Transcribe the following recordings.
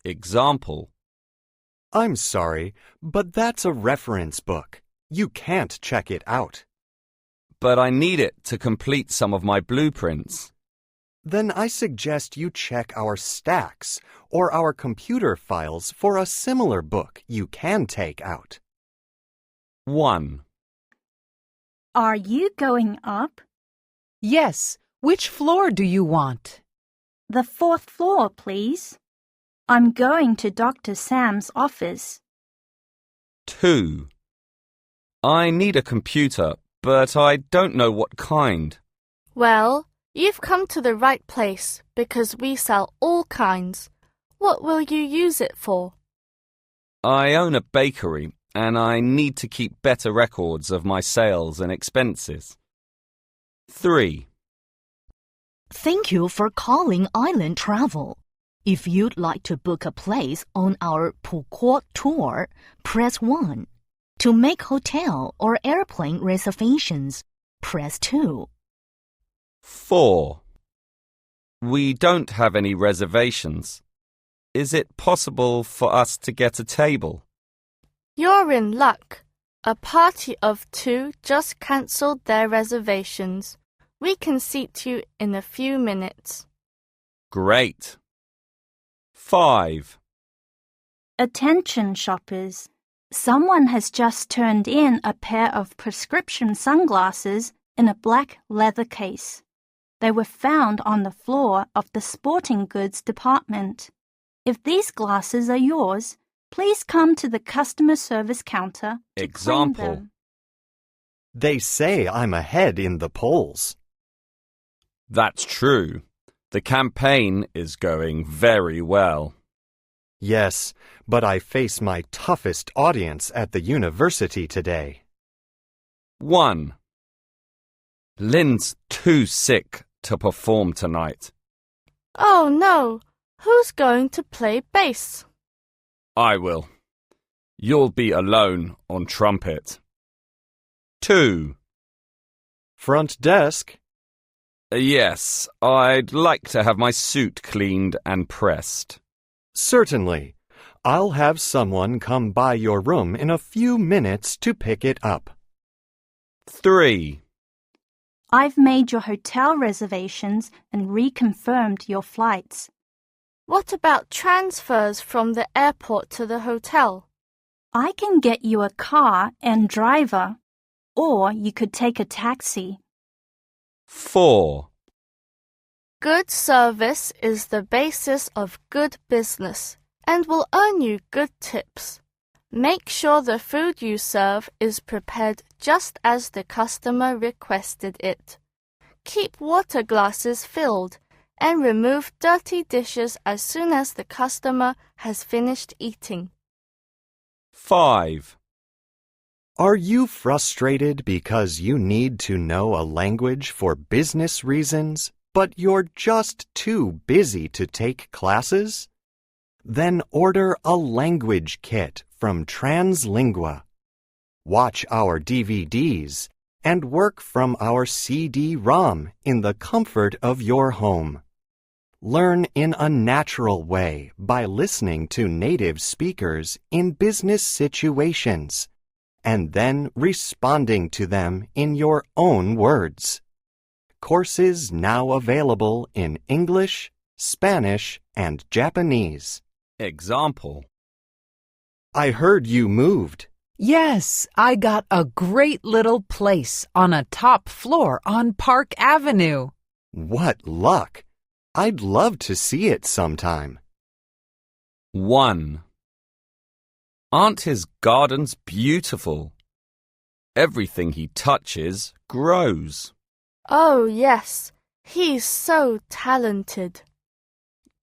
Example: I'm sorry, but that's a reference book. You can't check it out. But I need it to complete some of my blueprints. Then I suggest you check our stacks or our computer files for a similar book you can take out. 1. Are you going up? Yes. Which floor do you want? The 4th floor, please. I'm going to Dr. Sam's office. 2. I need a computer, but I don't know what kind. Well, you've come to the right place because we sell all kinds. What will you use it for? I own a bakery and I need to keep better records of my sales and expenses. 3. Thank you for calling Island Travel. If you'd like to book a place on our Phuket tour, press 1. To make hotel or airplane reservations, press 2. 4. We don't have any reservations. Is it possible for us to get a table? You're in luck. A party of 2 just cancelled their reservations. We can seat you in a few minutes. Great. 5. Attention shoppers. Someone has just turned in a pair of prescription sunglasses in a black leather case. They were found on the floor of the sporting goods department. If these glasses are yours, please come to the customer service counter to claim Example: them. They say I'm ahead in the polls. That's true. The campaign is going very well. Yes, but I face my toughest audience at the university today. 1. Lynn's too sick to perform tonight. Oh no! Who's going to play bass? I will. You'll be alone on trumpet. 2. Front desk. Yes, I'd like to have my suit cleaned and pressed. Certainly. I'll have someone come by your room in a few minutes to pick it up. 3. I've made your hotel reservations and reconfirmed your flights. What about transfers from the airport to the hotel? I can get you a car and driver, or you could take a taxi. 4. Good service is the basis of good business and will earn you good tips. Make sure the food you serve is prepared just as the customer requested it. Keep water glasses filled and remove dirty dishes as soon as the customer has finished eating. 5. Are you frustrated because you need to know a language for business reasons, but you're just too busy to take classes? Then order a language kit from Translingua. Watch our DVDs and work from our CD-ROM in the comfort of your home. Learn in a natural way by listening to native speakers in business situations and then responding to them in your own words. Courses now available in English, Spanish, and Japanese. Example: I heard you moved. Yes, I got a great little place on a top floor on Park Avenue. What luck! I'd love to see it sometime. 1. Aren't his gardens beautiful? Everything he touches grows. Oh yes, he's so talented.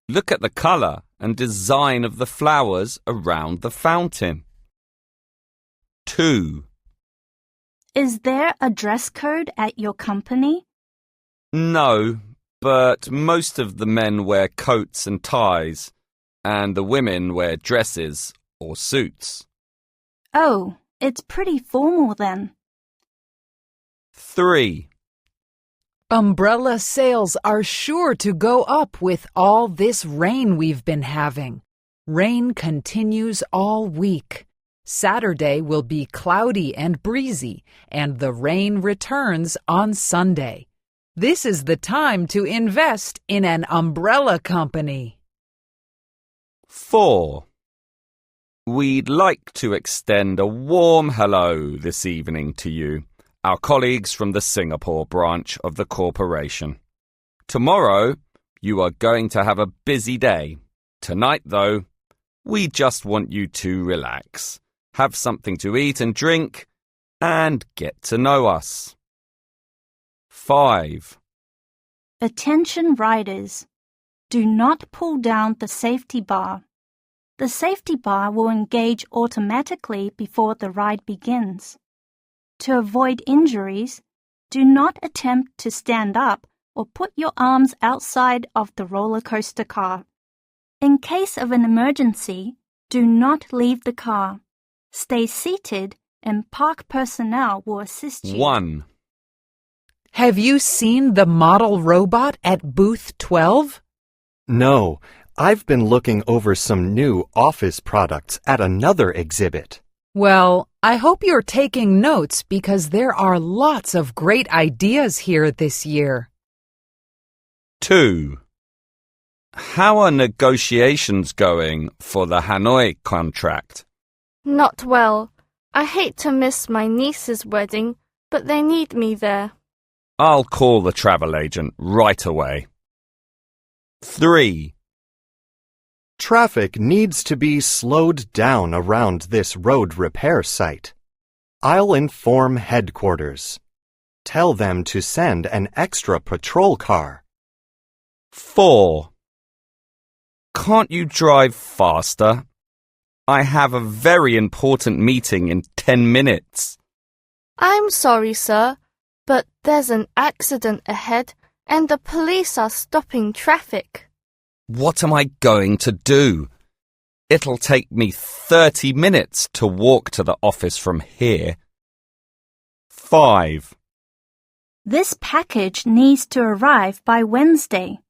Look at the color and design of the flowers around the fountain. 2. Is there a dress code at your company? No, but most of the men wear coats and ties, and the women wear dresses or suits. Oh, it's pretty formal then. 3. Umbrella sales are sure to go up with all this rain we've been having. Rain continues all week. Saturday will be cloudy and breezy, and the rain returns on Sunday. This is the time to invest in an umbrella company. 4. We'd like to extend a warm hello this evening to you, our colleagues from the Singapore branch of the corporation. Tomorrow, you are going to have a busy day. Tonight, though, we just want you to relax, have something to eat and drink, and get to know us. 5. Attention riders. Do not pull down the safety bar. The safety bar will engage automatically before the ride begins. To avoid injuries, do not attempt to stand up or put your arms outside of the roller coaster car. In case of an emergency, do not leave the car. Stay seated and park personnel will assist you. 1. Have you seen the model robot at booth 12? No, I've been looking over some new office products at another exhibit. Well, I hope you're taking notes because there are lots of great ideas here this year. 2. How are negotiations going for the Hanoi contract? Not well. I hate to miss my niece's wedding, but they need me there. I'll call the travel agent right away. 3. Traffic needs to be slowed down around this road repair site. I'll inform headquarters. Tell them to send an extra patrol car. 4. Can't you drive faster? I have a very important meeting in 10 minutes. I'm sorry, sir, but there's an accident ahead and the police are stopping traffic. What am I going to do? It'll take me 30 minutes to walk to the office from here. 5. This package needs to arrive by Wednesday.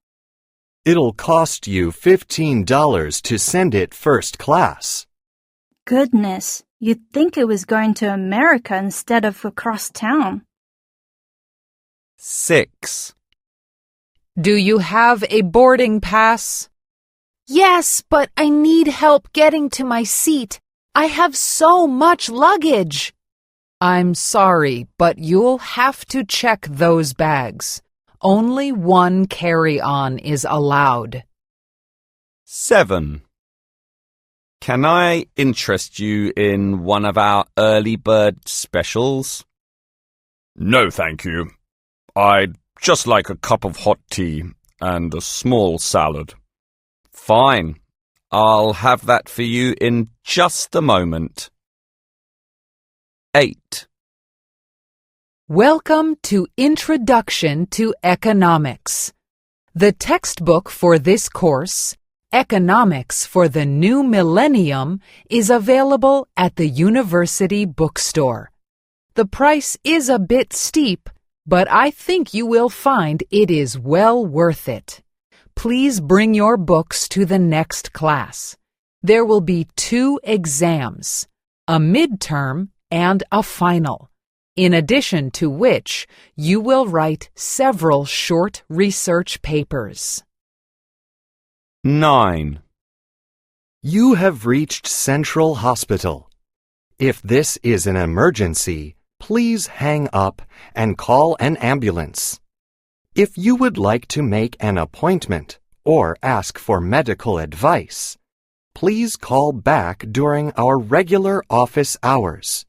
It'll cost you $15 to send it first class. Goodness, you'd think it was going to America instead of across town. 6. Do you have a boarding pass? Yes, but I need help getting to my seat. I have so much luggage. I'm sorry, but you'll have to check those bags. Only one carry-on is allowed. 7. Can I interest you in one of our early bird specials? No, thank you. I'd just like a cup of hot tea and a small salad. Fine. I'll have that for you in just a moment. 8. Welcome to Introduction to Economics. The textbook for this course, Economics for the New Millennium, is available at the university bookstore. The price is a bit steep, but I think you will find it is well worth it. Please bring your books to the next class. There will be 2 exams, a midterm and a final, in addition to which you will write several short research papers. 9. You have reached Central Hospital. If this is an emergency, please hang up and call an ambulance. If you would like to make an appointment or ask for medical advice, please call back during our regular office hours.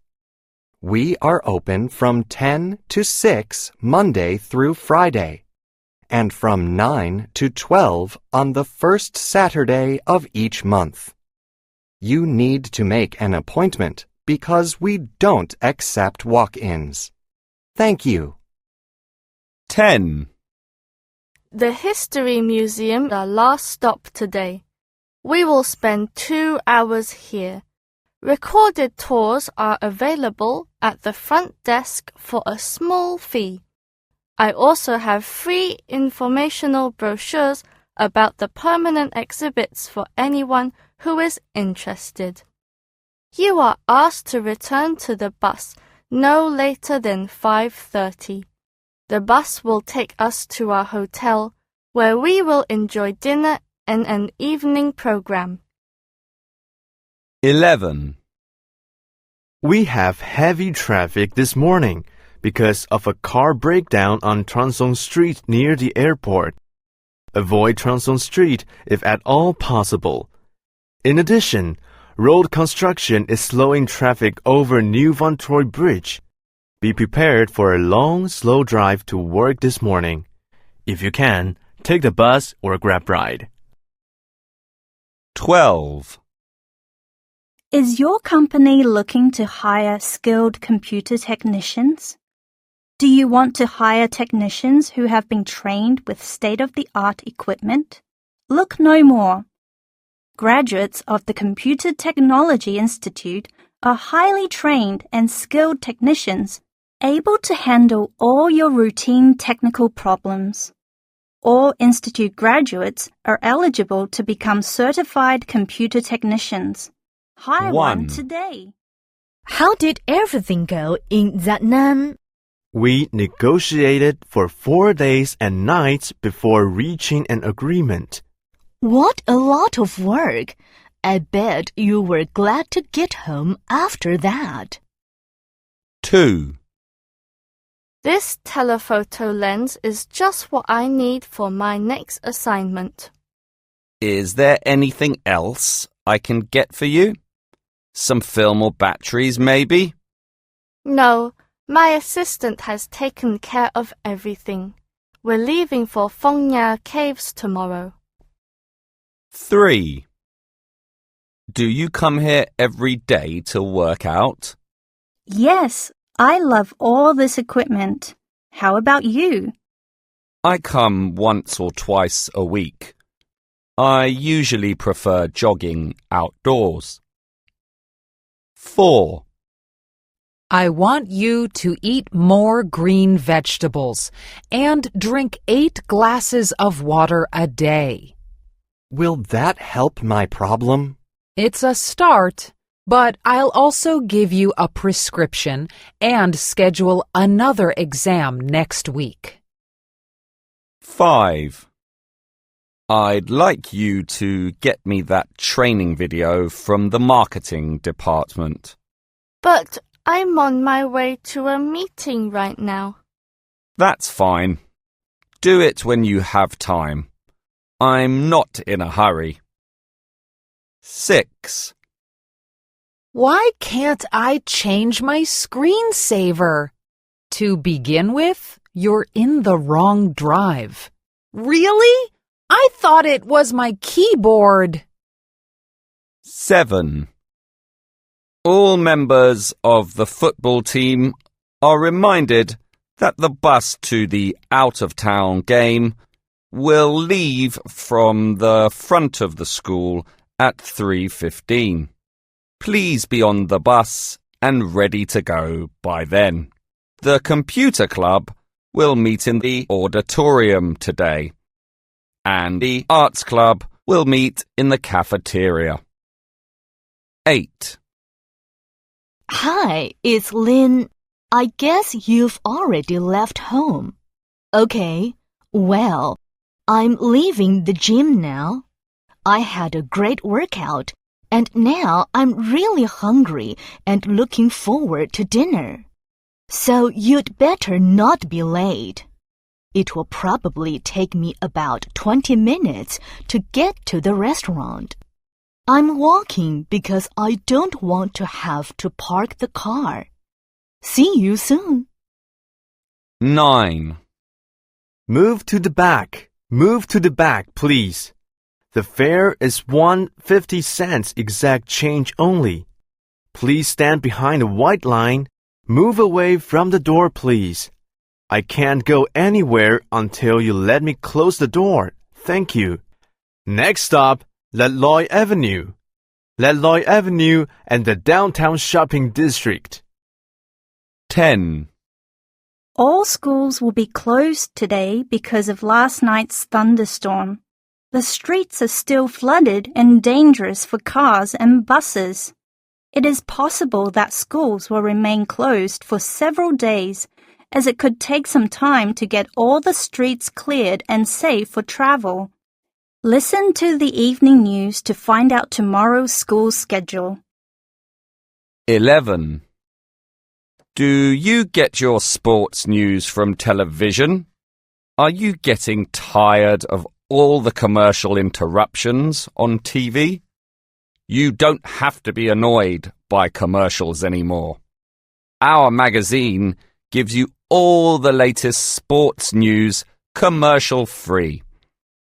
We are open from 10 to 6 Monday through Friday, and from 9 to 12 on the first Saturday of each month. You need to make an appointment because we don't accept walk-ins. Thank you. 10. The History Museum is our last stop today. We will spend 2 hours here. Recorded tours are available at the front desk for a small fee. I also have free informational brochures about the permanent exhibits for anyone who is interested. You are asked to return to the bus no later than 5:30. The bus will take us to our hotel, where we will enjoy dinner and an evening program. 11. We have heavy traffic this morning because of a car breakdown on Transong Street near the airport. Avoid Transong Street if at all possible. In addition, road construction is slowing traffic over New Vantroy Bridge. Be prepared for a long, slow drive to work this morning. If you can, take the bus or grab ride. 12. Is your company looking to hire skilled computer technicians? Do you want to hire technicians who have been trained with state-of-the-art equipment? Look no more. Graduates of the Computer Technology Institute are highly trained and skilled technicians able to handle all your routine technical problems. All institute graduates are eligible to become certified computer technicians. Hire one today. How did everything go in Vietnam? We negotiated for 4 days and nights before reaching an agreement. What a lot of work. I bet you were glad to get home after that. 2. This telephoto lens is just what I need for my next assignment. Is there anything else I can get for you? Some film or batteries, maybe? No, my assistant has taken care of everything. We're leaving for Phong Nha Caves tomorrow. 3. Do you come here every day to work out? Yes, I love all this equipment. How about you? I come once or twice a week. I usually prefer jogging outdoors. 4. I want you to eat more green vegetables and drink 8 glasses of water a day. Will that help my problem? It's a start, but I'll also give you a prescription and schedule another exam next week. 5. I'd like you to get me that training video from the marketing department. But I'm on my way to a meeting right now. That's fine. Do it when you have time. I'm not in a hurry. 6. Why can't I change my screensaver? To begin with, you're in the wrong drive. Really? I thought it was my keyboard. 7. All members of the football team are reminded that the bus to the out-of-town game will leave from the front of the school at 3:15. Please be on the bus and ready to go by then. The computer club will meet in the auditorium today, and the arts club will meet in the cafeteria. 8. Hi, it's Lynn. I guess you've already left home. Okay, well, I'm leaving the gym now. I had a great workout, and now I'm really hungry and looking forward to dinner. So you'd better not be late. It will probably take me about 20 minutes to get to the restaurant. I'm walking because I don't want to have to park the car. See you soon. 9. Move to the back. Move to the back, please. The fare is 1.50 cents exact change only. Please stand behind the white line. Move away from the door, please. I can't go anywhere until you let me close the door. Thank you. Next stop, Laloi Avenue. Laloi Avenue and the downtown shopping district. 10. All schools will be closed today because of last night's thunderstorm. The streets are still flooded and dangerous for cars and buses. It is possible that schools will remain closed for several days, as it could take some time to get all the streets cleared and safe for travel. Listen to the evening news to find out tomorrow's school schedule. 11. Do you get your sports news from television? Are you getting tired of all the commercial interruptions on TV? You don't have to be annoyed by commercials anymore. Our magazine gives you all the latest sports news commercial-free.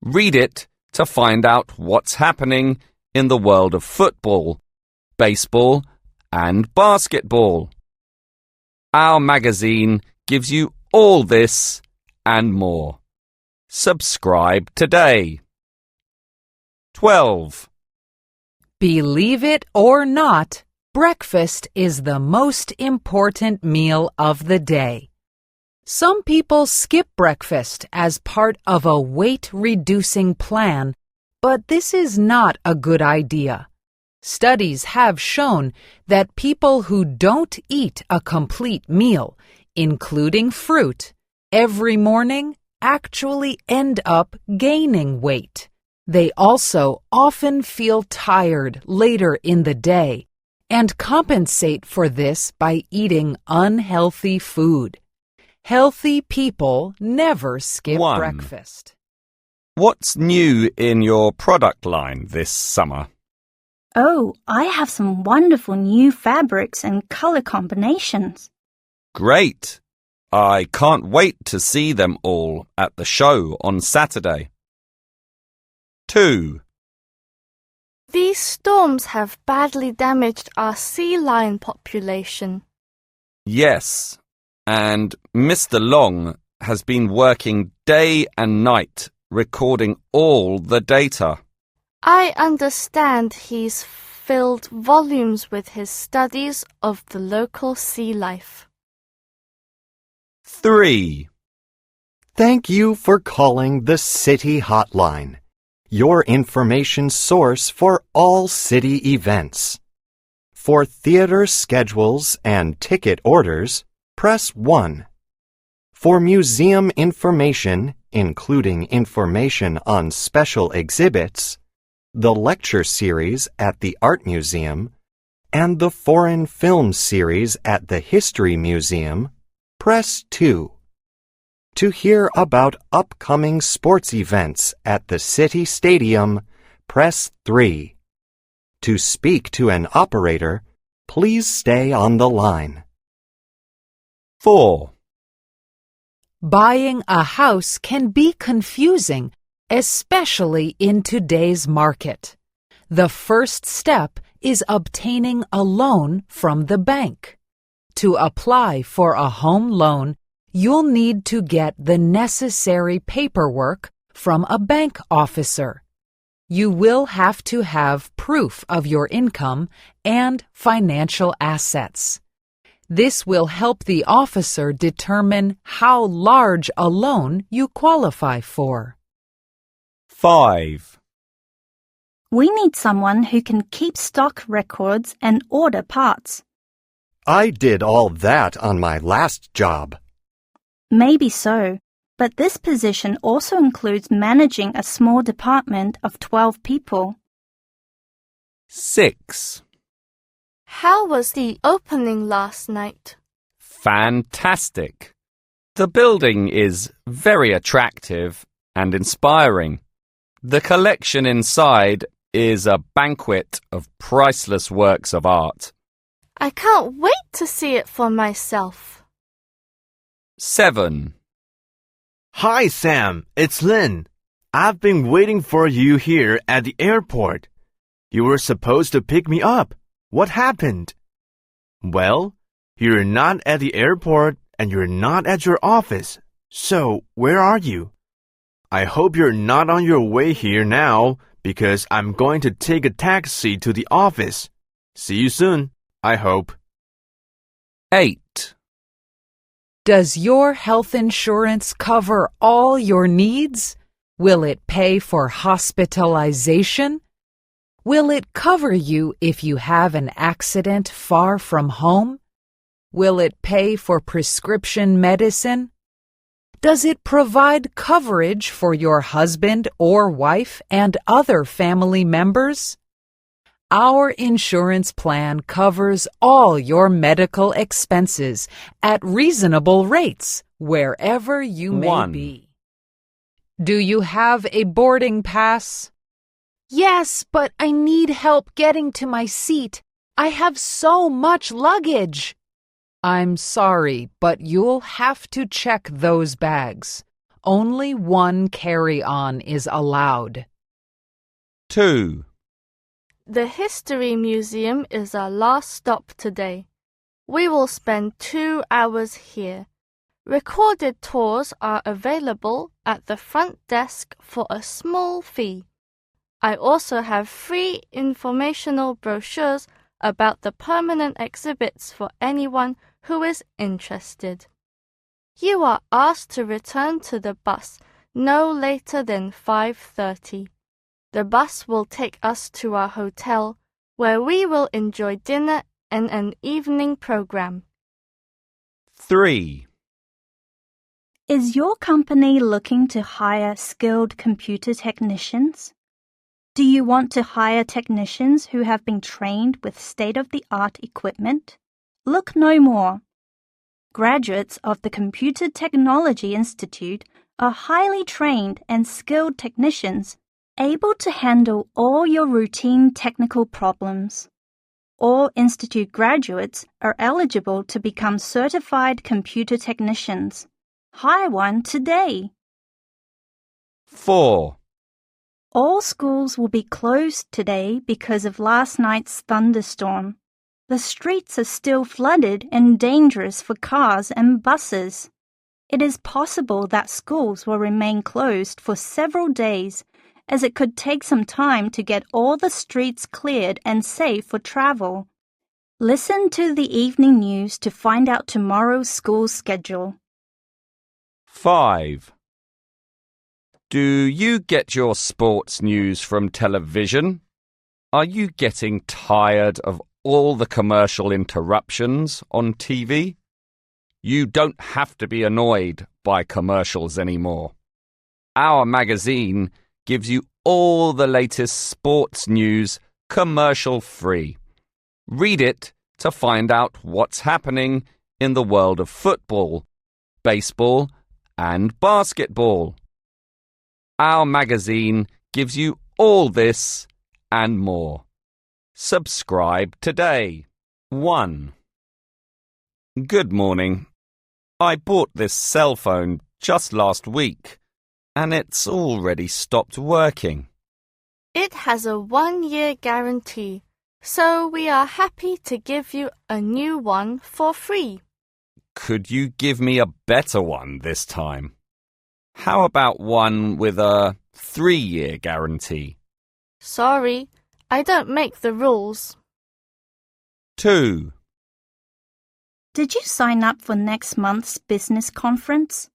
Read it to find out what's happening in the world of football, baseball, and basketball. Our magazine gives you all this and more. Subscribe today. 12. Believe it or not, breakfast is the most important meal of the day. Some people skip breakfast as part of a weight-reducing plan, but this is not a good idea. Studies have shown that people who don't eat a complete meal, including fruit, every morning actually end up gaining weight. They also often feel tired later in the day and compensate for this by eating unhealthy food. Healthy people never skip 1. breakfast. What's new in your product line this summer? Oh, I have some wonderful new fabrics and color combinations. Great! I can't wait to see them all at the show on Saturday. 2. These storms have badly damaged our sea lion population. Yes, and Mr. Long has been working day and night recording all the data. I understand he's filled volumes with his studies of the local sea life. 3. Thank you for calling the City Hotline, your information source for all city events. For theater schedules and ticket orders, press 1. For museum information, including information on special exhibits, the lecture series at the Art Museum, and the foreign film series at the History Museum, press 2. To hear about upcoming sports events at the City Stadium, press 3. To speak to an operator, please stay on the line. 4. Buying a house can be confusing, especially in today's market. The first step is obtaining a loan from the bank. To apply for a home loan, you'll need to get the necessary paperwork from a bank officer. You will have to have proof of your income and financial assets. This will help the officer determine how large a loan you qualify for. 5. We need someone who can keep stock records and order parts. I did all that on my last job. Maybe so, but this position also includes managing a small department of 12 people. 6. How was the opening last night? Fantastic! The building is very attractive and inspiring. The collection inside is a banquet of priceless works of art. I can't wait to see it for myself. 7. Hi, Sam. It's Lynn. I've been waiting for you here at the airport. You were supposed to pick me up. What happened? Well, you're not at the airport and you're not at your office. So, where are you? I hope you're not on your way here now because I'm going to take a taxi to the office. See you soon, I hope. 8. Does your health insurance cover all your needs? Will it pay for hospitalization? Will it cover you if you have an accident far from home? Will it pay for prescription medicine? Does it provide coverage for your husband or wife and other family members? Our insurance plan covers all your medical expenses at reasonable rates wherever you may 1. be. Do you have a boarding pass? Yes, but I need help getting to my seat. I have so much luggage. I'm sorry, but you'll have to check those bags. Only one carry-on is allowed. 2. The History Museum is our last stop today. We will spend 2 hours here. Recorded tours are available at the front desk for a small fee. I also have free informational brochures about the permanent exhibits for anyone who is interested. You are asked to return to the bus no later than 5:30. The bus will take us to our hotel, where we will enjoy dinner and an evening program. 3. Is your company looking to hire skilled computer technicians? Do you want to hire technicians who have been trained with state-of-the-art equipment? Look no more. Graduates of the Computer Technology Institute are highly trained and skilled technicians able to handle all your routine technical problems. All institute graduates are eligible to become certified computer technicians. Hire one today. 4. All schools will be closed today because of last night's thunderstorm. The streets are still flooded and dangerous for cars and buses. It is possible that schools will remain closed for several days, as it could take some time to get all the streets cleared and safe for travel. Listen to the evening news to find out tomorrow's school schedule. 5. Do you get your sports news from television? Are you getting tired of all the commercial interruptions on TV? You don't have to be annoyed by commercials anymore. Our magazine gives you all the latest sports news commercial-free. Read it to find out what's happening in the world of football, baseball, and basketball. Our magazine gives you all this and more. Subscribe today. 1. Good morning. I bought this cell phone just last week, and it's already stopped working. It has a 1-year guarantee, so we are happy to give you a new one for free. Could you give me a better one this time? How about one with a 3-year guarantee? Sorry, I don't make the rules. 2. Did you sign up for next month's business conference?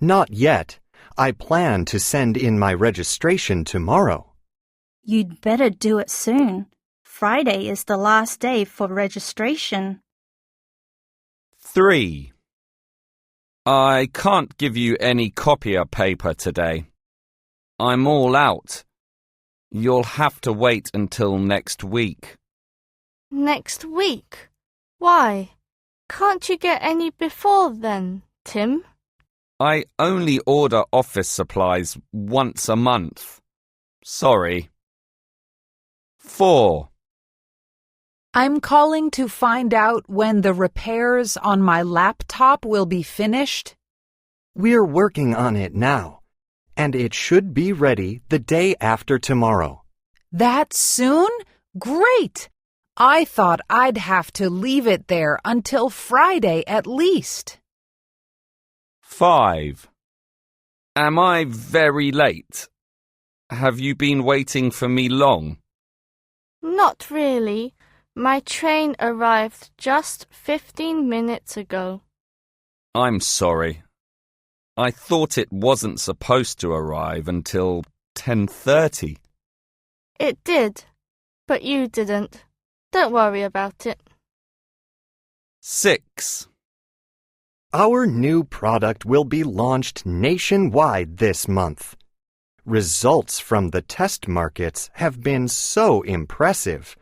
Not yet. I plan to send in my registration tomorrow. You'd better do it soon. Friday is the last day for registration. 3. I can't give you any copier paper today. I'm all out. You'll have to wait until next week. Next week? Why? Can't you get any before then, Tim? I only order office supplies once a month. Sorry. 4. I'm calling to find out when the repairs on my laptop will be finished. We're working on it now, and it should be ready the day after tomorrow. That soon? Great! I thought I'd have to leave it there until Friday at least. 5. Am I very late? Have you been waiting for me long? Not really. My train arrived just 15 minutes ago. I'm sorry. I thought it wasn't supposed to arrive until 10:30. It did, but you didn't. Don't worry about it. 6. Our new product will be launched nationwide this month. Results from the test markets have been so impressive,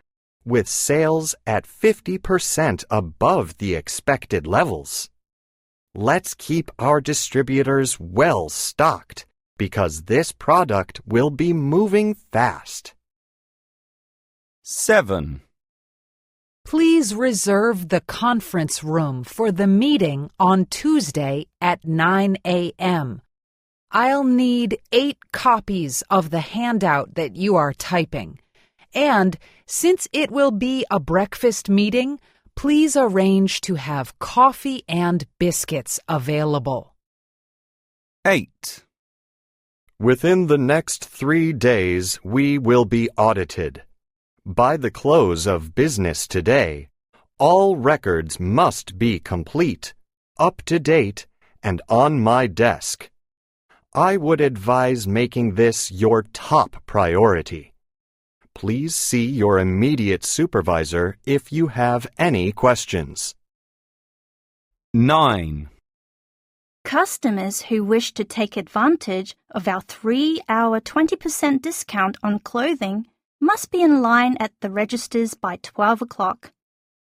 with sales at 50% above the expected levels. Let's keep our distributors well stocked because this product will be moving fast. 7. Please reserve the conference room for the meeting on Tuesday at 9 a.m. I'll need 8 copies of the handout that you are typing. And since it will be a breakfast meeting, please arrange to have coffee and biscuits available. 8. Within the next 3 days, we will be audited. By the close of business today, all records must be complete, up to date, and on my desk. I would advise making this your top priority. Please see your immediate supervisor if you have any questions. 9. Customers who wish to take advantage of our 3-hour 20% discount on clothing must be in line at the registers by 12 o'clock.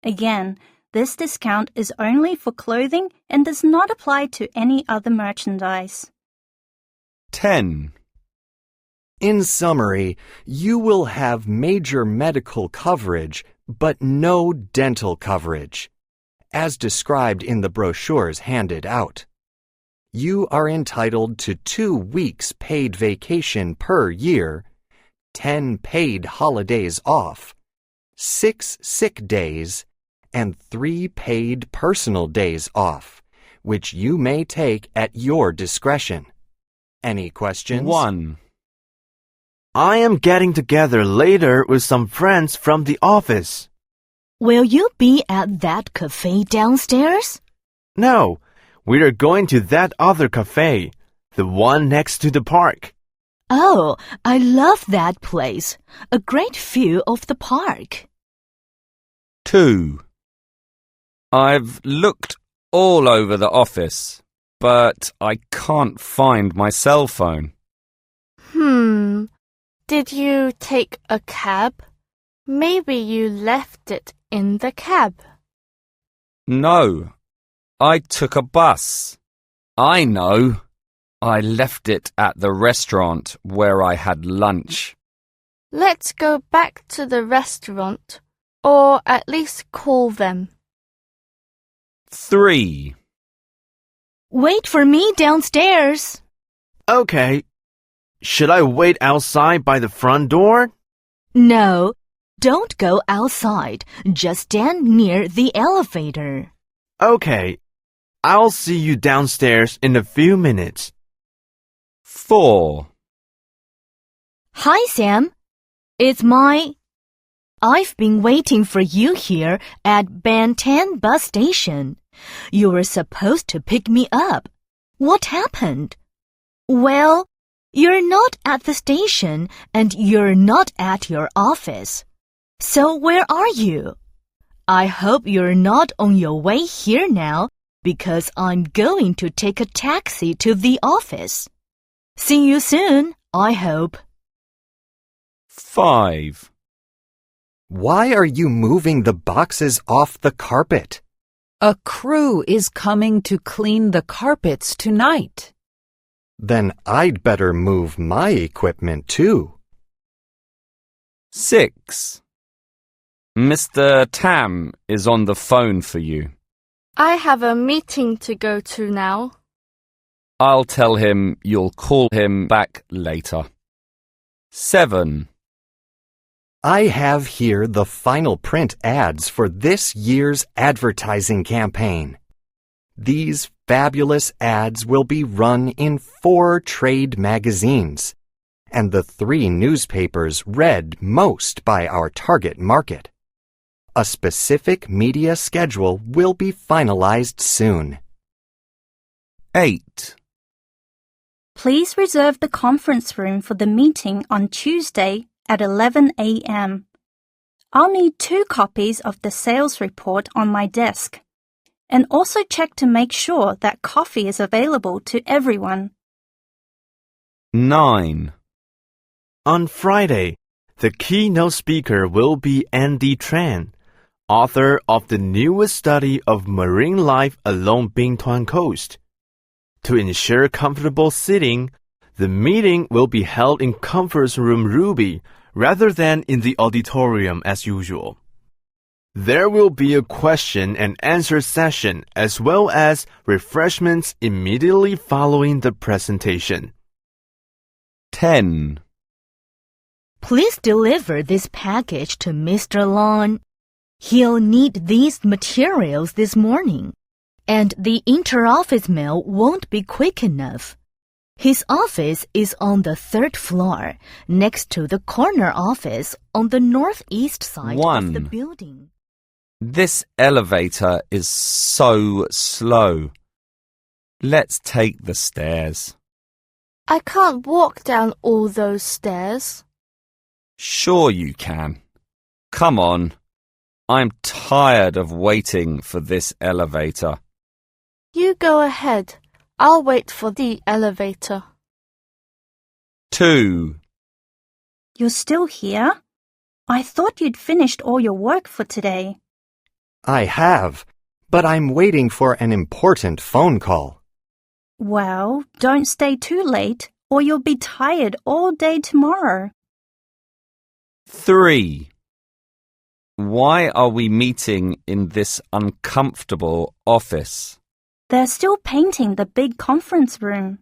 Again, this discount is only for clothing and does not apply to any other merchandise. 10. In summary, you will have major medical coverage, but no dental coverage, as described in the brochures handed out. You are entitled to 2 weeks paid vacation per year, 10 paid holidays off, 6 sick days, and 3 paid personal days off, which you may take at your discretion. Any questions? 1. I am getting together later with some friends from the office. Will you be at that cafe downstairs? No, we are going to that other cafe, the one next to the park. Oh, I love that place. A great view of the park. 2. I've looked all over the office, but I can't find my cell phone. Did you take a cab? Maybe you left it in the cab. No, I took a bus. I know. I left it at the restaurant where I had lunch. Let's go back to the restaurant, or at least call them. 3. Wait for me downstairs. Okay. Should I wait outside by the front door? No, don't go outside. Just stand near the elevator. Okay. I'll see you downstairs in a few minutes. 4. Hi, Sam. I've been waiting for you here at Band 10 bus station. You were supposed to pick me up. What happened? Well, you're not at the station and you're not at your office. So where are you? I hope you're not on your way here now because I'm going to take a taxi to the office. See you soon, I hope. 5. Why are you moving the boxes off the carpet? A crew is coming to clean the carpets tonight. Then I'd better move my equipment too. 6. Mr. Tam is on the phone for you. I have a meeting to go to now. I'll tell him you'll call him back later. 7. I have here the final print ads for this year's advertising campaign. These fabulous ads will be run in 4 trade magazines and the 3 newspapers read most by our target market. A specific media schedule will be finalized soon. 8. Please reserve the conference room for the meeting on Tuesday at 11 a.m. I'll need 2 copies of the sales report on my desk. And also check to make sure that coffee is available to everyone. 9. On Friday, the keynote speaker will be Andy Tran, author of the newest study of marine life along Bingtuan Coast. To ensure comfortable sitting, the meeting will be held in Conference Room Ruby rather than in the auditorium as usual. There will be a question and answer session as well as refreshments immediately following the presentation. 10. Please deliver this package to Mr. Lon. He'll need these materials this morning, and the inter-office mail won't be quick enough. His office is on the 3rd floor, next to the corner office on the northeast side of the 1. building. This elevator is so slow. Let's take the stairs. I can't walk down all those stairs. Sure you can. Come on. I'm tired of waiting for this elevator. You go ahead. I'll wait for the elevator. 2. You're still here? I thought you'd finished all your work for today. I have, but I'm waiting for an important phone call. Well, don't stay too late or you'll be tired all day tomorrow. 3. Why are we meeting in this uncomfortable office? They're still painting the big conference room.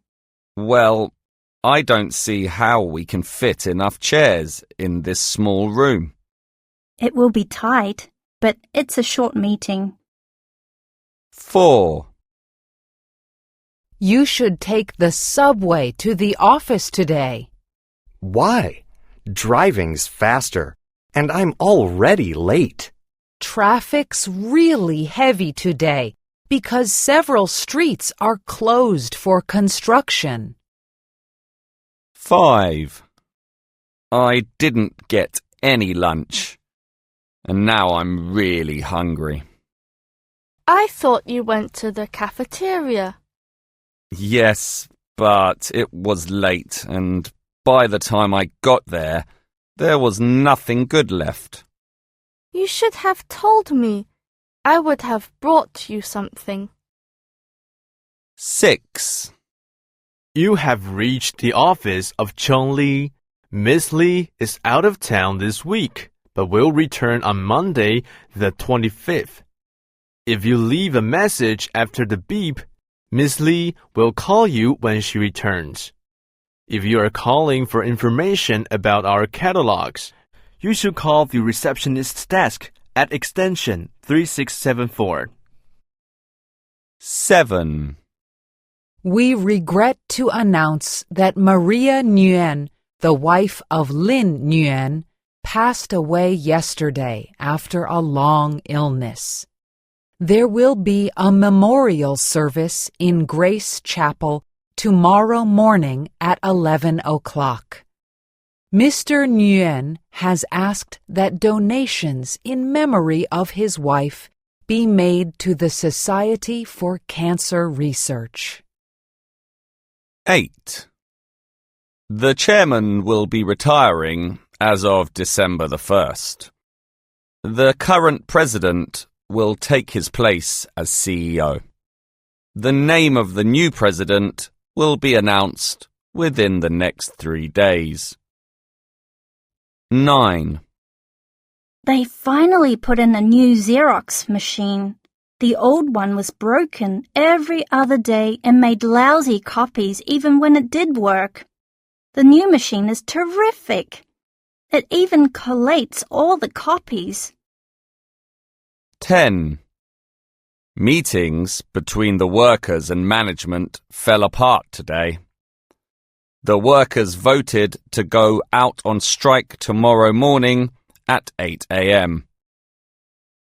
Well, I don't see how we can fit enough chairs in this small room. It will be tight, but it's a short meeting. 4. You should take the subway to the office today. Why? Driving's faster, and I'm already late. Traffic's really heavy today because several streets are closed for construction. 5. I didn't get any lunch, and now I'm really hungry. I thought you went to the cafeteria. Yes, but it was late, and by the time I got there was nothing good left. You should have told me. I would have brought you something. 6. You have reached the office of Chong Li. Miss Li is out of town this week, but will return on Monday, the 25th. If you leave a message after the beep, Miss Li will call you when she returns. If you are calling for information about our catalogs, you should call the receptionist's desk at extension 3674. 7. We regret to announce that Maria Nguyen, the wife of Lin Nguyen, passed away yesterday after a long illness. There will be a memorial service in Grace Chapel tomorrow morning at 11 o'clock. Mr. Nguyen has asked that donations in memory of his wife be made to the Society for Cancer Research. 8. The chairman will be retiring as of December the 1st. The current president will take his place as CEO. The name of the new president will be announced within the next 3 days. 9. They finally put in a new Xerox machine. The old one was broken every other day and made lousy copies even when it did work. The new machine is terrific. It even collates all the copies. 10. Meetings between the workers and management fell apart today. The workers voted to go out on strike tomorrow morning at 8 a.m.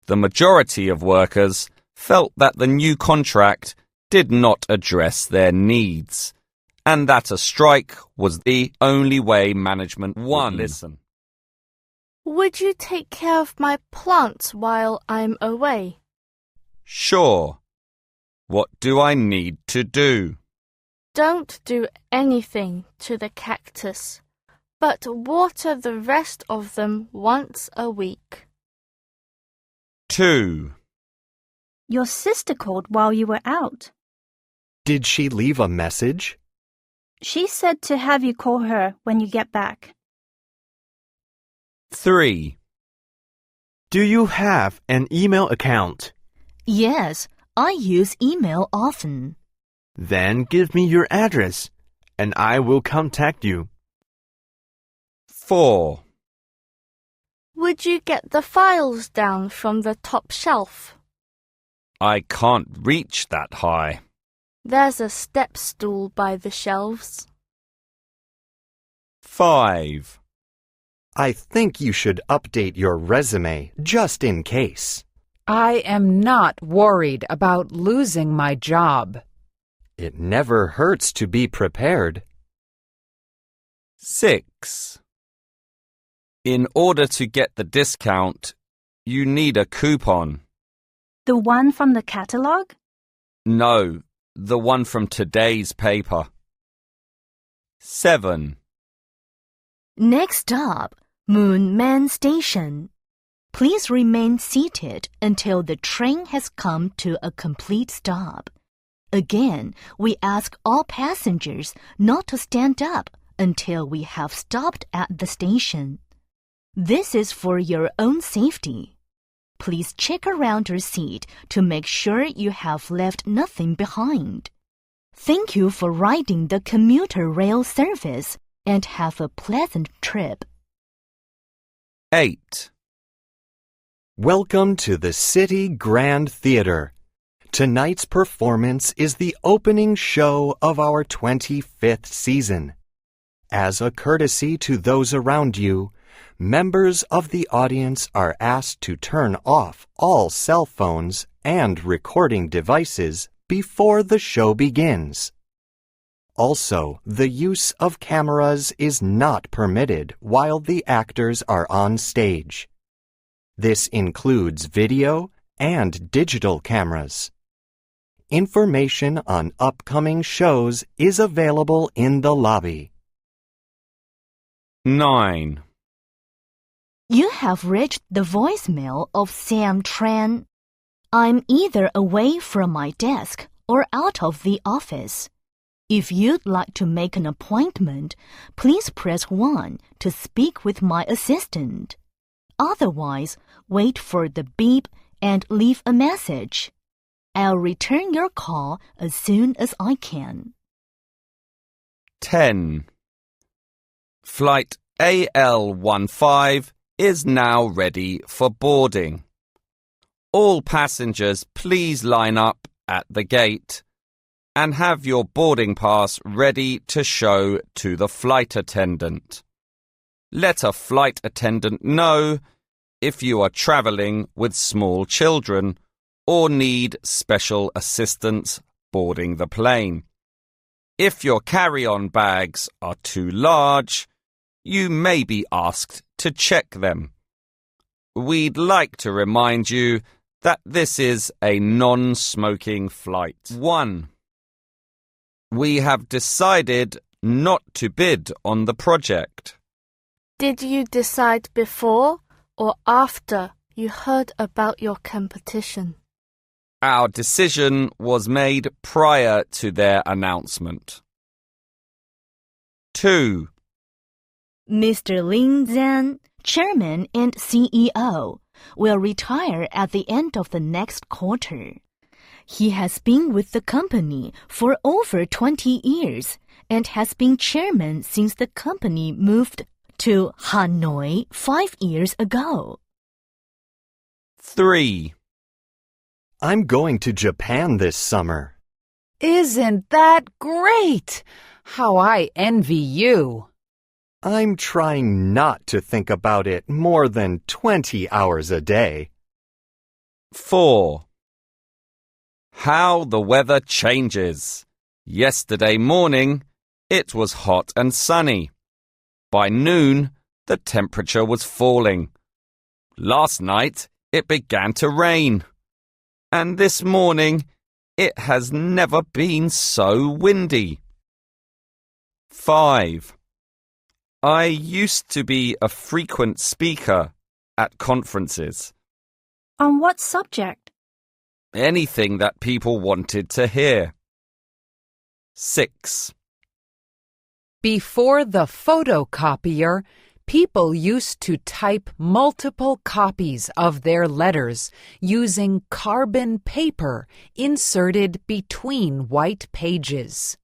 The majority of workers felt that the new contract did not address their needs and that a strike was the only way management would listen. Would you take care of my plants while I'm away? Sure. What do I need to do? Don't do anything to the cactus, but water the rest of them once a week. 2. Your sister called while you were out. Did she leave a message? She said to have you call her when you get back. 3. Do you have an email account? Yes, I use email often. Then give me your address, and I will contact you. 4. Would you get the files down from the top shelf? I can't reach that high. There's a step stool by the shelves. 5. I think you should update your resume just in case. I am not worried about losing my job. It never hurts to be prepared. 6. In order to get the discount, you need a coupon. The one from the catalogue? No, the one from today's paper. 7. Next stop, Moon Man Station. Please remain seated until the train has come to a complete stop. Again, we ask all passengers not to stand up until we have stopped at the station. This is for your own safety. Please check around your seat to make sure you have left nothing behind. Thank you for riding the commuter rail service and have a pleasant trip. 8. Welcome to the City Grand Theater. Tonight's performance is the opening show of our 25th season. As a courtesy to those around you, members of the audience are asked to turn off all cell phones and recording devices before the show begins. Also, the use of cameras is not permitted while the actors are on stage. This includes video and digital cameras. Information on upcoming shows is available in the lobby. 9. You have reached the voicemail of Sam Tran. I'm either away from my desk or out of the office. If you'd like to make an appointment, please press 1 to speak with my assistant. Otherwise, wait for the beep and leave a message. I'll return your call as soon as I can. 10. Flight AL15 is now ready for boarding. All passengers please line up at the gate and have your boarding pass ready to show to the flight attendant. Let a flight attendant know if you are traveling with small children or need special assistance boarding the plane. If your carry-on bags are too large, you may be asked to check them. We'd like to remind you that this is a non-smoking flight. 1. We have decided not to bid on the project. Did you decide before or after you heard about your competition? Our decision was made prior to their announcement. 2. Mr. Lin Zhan, Chairman and CEO, will retire at the end of the next quarter. He has been with the company for over 20 years and has been chairman since the company moved to Hanoi 5 years ago. 3. I'm going to Japan this summer. Isn't that great? How I envy you. I'm trying not to think about it more than 20 hours a day. 4. How the weather changes. Yesterday morning, It was hot and sunny. By noon, the temperature was falling. Last night, it began to rain. And this morning, it has never been so windy. 5. I used to be a frequent speaker at conferences. On what subject? Anything that people wanted to hear. 6. Before the photocopier, people used to type multiple copies of their letters using carbon paper inserted between white pages.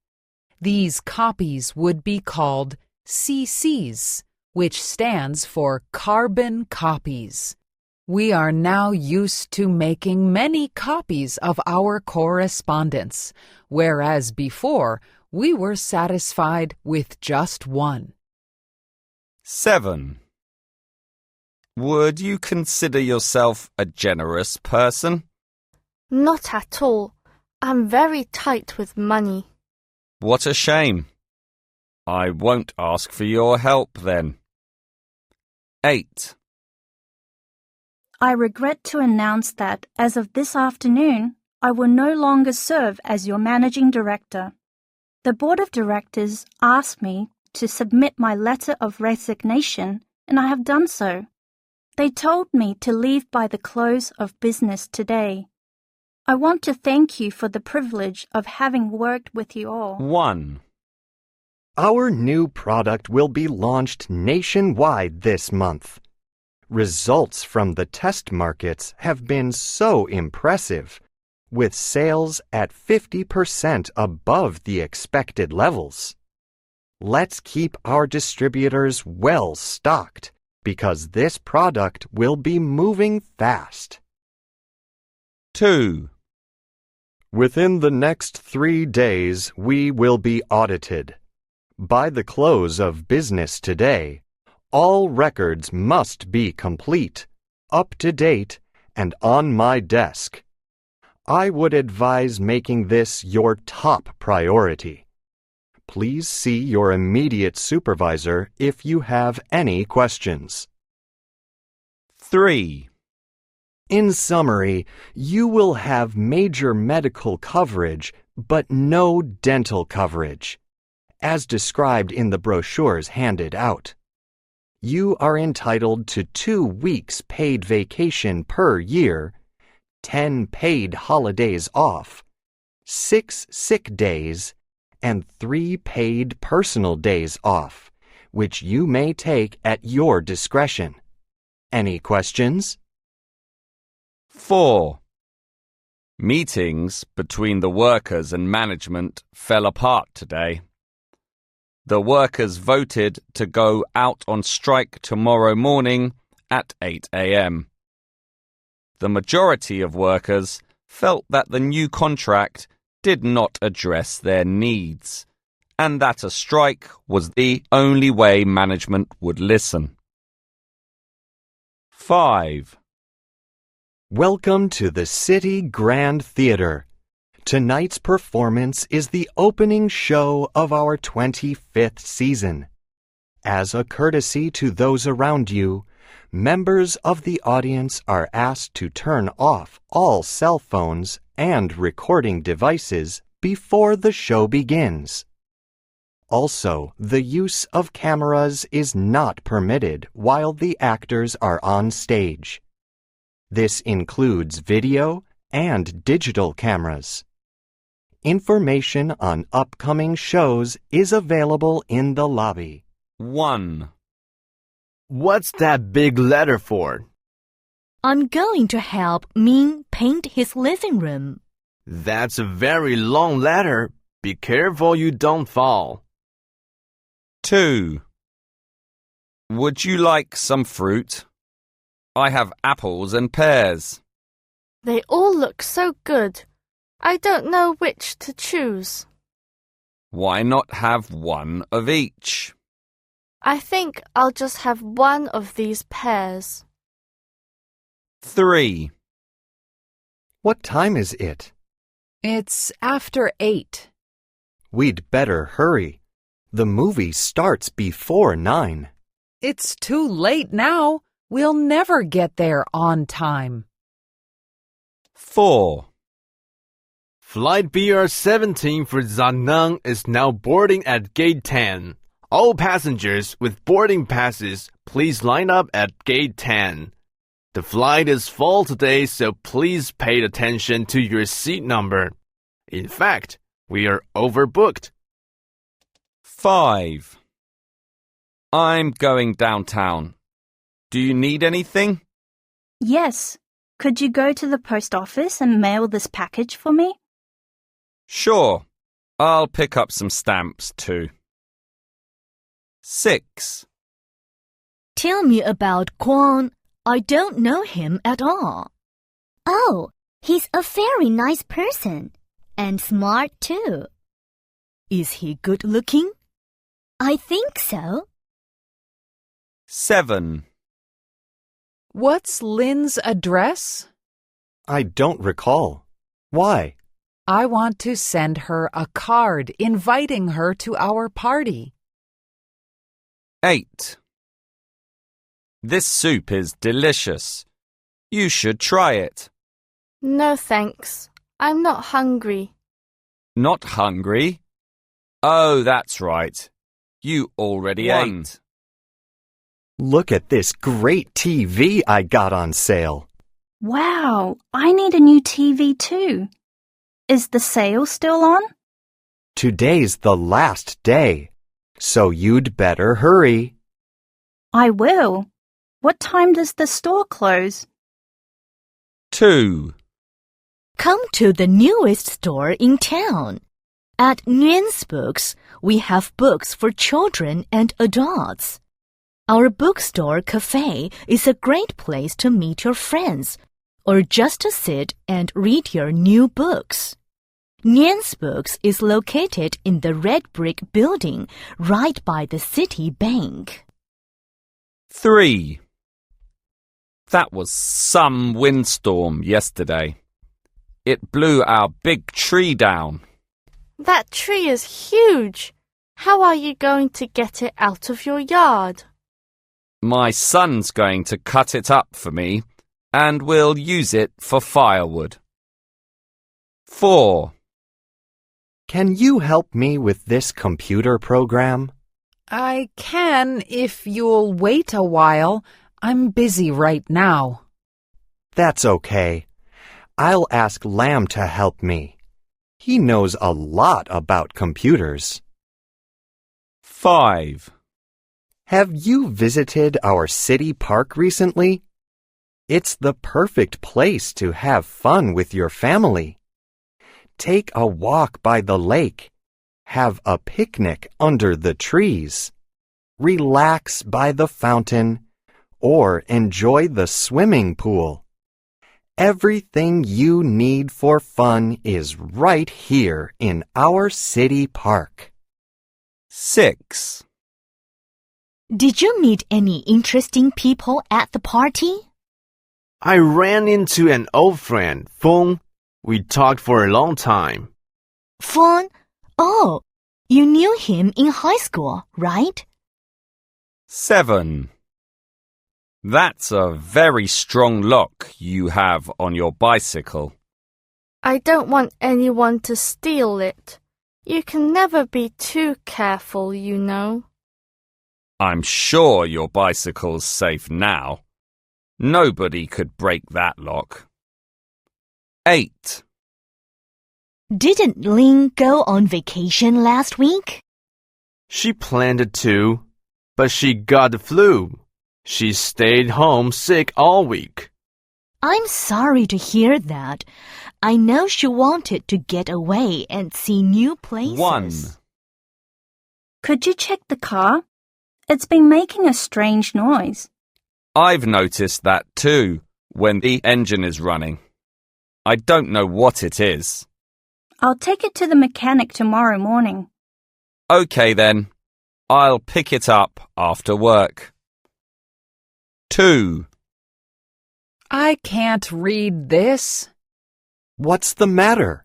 These copies would be called CCs, which stands for carbon copies. We are now used to making many copies of our correspondence, whereas before we were satisfied with just one. 7. Would you consider yourself a generous person? Not at all. I'm very tight with money. What a shame. I won't ask for your help then. 8. I regret to announce that, as of this afternoon, I will no longer serve as your managing director. The board of directors asked me to submit my letter of resignation, and I have done so. They told me to leave by the close of business today. I want to thank you for the privilege of having worked with you all. 1. Our new product will be launched nationwide this month. Results from the test markets have been so impressive, with sales at 50% above the expected levels. Let's keep our distributors well stocked, because this product will be moving fast. 2. Within the next 3 days, we will be audited. By the close of business today, all records must be complete, up to date, and on my desk. I would advise making this your top priority. Please see your immediate supervisor if you have any questions. 3. In summary, you will have major medical coverage, but no dental coverage, as described in the brochures handed out. You are entitled to 2 weeks paid vacation per year, 10 paid holidays off, 6 sick days, and 3 paid personal days off, which you may take at your discretion. Any questions? 4. Meetings between the workers and management fell apart today. The workers voted to go out on strike tomorrow morning at 8 a.m. The majority of workers felt that the new contract did not address their needs, and that a strike was the only way management would listen. 5. Welcome to the City Grand Theater. Tonight's performance is the opening show of our 25th season. As a courtesy to those around you, members of the audience are asked to turn off all cell phones and recording devices before the show begins. Also, the use of cameras is not permitted while the actors are on stage. This includes video and digital cameras. Information on upcoming shows is available in the lobby. 1. What's that big letter for? I'm going to help Min paint his living room. That's a very long letter. Be careful you don't fall. 2. Would you like some fruit? I have apples and pears. They all look so good. I don't know which to choose. Why not have one of each? I think I'll just have one of these pears. 3. What time is it? It's after 8. We'd better hurry. The movie starts before 9. It's too late now. We'll never get there on time. 4. Flight BR-17 for Da Nang is now boarding at Gate 10. All passengers with boarding passes, please line up at Gate 10. The flight is full today, so please pay attention to your seat number. In fact, we are overbooked. 5. I'm going downtown. Do you need anything? Yes. Could you go to the post office and mail this package for me? Sure. I'll pick up some stamps too. 6. Tell me about Kwon. I don't know him at all. Oh, he's a very nice person. And smart too. Is he good looking? I think so. 7. What's Lynn's address? I don't recall. Why? I want to send her a card inviting her to our party. 8. This soup is delicious. You should try it. No thanks. I'm not hungry. Not hungry? Oh, that's right. You already 1. ate. Look at this great TV I got on sale. Wow, I need a new TV too. Is the sale still on? Today's the last day, so you'd better hurry. I will. What time does the store close? 2. Come to the newest store in town. At Nguyen's Books, we have books for children and adults. Our bookstore cafe is a great place to meet your friends or just to sit and read your new books. Nguyen's Books is located in the red brick building right by the city bank. 3. That was some windstorm yesterday. It blew our big tree down. That tree is huge. How are you going to get it out of your yard? My son's going to cut it up for me, and we'll use it for firewood. 4. Can you help me with this computer program? I can if you'll wait a while. I'm busy right now. That's okay. I'll ask Lamb to help me. He knows a lot about computers. 5. Have you visited our city park recently? It's the perfect place to have fun with your family. Take a walk by the lake. Have a picnic under the trees. Relax by the fountain or enjoy the swimming pool. Everything you need for fun is right here in our city park. 6. Did you meet any interesting people at the party? I ran into an old friend, Feng. We talked for a long time. Fun? Oh, you knew him in high school, right? 7. That's a very strong lock you have on your bicycle. I don't want anyone to steal it. You can never be too careful, you know. I'm sure your bicycle's safe now. Nobody could break that lock. 8. Didn't Lynn go on vacation last week? She planned to, but she got the flu. She stayed home sick all week. I'm sorry to hear that. I know she wanted to get away and see new places. 1. Could you check the car? It's been making a strange noise. I've noticed that too, when the engine is running. I don't know what it is. I'll take it to the mechanic tomorrow morning. Okay then. I'll pick it up after work. 2. I can't read this. What's the matter?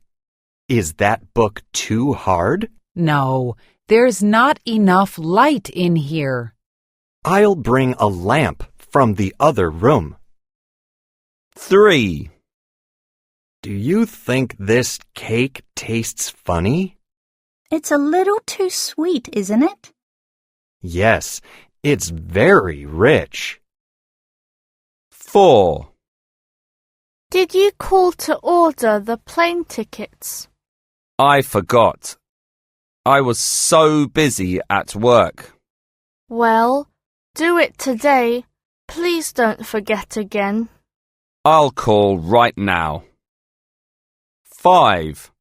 Is that book too hard? No, There's not enough light in here. I'll bring a lamp from the other room. 3. Do you think this cake tastes funny? It's a little too sweet, isn't it? Yes, it's very rich. 4. Did you call to order the plane tickets? I forgot. I was so busy at work. Well, do it today. Please don't forget again. I'll call right now. 5.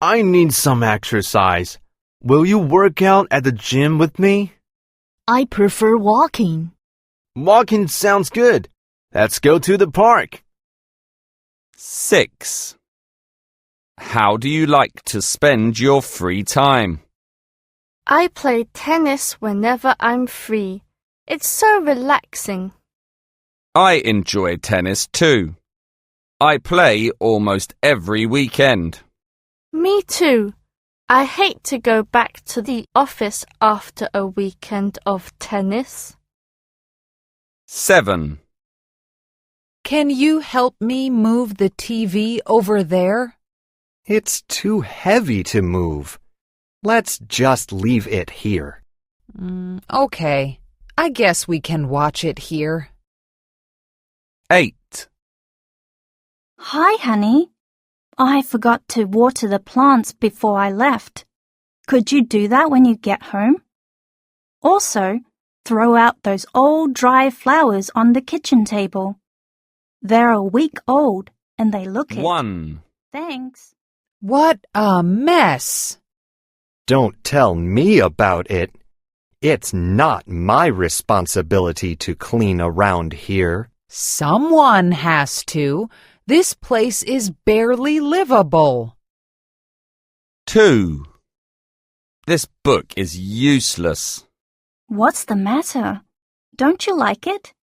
I need some exercise. Will you work out at the gym with me? I prefer walking. Walking sounds good. Let's go to the park. 6. How do you like to spend your free time? I play tennis whenever I'm free. It's so relaxing. I enjoy tennis too. I play almost every weekend. Me too. I hate to go back to the office after a weekend of tennis. 7. Can you help me move the TV over there? It's too heavy to move. Let's just leave it here. Okay. I guess we can watch it here. 8. Hi, honey. I forgot to water the plants before I left. Could you do that when you get home? Also, throw out those old dry flowers on the kitchen table. They're a week old and they look it. 1. Thanks. What a mess! Don't tell me about it. It's not my responsibility to clean around here. Someone has to. This place is barely livable. 2. This book is useless. What's the matter? Don't you like it?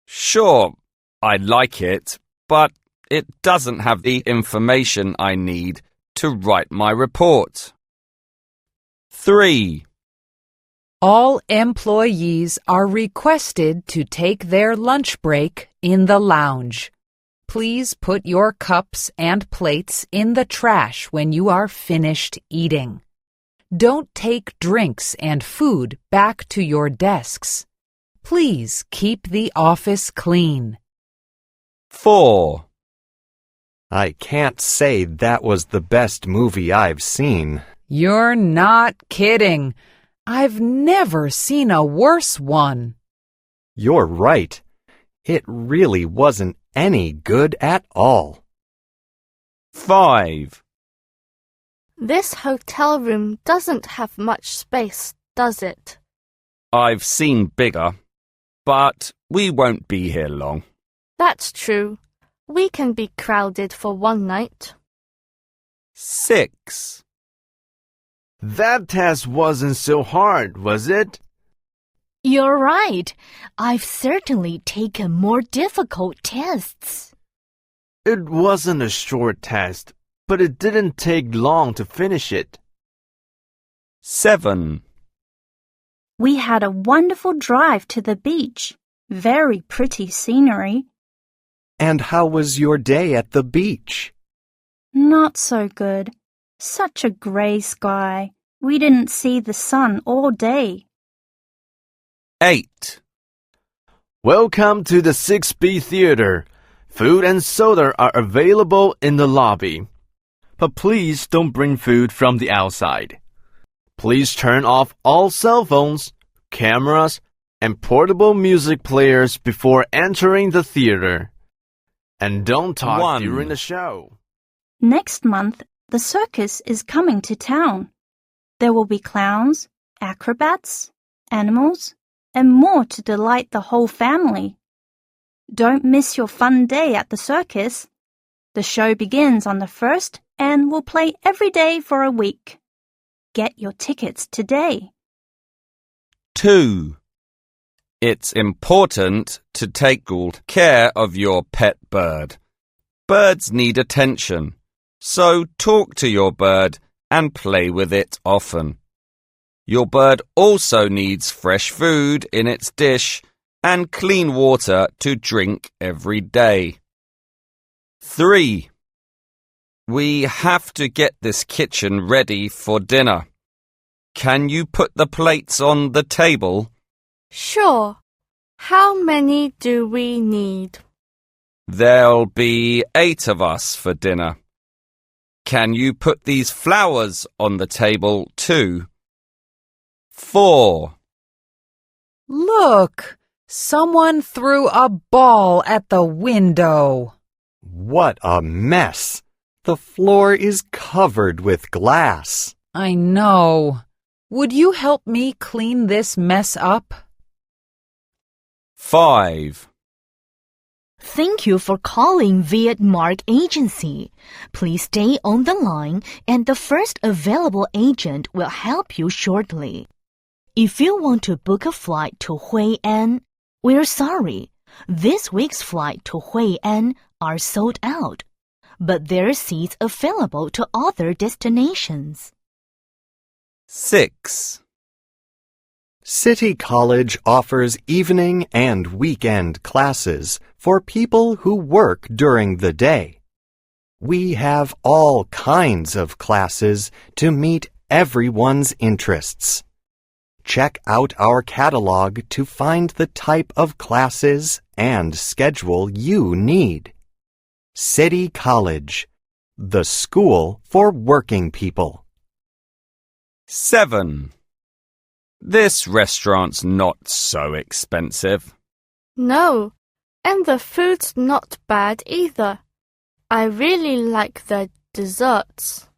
Sure, I like it, but it doesn't have the information I need to write my report. 3. All employees are requested to take their lunch break in the lounge. Please put your cups and plates in the trash when you are finished eating. Don't take drinks and food back to your desks. Please keep the office clean. 4. I can't say that was the best movie I've seen. You're not kidding. I've never seen a worse one. You're right. It really wasn't any good at all. 5. This hotel room doesn't have much space, does it? I've seen bigger, but we won't be here long. That's true. We can be crowded for one night. 6. That test wasn't so hard, was it? You're right. I've certainly taken more difficult tests. It wasn't a short test, but it didn't take long to finish it. 7. We had a wonderful drive to the beach. Very pretty scenery. And how was your day at the beach? Not so good. Such a grey sky. We didn't see the sun all day. 8. Welcome to the 6B Theater. Food and soda are available in the lobby. But please don't bring food from the outside. Please turn off all cell phones, cameras, and portable music players before entering the theater. And don't talk 1. during the show. Next month, the circus is coming to town. There will be clowns, acrobats, animals, and more to delight the whole family. Don't miss your fun day at the circus. The show begins on the 1st and will play every day for a week. Get your tickets today. 2. It's important to take good care of your pet bird. Birds need attention, so talk to your bird and play with it often. Your bird also needs fresh food in its dish and clean water to drink every day. 3. We have to get this kitchen ready for dinner. Can you put the plates on the table? Sure. How many do we need? There'll be 8 of us for dinner. Can you put these flowers on the table too? 4. Look! Someone threw a ball at the window. What a mess! The floor is covered with glass. I know. Would you help me clean this mess up? 5. Thank you for calling Vietmark Agency. Please stay on the line and the first available agent will help you shortly. If you want to book a flight to Hue An, we're sorry. This week's flight to Hue An are sold out, but there are seats available to other destinations. 6. City College offers evening and weekend classes for people who work during the day. We have all kinds of classes to meet everyone's interests. Check out our catalog to find the type of classes and schedule you need. City College, the school for working people. 7. This restaurant's not so expensive. No, and the food's not bad either. I really like the desserts.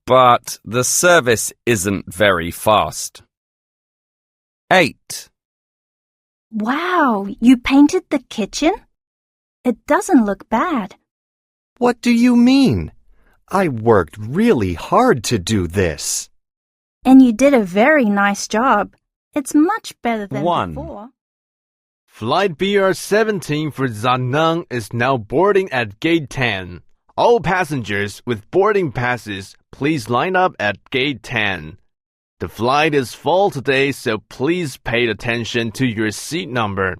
But the service isn't very fast. 8. Wow, you painted the kitchen? It doesn't look bad. What do you mean? I worked really hard to do this. And you did a very nice job. It's much better than 1. before. Flight BR17 for Da Nang is now boarding at Gate 10. All passengers with boarding passes, please line up at Gate 10. The flight is full today, so please pay attention to your seat number.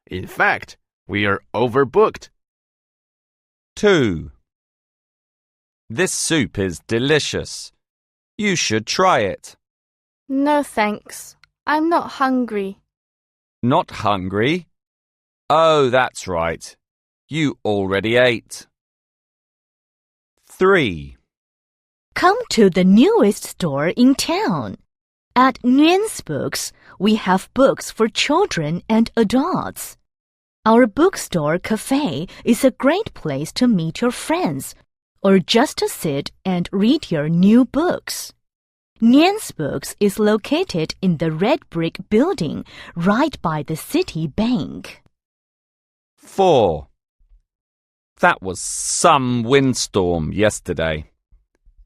In fact, we are overbooked. 2. This soup is delicious. You should try it. No thanks. I'm not hungry. Not hungry? Oh, that's right. You already ate. 3. Come to the newest store in town. At Nguyen's Books, we have books for children and adults. Our bookstore cafe is a great place to meet your friends or just to sit and read your new books. Nguyen's Books is located in the red brick building right by the city bank. 4. That was some windstorm yesterday.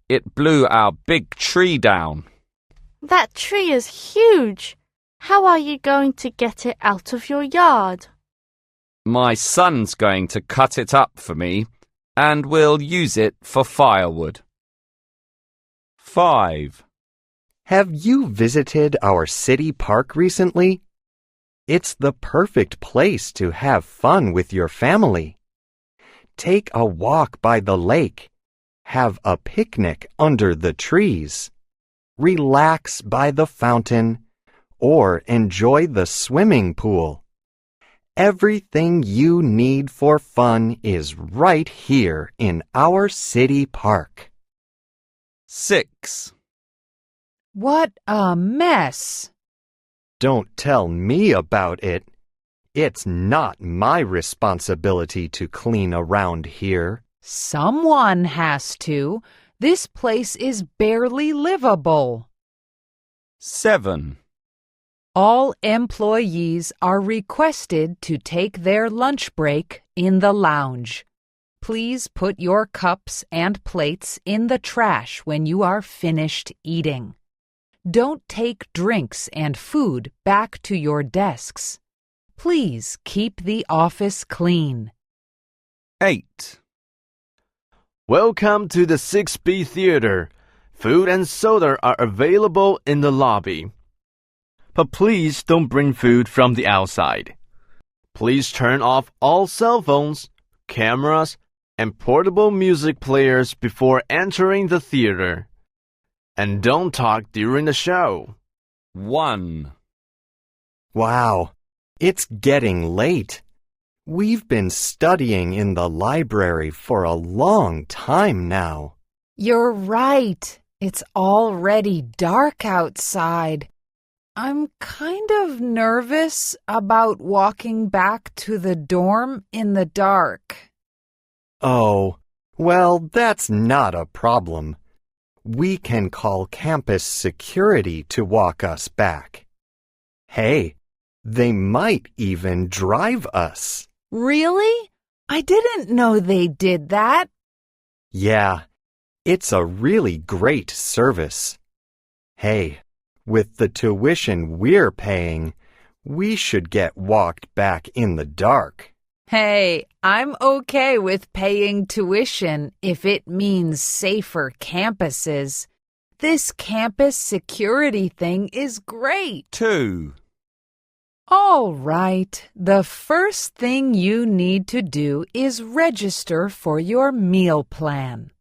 It blew our big tree down. That tree is huge. How are you going to get it out of your yard? My son's going to cut it up for me, and we'll use it for firewood. 5. Have you visited our city park recently? It's the perfect place to have fun with your family. Take a walk by the lake. Have a picnic under the trees. Relax by the fountain or enjoy the swimming pool. Everything you need for fun is right here in our city park. 6. What a mess! Don't tell me about it. It's not my responsibility to clean around here. Someone has to. This place is barely livable. 7. All employees are requested to take their lunch break in the lounge. Please put your cups and plates in the trash when you are finished eating. Don't take drinks and food back to your desks. Please keep the office clean. 8. Welcome to the 6B Theater. Food and soda are available in the lobby. But please don't bring food from the outside. Please turn off all cell phones, cameras, and portable music players before entering the theater. And don't talk during the show. 1. Wow, it's getting late. We've been studying in the library for a long time now. You're right. It's already dark outside. I'm kind of nervous about walking back to the dorm in the dark. Oh, well, that's not a problem. We can call campus security to walk us back. Hey, they might even drive us. Really? I didn't know they did that. Yeah, it's a really great service. Hey, with the tuition we're paying, we should get walked back in the dark. Hey, I'm okay with paying tuition if it means safer campuses. This campus security thing is great. 2. All right, the first thing you need to do is register for your meal plan.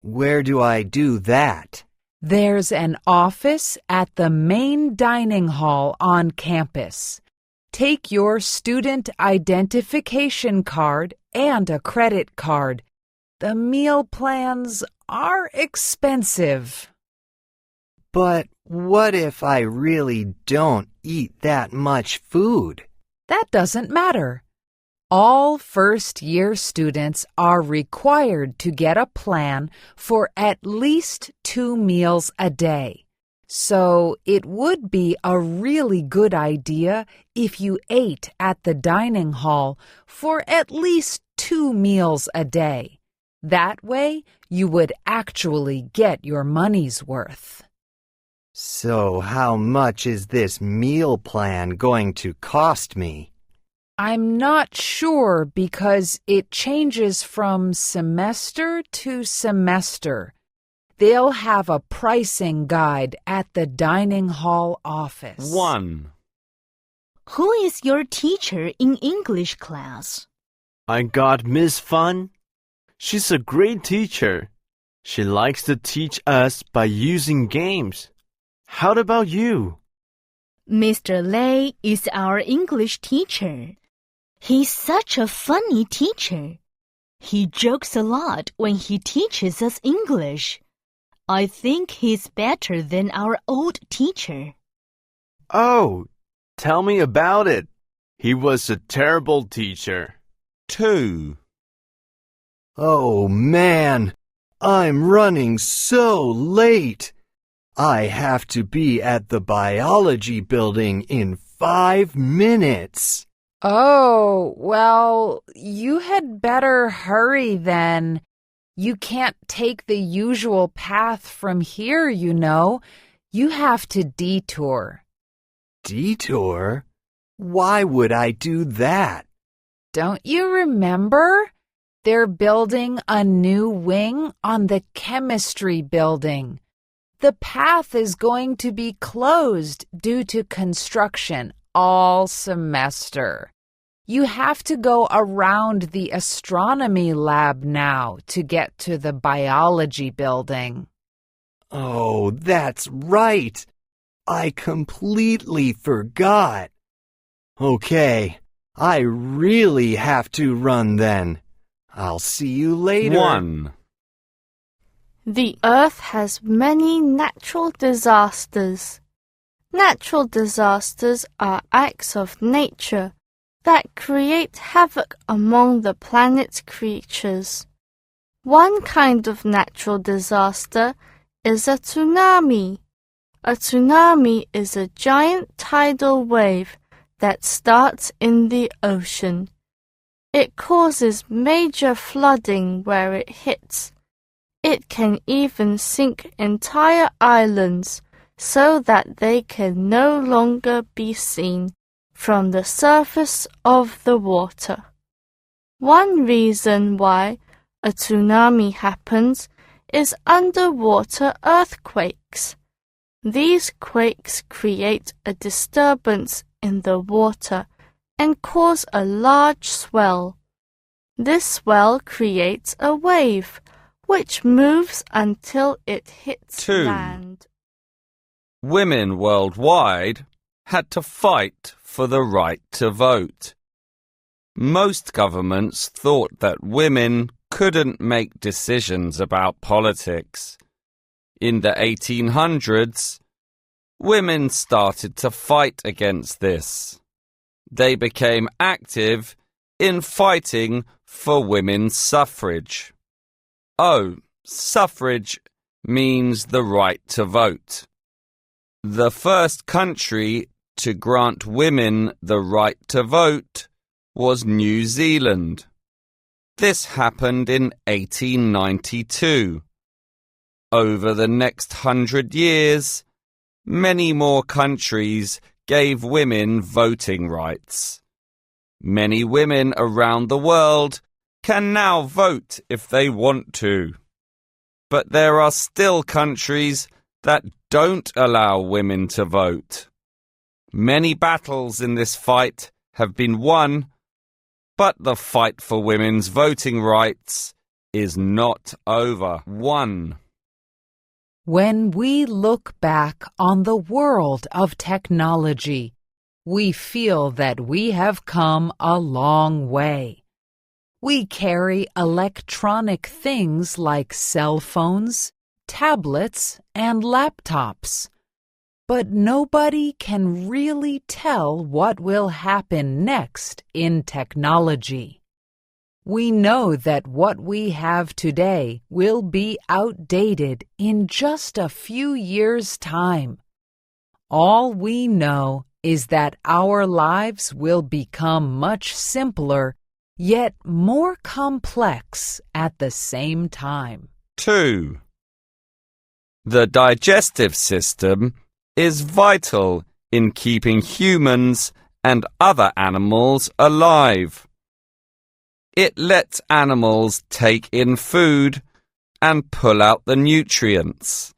Where do I do that? There's an office at the main dining hall on campus. Take your student identification card and a credit card. The meal plans are expensive. But what if I really don't eat that much food? That doesn't matter. All first-year students are required to get a plan for at least 2 meals a day. So it would be a really good idea if you ate at the dining hall for at least 2 meals a day. That way, you would actually get your money's worth. So how much is this meal plan going to cost me? I'm not sure because it changes from semester to semester. They'll have a pricing guide at the dining hall office. 1. Who is your teacher in English class? I got Miss Fun. She's a great teacher. She likes to teach us by using games. How about you? Mr. Lei is our English teacher. He's such a funny teacher. He jokes a lot when he teaches us English. I think he's better than our old teacher. Oh, tell me about it. He was a terrible teacher. 2. Oh man, I'm running so late. I have to be at the biology building in 5 minutes. Oh, well, you had better hurry then. You can't take the usual path from here, you know. You have to detour. Detour? Why would I do that? Don't you remember? They're building a new wing on the chemistry building. The path is going to be closed due to construction all semester. You have to go around the astronomy lab now to get to the biology building. Oh, that's right. I completely forgot. Okay, I really have to run then. I'll see you later. 1. The Earth has many natural disasters. Natural disasters are acts of nature that create havoc among the planet's creatures. One kind of natural disaster is a tsunami. A tsunami is a giant tidal wave that starts in the ocean. It causes major flooding where it hits. It can even sink entire islands so that they can no longer be seen from the surface of the water. One reason why a tsunami happens is underwater earthquakes. These quakes create a disturbance in the water and cause a large swell. This swell creates a wave, which moves until it hits 2. land. Women worldwide had to fight for the right to vote. Most governments thought that women couldn't make decisions about politics. In the 1800s, women started to fight against this. They became active in fighting for women's suffrage. Oh, suffrage means the right to vote. The first country to grant women the right to vote was New Zealand. This happened in 1892. Over the next 100 years, many more countries gave women voting rights. Many women around the world can now vote if they want to. But there are still countries that don't allow women to vote. Many battles in this fight have been won, but the fight for women's voting rights is not over. 1. When we look back on the world of technology, we feel that we have come a long way. We carry electronic things like cell phones, tablets, and laptops. But nobody can really tell what will happen next in technology. We know that what we have today will be outdated in just a few years' time. All we know is that our lives will become much simpler, yet more complex at the same time. 2. The digestive system is vital in keeping humans and other animals alive. It lets animals take in food and pull out the nutrients.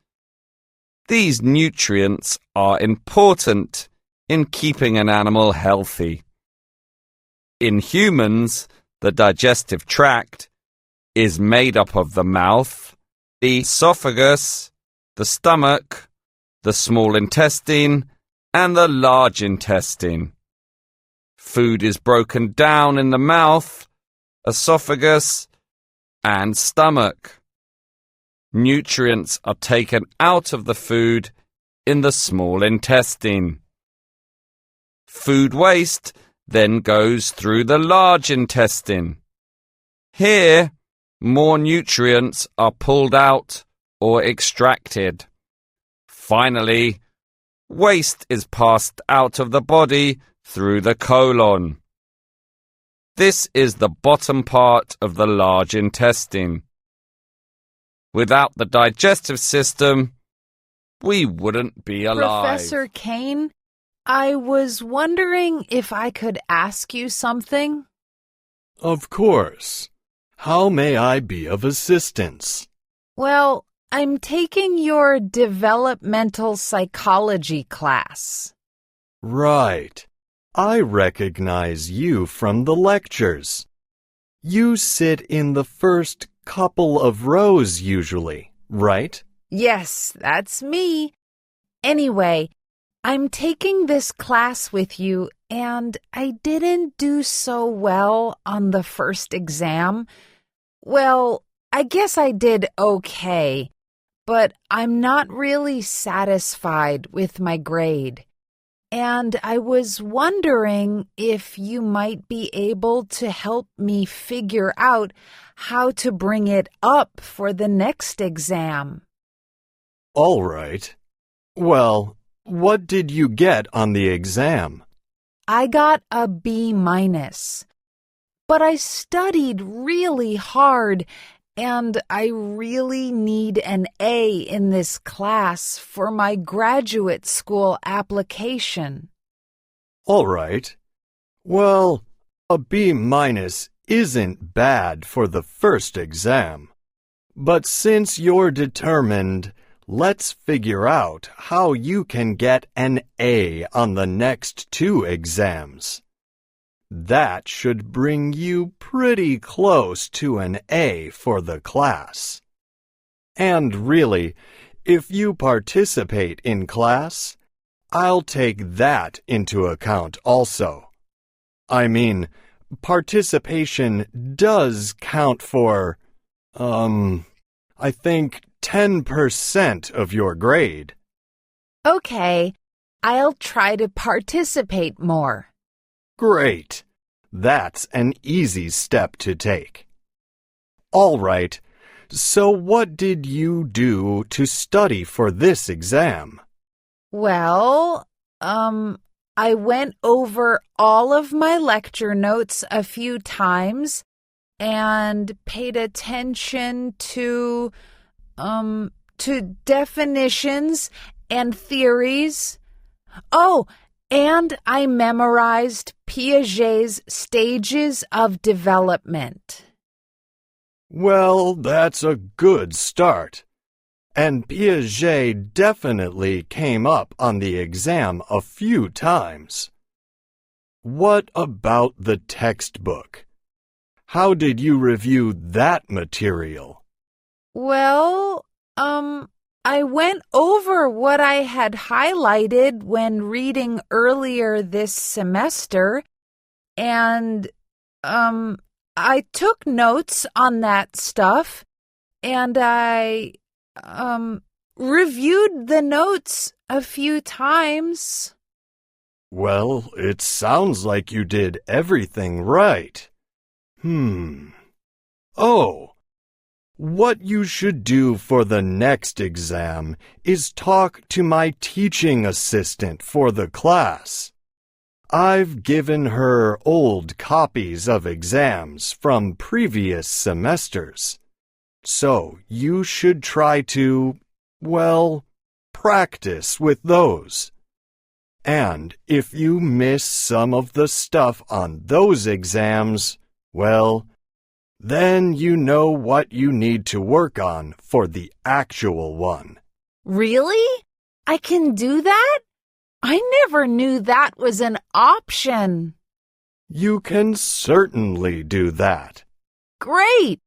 These nutrients are important in keeping an animal healthy. In humans, the digestive tract is made up of the mouth, the esophagus, the stomach, the small intestine, and the large intestine. Food is broken down in the mouth, esophagus, and stomach. Nutrients are taken out of the food in the small intestine. Food waste then goes through the large intestine. Here, more nutrients are pulled out or extracted. Finally, waste is passed out of the body through the colon. This is the bottom part of the large intestine. Without the digestive system, we wouldn't be alive. Professor Kane, I was wondering if I could ask you something. Of course. How may I be of assistance? Well, I'm taking your developmental psychology class. Right. I recognize you from the lectures. You sit in the first couple of rows usually, right? Yes, that's me. Anyway, I'm taking this class with you, and I didn't do so well on the first exam. Well, I guess I did okay, but I'm not really satisfied with my grade. And I was wondering if you might be able to help me figure out how to bring it up for the next exam. All right. Well, what did you get on the exam? I got a B-. But I studied really hard, and I really need an A in this class for my graduate school application. All right. Well, a B- isn't bad for the first exam. But since you're determined, let's figure out how you can get an A on the next 2 exams. That should bring you pretty close to an A for the class. And really, if you participate in class, I'll take that into account also. I mean, participation does count for, I think 10% of your grade. Okay, I'll try to participate more. Great. That's an easy step to take. All right. So what did you do to study for this exam? Well, I went over all of my lecture notes a few times and paid attention to definitions and theories. Oh, and I memorized Piaget's stages of development. Well, that's a good start. And Piaget definitely came up on the exam a few times. What about the textbook? How did you review that material? Well, I went over what I had highlighted when reading earlier this semester, and, I took notes on that stuff, and I, reviewed the notes a few times. Well, it sounds like you did everything right. Oh, what you should do for the next exam is talk to my teaching assistant for the class. I've given her old copies of exams from previous semesters. So you should try to, well, practice with those. And if you miss some of the stuff on those exams, well, then you know what you need to work on for the actual one. Really? I can do that? I never knew that was an option. You can certainly do that. Great!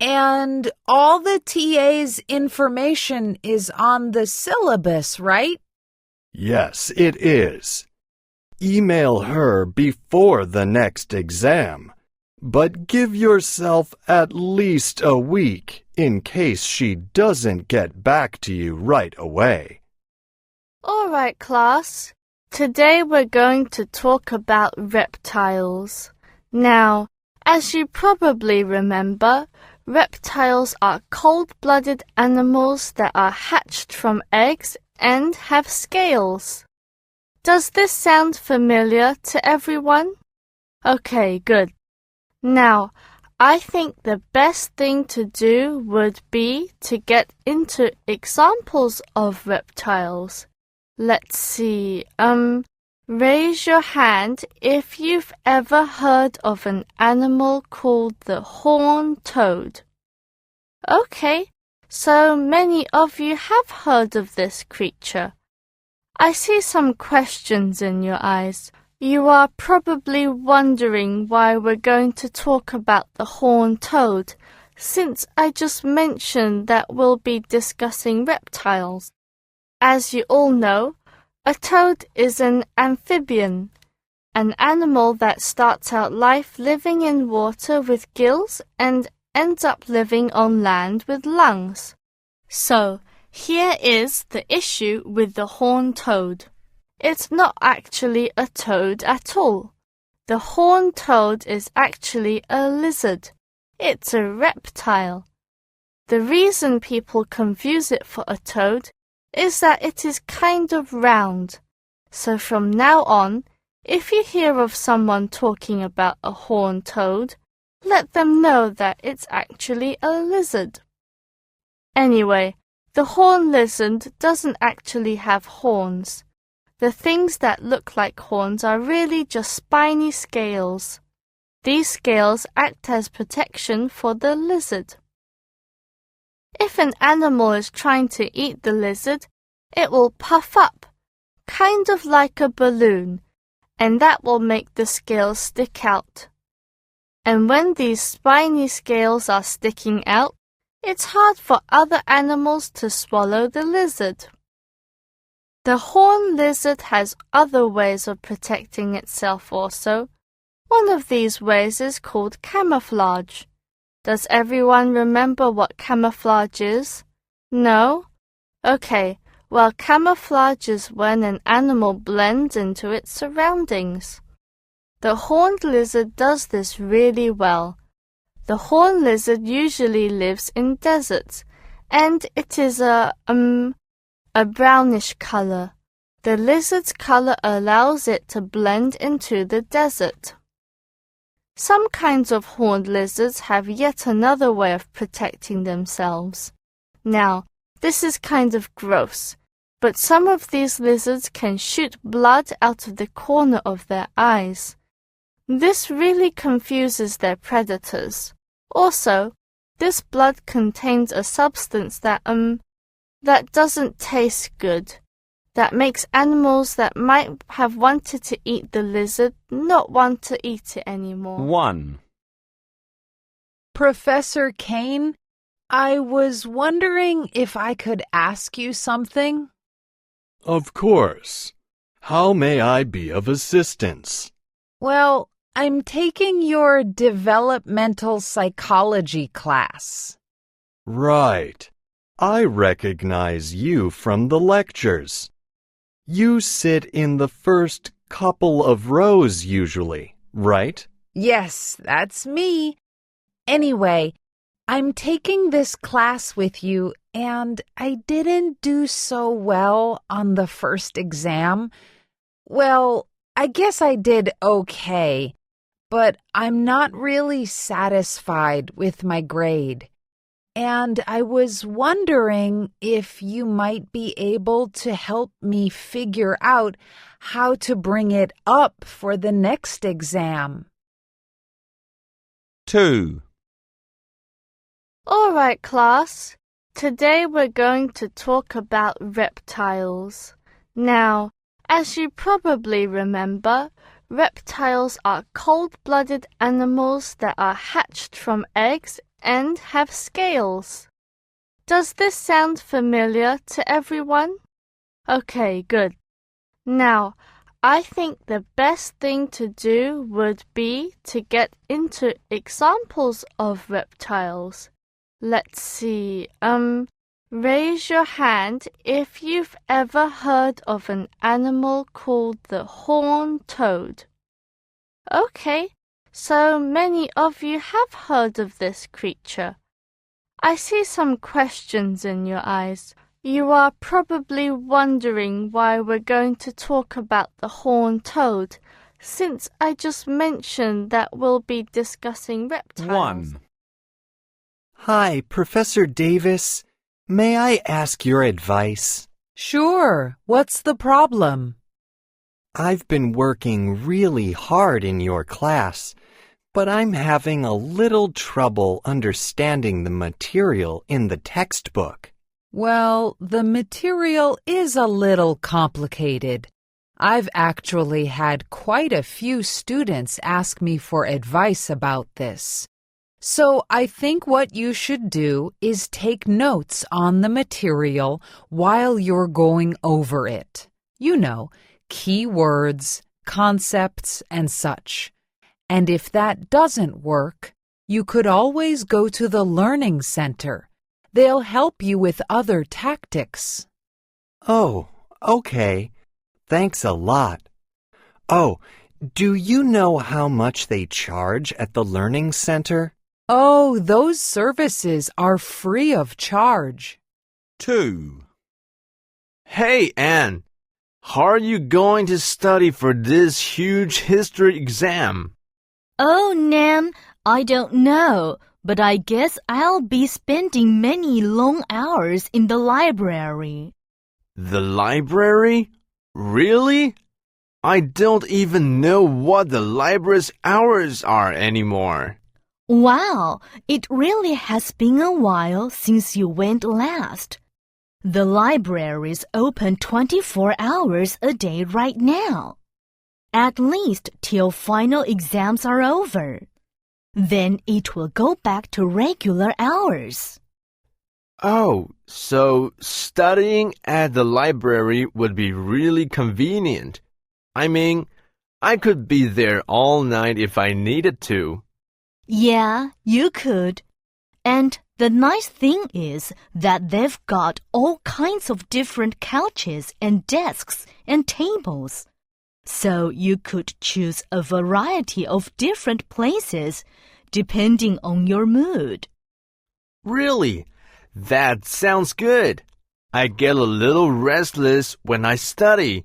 And all the TA's information is on the syllabus, right? Yes, it is. Email her before the next exam, but give yourself at least a week in case she doesn't get back to you right away. All right, class. Today we're going to talk about reptiles. Now, as you probably remember, reptiles are cold-blooded animals that are hatched from eggs and have scales. Does this sound familiar to everyone? Okay, good. Now, I think the best thing to do would be to get into examples of reptiles. Let's see, raise your hand if you've ever heard of an animal called the horned toad. Okay, so many of you have heard of this creature. I see some questions in your eyes. You are probably wondering why we're going to talk about the horned toad, since I just mentioned that we'll be discussing reptiles. As you all know, a toad is an amphibian, an animal that starts out life living in water with gills and ends up living on land with lungs. So, here is the issue with the horned toad. It's not actually a toad at all. The horned toad is actually a lizard. It's a reptile. The reason people confuse it for a toad is that it is kind of round. So from now on, if you hear of someone talking about a horned toad, let them know that it's actually a lizard. Anyway, the horned lizard doesn't actually have horns. The things that look like horns are really just spiny scales. These scales act as protection for the lizard. If an animal is trying to eat the lizard, it will puff up, kind of like a balloon, and that will make the scales stick out. And when these spiny scales are sticking out, it's hard for other animals to swallow the lizard. The horned lizard has other ways of protecting itself also. One of these ways is called camouflage. Does everyone remember what camouflage is? No? Okay, well, camouflage is when an animal blends into its surroundings. The horned lizard does this really well. The horned lizard usually lives in deserts, and it is a brownish color. The lizard's color allows it to blend into the desert. Some kinds of horned lizards have yet another way of protecting themselves. Now, this is kind of gross, but some of these lizards can shoot blood out of the corner of their eyes. This really confuses their predators. Also, this blood contains a substance that doesn't taste good, that makes animals that might have wanted to eat the lizard not want to eat it anymore. 1. Professor Kane, I was wondering if I could ask you something. Of course. How may I be of assistance? Well, I'm taking your developmental psychology class. Right. I recognize you from the lectures. You sit in the first couple of rows usually, right? Yes, that's me. Anyway, I'm taking this class with you, and I didn't do so well on the first exam. Well, I guess I did okay, but I'm not really satisfied with my grade. And I was wondering if you might be able to help me figure out how to bring it up for the next exam. 2. All right, class. Today we're going to talk about reptiles. Now, as you probably remember, reptiles are cold-blooded animals that are hatched from eggs and have scales. Does this sound familiar to everyone? Okay, good. Now, I think the best thing to do would be to get into examples of reptiles. Let's see, raise your hand if you've ever heard of an animal called the horned toad. Okay, so many of you have heard of this creature. I see some questions in your eyes. You are probably wondering why we're going to talk about the horned toad, since I just mentioned that we'll be discussing reptiles. 1. Hi, Professor Davis. May I ask your advice? Sure, what's the problem? I've been working really hard in your class, but I'm having a little trouble understanding the material in the textbook. Well, the material is a little complicated. I've actually had quite a few students ask me for advice about this. So I think what you should do is take notes on the material while you're going over it. You know, key words, concepts, and such. And if that doesn't work, you could always go to the Learning Center. They'll help you with other tactics. Oh, okay. Thanks a lot. Oh, do you know how much they charge at the Learning Center? Oh, those services are free of charge. 2. Hey, Anne, how are you going to study for this huge history exam? Oh, Nan, I don't know, but I guess I'll be spending many long hours in the library. The library? Really? I don't even know what the library's hours are anymore. Wow, it really has been a while since you went last. The library is open 24 hours a day right now. At least till final exams are over. Then it will go back to regular hours. Oh, so studying at the library would be really convenient. I mean, I could be there all night if I needed to. Yeah, you could. And the nice thing is that they've got all kinds of different couches and desks and tables. So you could choose a variety of different places depending on your mood. Really? That sounds good. I get a little restless when I study.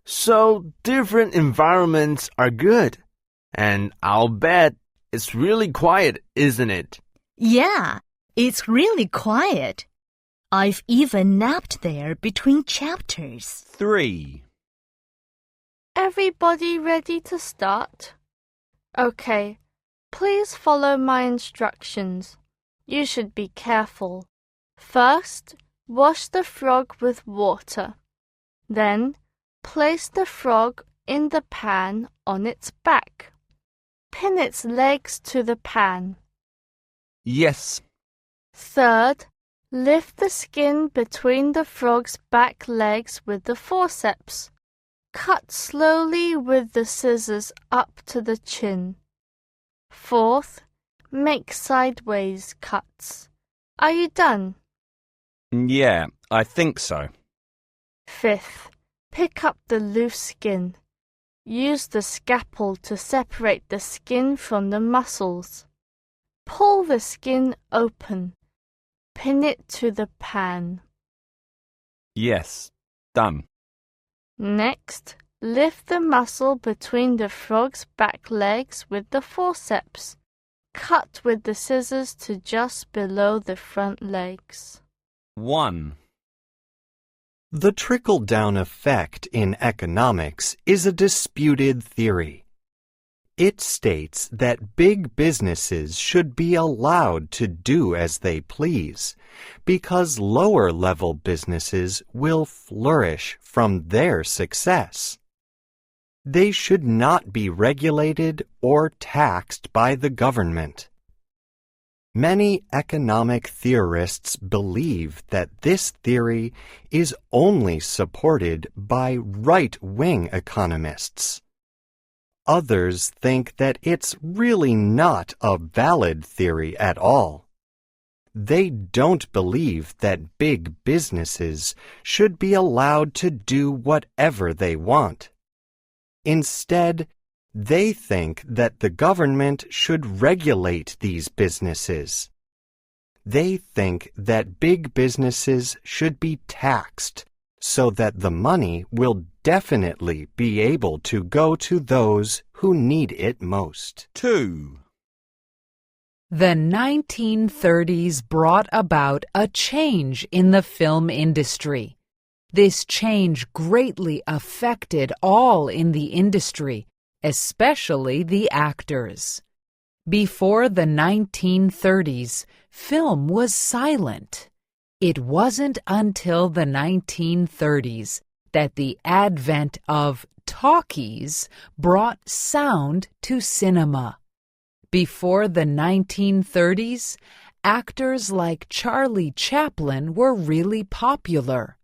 So different environments are good. And I'll bet it's really quiet, isn't it? Yeah, it's really quiet. I've even napped there between chapters. 3. Everybody ready to start? Okay, please follow my instructions. You should be careful. First, wash the frog with water. Then, place the frog in the pan on its back. Pin its legs to the pan. Yes. Third, lift the skin between the frog's back legs with the forceps. Cut slowly with the scissors up to the chin. Fourth, make sideways cuts. Are you done? Yeah, I think so. Fifth, pick up the loose skin. Use the scalpel to separate the skin from the muscles. Pull the skin open. Pin it to the pan. Yes, done. Next, lift the muscle between the frog's back legs with the forceps. Cut with the scissors to just below the front legs. 1. The trickle-down effect in economics is a disputed theory. It states that big businesses should be allowed to do as they please because lower-level businesses will flourish from their success. They should not be regulated or taxed by the government. Many economic theorists believe that this theory is only supported by right-wing economists. Others think that it's really not a valid theory at all. They don't believe that big businesses should be allowed to do whatever they want. Instead, they think that the government should regulate these businesses. They think that big businesses should be taxed so that the money will definitely be able to go to those who need it most. 2. The 1930s brought about a change in the film industry. This change greatly affected all in the industry, especially the actors. Before the 1930s, film was silent. It wasn't until the 1930s that the advent of talkies brought sound to cinema. Before the 1930s, actors like Charlie Chaplin were really popular.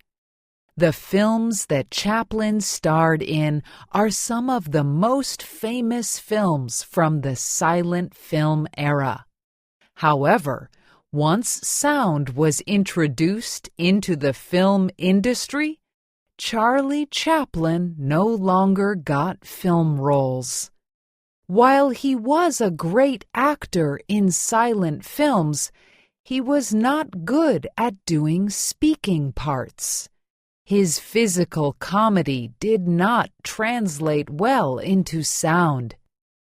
The films that Chaplin starred in are some of the most famous films from the silent film era. However, once sound was introduced into the film industry, Charlie Chaplin no longer got film roles. While he was a great actor in silent films, he was not good at doing speaking parts. His physical comedy did not translate well into sound.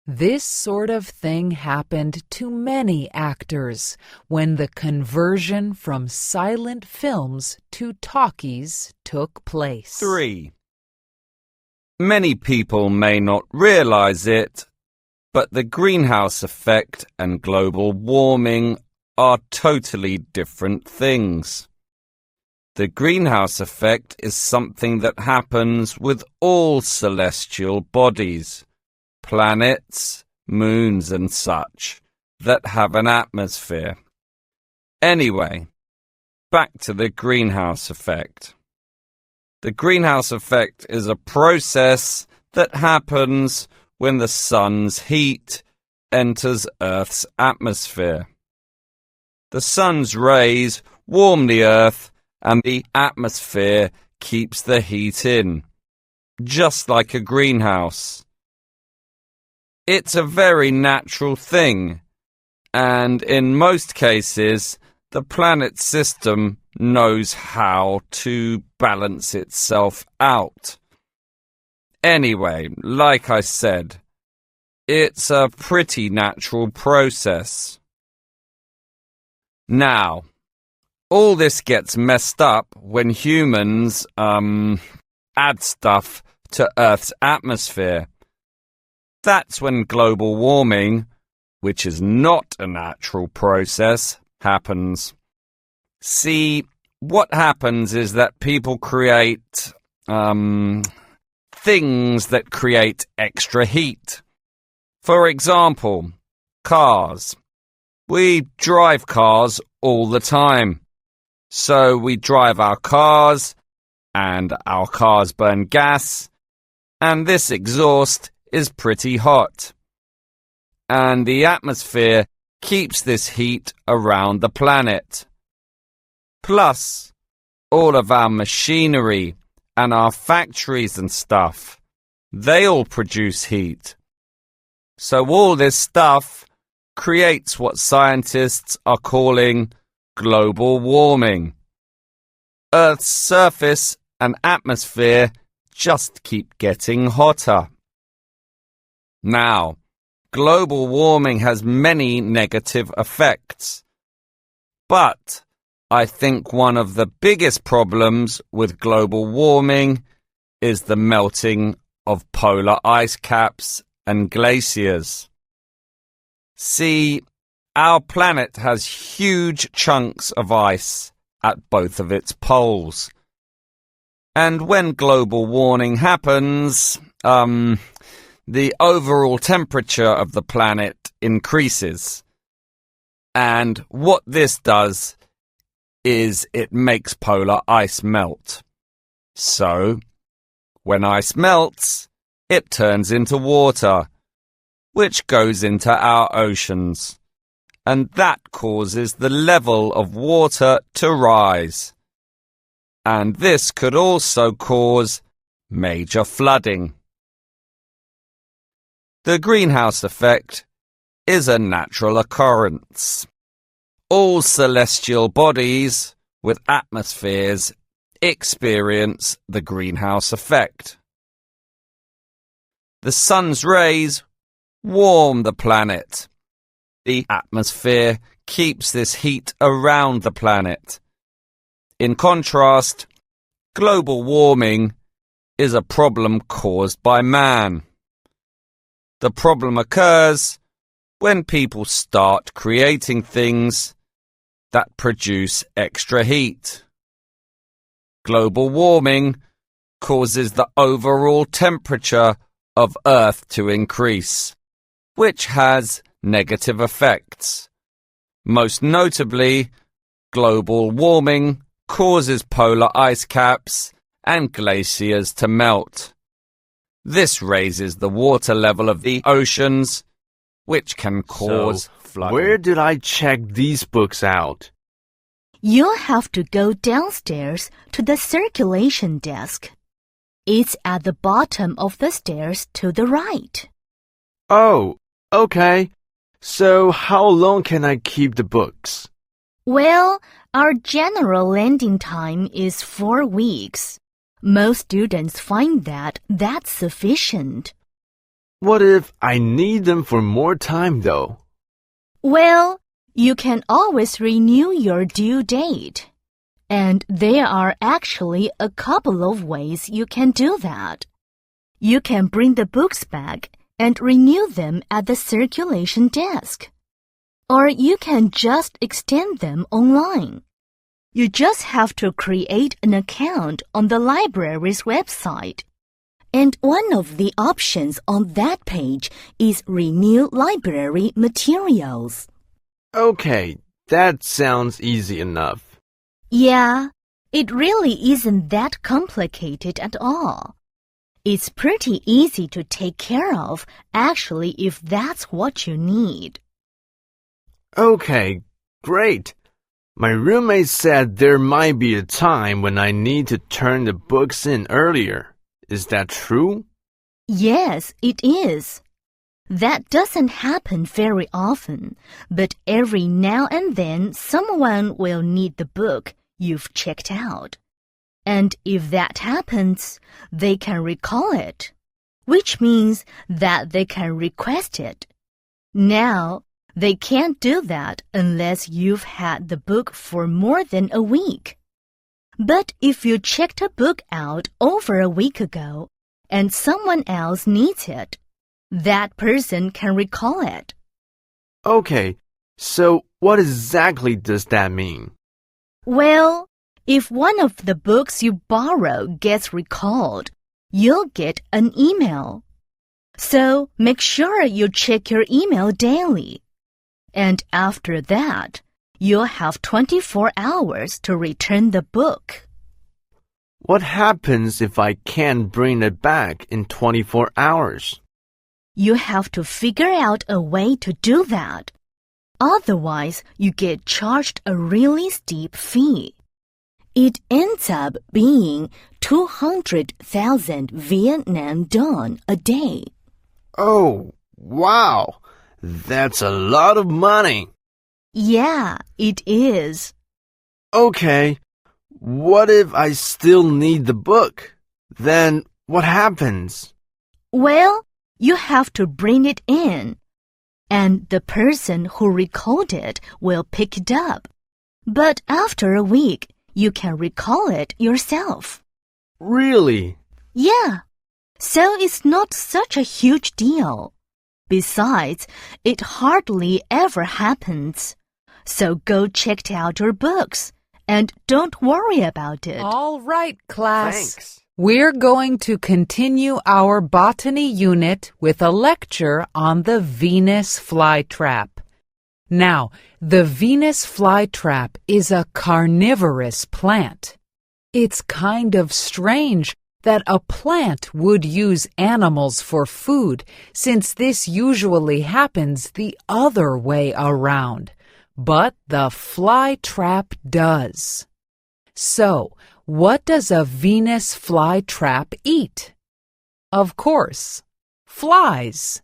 This sort of thing happened to many actors when the conversion from silent films to talkies took place. 3. Many people may not realize it, But the greenhouse effect and global warming are totally different things. The greenhouse effect is something that happens with all celestial bodies, planets, moons and such, that have an atmosphere. Anyway, back to the greenhouse effect. The greenhouse effect is a process that happens when the sun's heat enters Earth's atmosphere. The sun's rays warm the Earth and the atmosphere keeps the heat in, just like a greenhouse. It's a very natural thing, and in most cases, the planet system knows how to balance itself out. Anyway, like I said, it's a pretty natural process. Now, all this gets messed up when humans add stuff to Earth's atmosphere. That's when global warming, which is not a natural process, happens. See, what happens is that people create things that create extra heat. For example, cars. We drive cars all the time. So we drive our cars, and our cars burn gas, and this exhaust is pretty hot. And the atmosphere keeps this heat around the planet. Plus, all of our machinery and our factories and stuff, they all produce heat. So all this stuff creates what scientists are calling global warming. Earth's surface and atmosphere just keep getting hotter. Now, global warming has many negative effects, but I think one of the biggest problems with global warming is the melting of polar ice caps and glaciers. See, our planet has huge chunks of ice at both of its poles. And when global warming happens, the overall temperature of the planet increases. And what this does is it makes polar ice melt. So, when ice melts, it turns into water, which goes into our oceans. And that causes the level of water to rise. And this could also cause major flooding. The greenhouse effect is a natural occurrence. All celestial bodies with atmospheres experience the greenhouse effect. The sun's rays warm the planet. The atmosphere keeps this heat around the planet. In contrast, global warming is a problem caused by man. The problem occurs when people start creating things that produce extra heat. Global warming causes the overall temperature of Earth to increase, which has negative effects. Most notably, global warming causes polar ice caps and glaciers to melt. This raises the water level of the oceans, which can cause flooding. Where did I check these books out? You'll have to go downstairs to the circulation desk. It's at the bottom of the stairs to the right. Oh, okay. So how long can I keep the books? Well, our general lending time is 4 weeks. Most students find that that's sufficient. What if I need them for more time, though? Well, you can always renew your due date. And there are actually a couple of ways you can do that. You can bring the books back and renew them at the circulation desk. Or you can just extend them online. You just have to create an account on the library's website. And one of the options on that page is Renew Library Materials. Okay, that sounds easy enough. Yeah, it really isn't that complicated at all. It's pretty easy to take care of, actually, if that's what you need. Okay, great. My roommate said there might be a time when I need to turn the books in earlier. Is that true? Yes, it is. That doesn't happen very often, but every now and then someone will need the book you've checked out. And if that happens, they can recall it, which means that they can request it. Now, they can't do that unless you've had the book for more than a week. But if you checked a book out over a week ago and someone else needs it, that person can recall it. Okay, so what exactly does that mean? Well, if one of the books you borrow gets recalled, you'll get an email. So make sure you check your email daily. And after that, you'll have 24 hours to return the book. What happens if I can't bring it back in 24 hours? You have to figure out a way to do that. Otherwise, you get charged a really steep fee. It ends up being 200,000 Vietnam dong a day. Oh, wow! That's a lot of money. Yeah, it is. Okay, what if I still need the book? Then what happens? Well, you have to bring it in, and the person who recalled it will pick it up. But after a week, you can recall it yourself. Really? Yeah, so it's not such a huge deal. Besides, it hardly ever happens. So go check out your books and don't worry about it. All right, class. Thanks. We're going to continue our botany unit with a lecture on the Venus flytrap. Now, the Venus flytrap is a carnivorous plant. It's kind of strange that a plant would use animals for food, since this usually happens the other way around. But the flytrap does. So, what does a Venus flytrap eat? Of course, flies.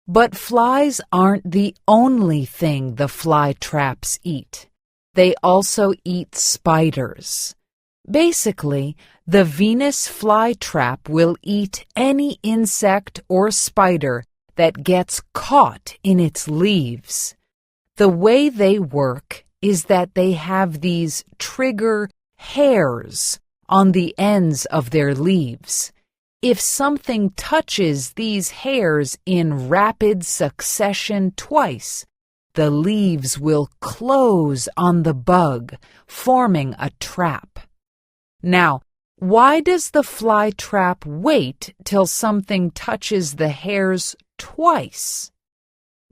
But flies aren't the only thing the flytraps eat. They also eat spiders. Basically, the Venus flytrap will eat any insect or spider that gets caught in its leaves. The way they work is that they have these trigger hairs on the ends of their leaves. If something touches these hairs in rapid succession twice, the leaves will close on the bug, forming a trap. Now, why does the flytrap wait till something touches the hairs twice?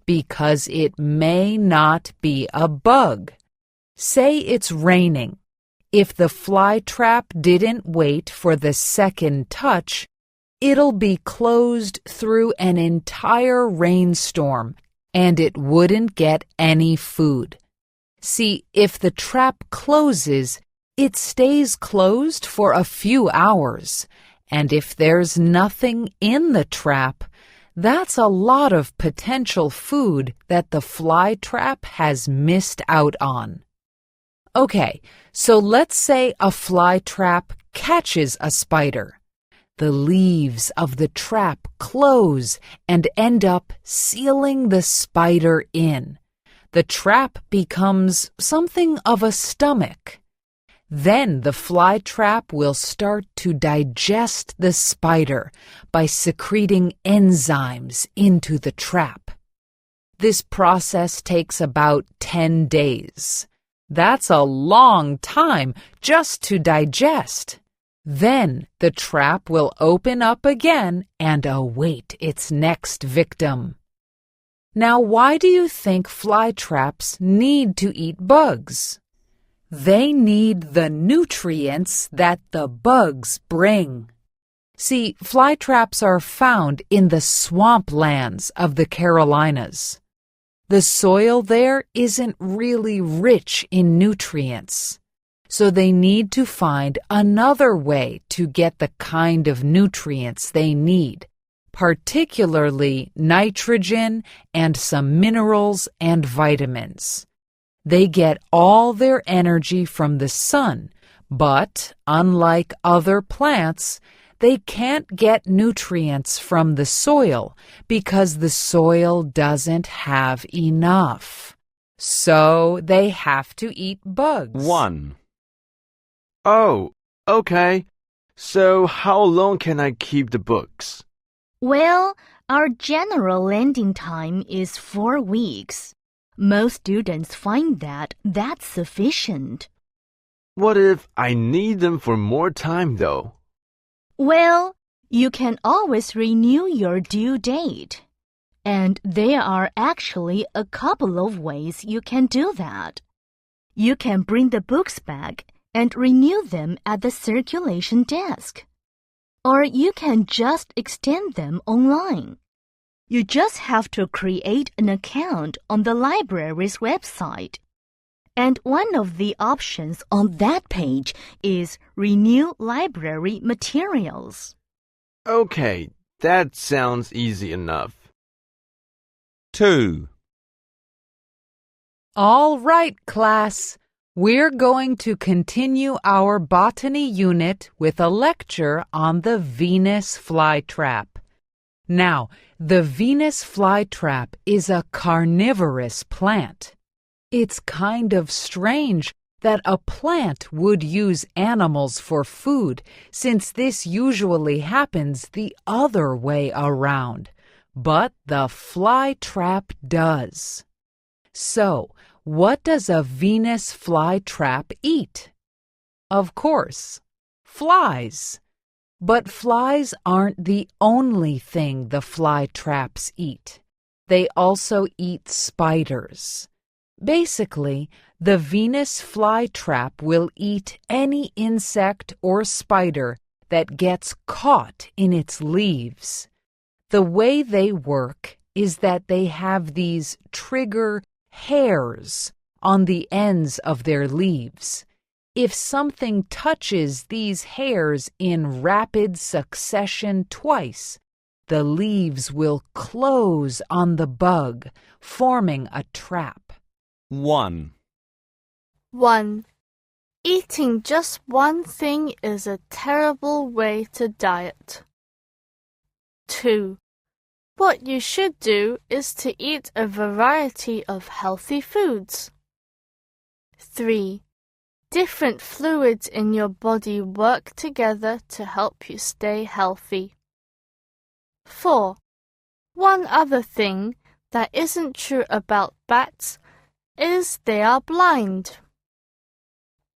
Because it may not be a bug. Say it's raining. If the flytrap didn't wait for the second touch, it'll be closed through an entire rainstorm, and it wouldn't get any food. See, if the trap closes, it stays closed for a few hours, and if there's nothing in the trap, that's a lot of potential food that the flytrap has missed out on. Okay, so let's say a flytrap catches a spider. The leaves of the trap close and end up sealing the spider in. The trap becomes something of a stomach. Then the fly trap will start to digest the spider by secreting enzymes into the trap. This process takes about 10 days. That's a long time just to digest. Then the trap will open up again and await its next victim. Now, why do you think fly traps need to eat bugs? They need the nutrients that the bugs bring. See, fly traps are found in the swamplands of the Carolinas. The soil there isn't really rich in nutrients, so they need to find another way to get the kind of nutrients they need, particularly nitrogen and some minerals and vitamins. They get all their energy from the sun, but unlike other plants, they can't get nutrients from the soil because the soil doesn't have enough. So they have to eat bugs. 1. Oh, okay. So how long can I keep the books? Well, our general landing time is 4 weeks. Most students find that that's sufficient. What if I need them for more time, though? Well, you can always renew your due date. And there are actually a couple of ways you can do that. You can bring the books back and renew them at the circulation desk. Or you can just extend them online. You just have to create an account on the library's website. And one of the options on that page is Renew Library Materials. Okay, that sounds easy enough. 2. All right, class. We're going to continue our botany unit with a lecture on the Venus flytrap. Now, the Venus flytrap is a carnivorous plant. It's kind of strange that a plant would use animals for food, since this usually happens the other way around. But the flytrap does. So, what does a Venus flytrap eat? Of course, flies. But flies aren't the only thing the flytraps eat. They also eat spiders. Basically, the Venus flytrap will eat any insect or spider that gets caught in its leaves. The way they work is that they have these trigger hairs on the ends of their leaves. If something touches these hairs in rapid succession twice, the leaves will close on the bug, forming a trap. 1. 1. Eating just one thing is a terrible way to diet. 2. What you should do is to eat a variety of healthy foods. 3. Different fluids in your body work together to help you stay healthy. 4. One other thing that isn't true about bats is they are blind.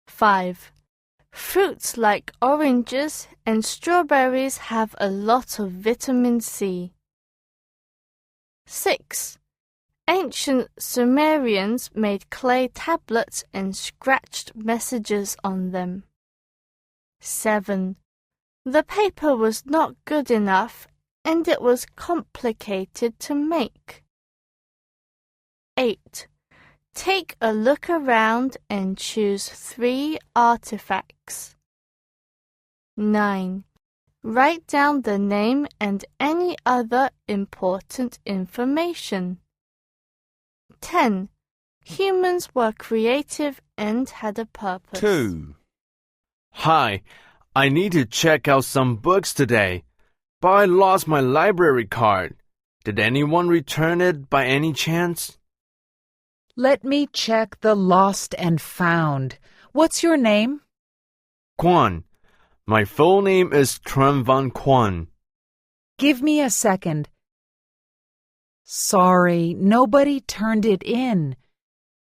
5. Fruits like oranges and strawberries have a lot of vitamin C. 6. Ancient Sumerians made clay tablets and scratched messages on them. 7. The paper was not good enough and it was complicated to make. 8. Take a look around and choose 3 artifacts. 9. Write down the name and any other important information. 10. Humans were creative and had a purpose. 2. Hi, I need to check out some books today, but I lost my library card. Did anyone return it by any chance? Let me check the lost and found. What's your name? Kwan. My full name is Tran Van Kwan. Give me a second. Sorry, nobody turned it in.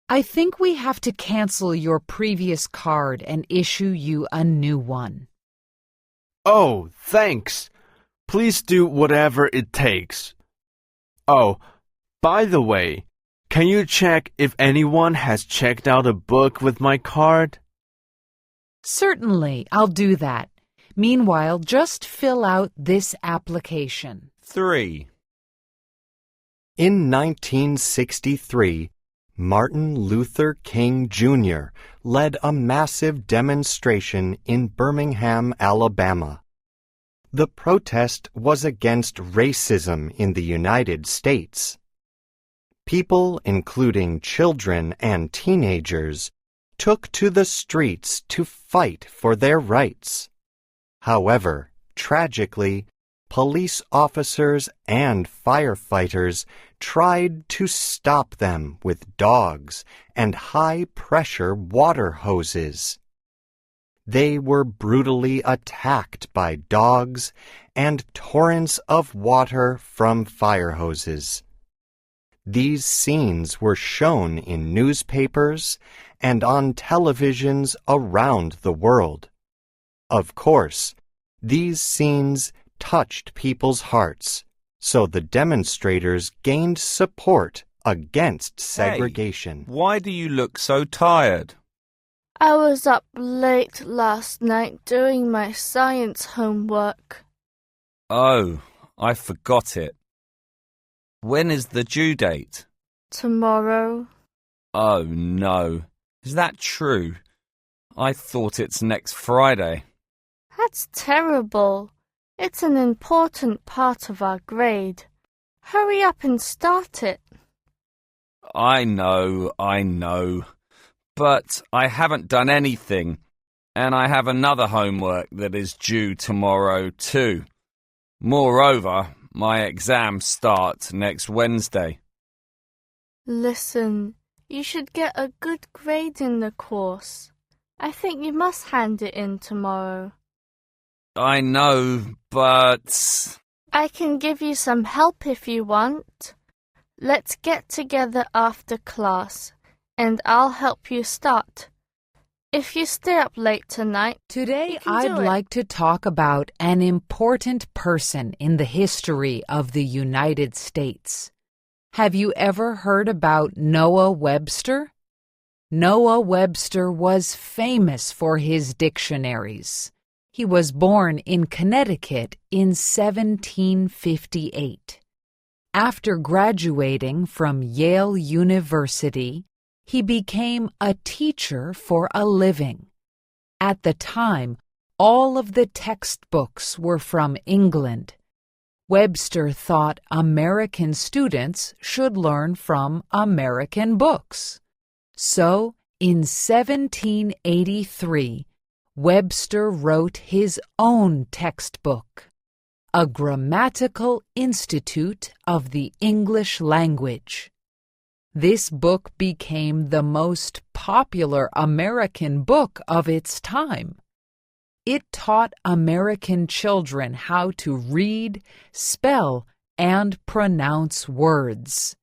I think we have to cancel your previous card and issue you a new one. Oh, thanks. Please do whatever it takes. Oh, by the way, can you check if anyone has checked out a book with my card? Certainly, I'll do that. Meanwhile, just fill out this application. 3. In 1963, Martin Luther King Jr. led a massive demonstration in Birmingham, Alabama. The protest was against racism in the United States. People, including children and teenagers, took to the streets to fight for their rights. However, tragically, police officers and firefighters tried to stop them with dogs and high-pressure water hoses. They were brutally attacked by dogs and torrents of water from fire hoses. These scenes were shown in newspapers and on televisions around the world. Of course, these scenes touched people's hearts, so the demonstrators gained support against segregation. Hey, why do you look so tired? I was up late last night doing my science homework. Oh, I forgot it. When is the due date? Tomorrow. Oh, no. Is that true? I thought it's next Friday. That's terrible. It's an important part of our grade. Hurry up and start it. I know. But I haven't done anything, and I have another homework that is due tomorrow too. Moreover, my exams start next Wednesday. Listen, you should get a good grade in the course. I think you must hand it in tomorrow. I know, but... I can give you some help if you want. Let's get together after class, and I'll help you start. If you stay up late tonight, Today, can do I'd it. like to talk about an important person in the history of the United States. Have you ever heard about Noah Webster? Noah Webster was famous for his dictionaries. He was born in Connecticut in 1758. After graduating from Yale University, he became a teacher for a living. At the time, all of the textbooks were from England. Webster thought American students should learn from American books. So, in 1783, Webster wrote his own textbook, A Grammatical Institute of the English Language. This book became the most popular American book of its time. It taught American children how to read, spell, and pronounce words.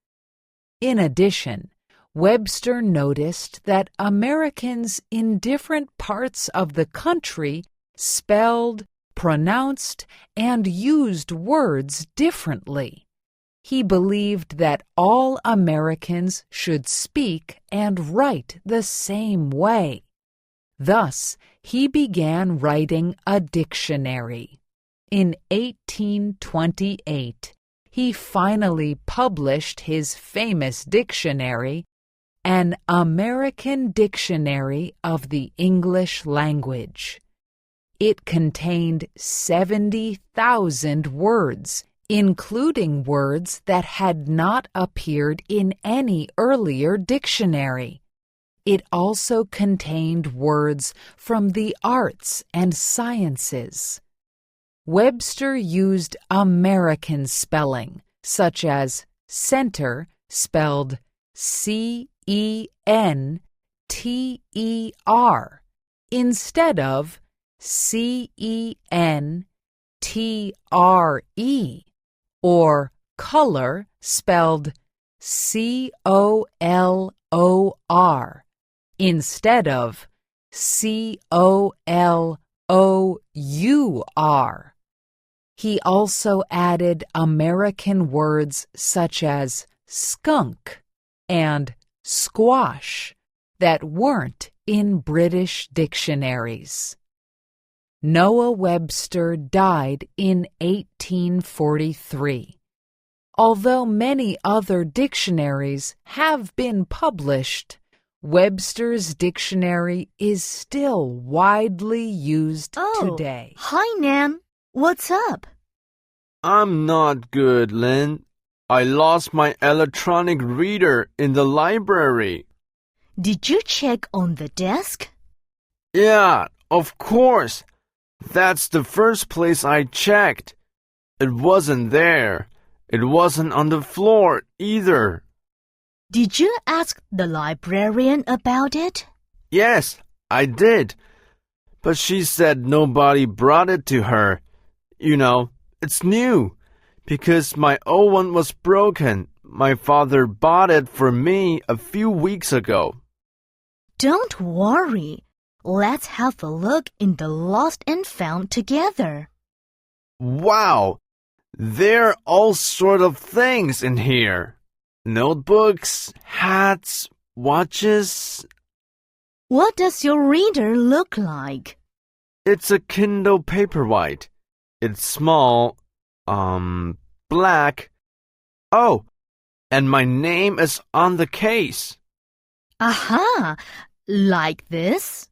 In addition, Webster noticed that Americans in different parts of the country spelled, pronounced, and used words differently. He believed that all Americans should speak and write the same way. Thus, he began writing a dictionary. In 1828, he finally published his famous dictionary, An American Dictionary of the English Language. It contained 70,000 words, including words that had not appeared in any earlier dictionary. It also contained words from the arts and sciences. Webster used American spelling, such as center spelled C-E-N-T-E-R, instead of C-E-N-T-R-E, or color spelled C-O-L-O-R instead of C-O-L-O-U-R. He also added American words such as skunk and squash that weren't in British dictionaries. Noah Webster died in 1843. Although many other dictionaries have been published, Webster's dictionary is still widely used today. Hi, Nan. What's up? I'm not good, Lynn. I lost my electronic reader in the library. Did you check on the desk? Yeah, of course. That's the first place I checked. It wasn't there. It wasn't on the floor either. Did you ask the librarian about it? Yes, I did. But she said nobody brought it to her. You know, it's new. Because my old one was broken. My father bought it for me a few weeks ago. Don't worry. Let's have a look in the lost and found together. Wow! There are all sort of things in here. Notebooks, hats, watches. What does your reader look like? It's a Kindle Paperwhite. It's small, black. Oh, and my name is on the case. Aha! Like this?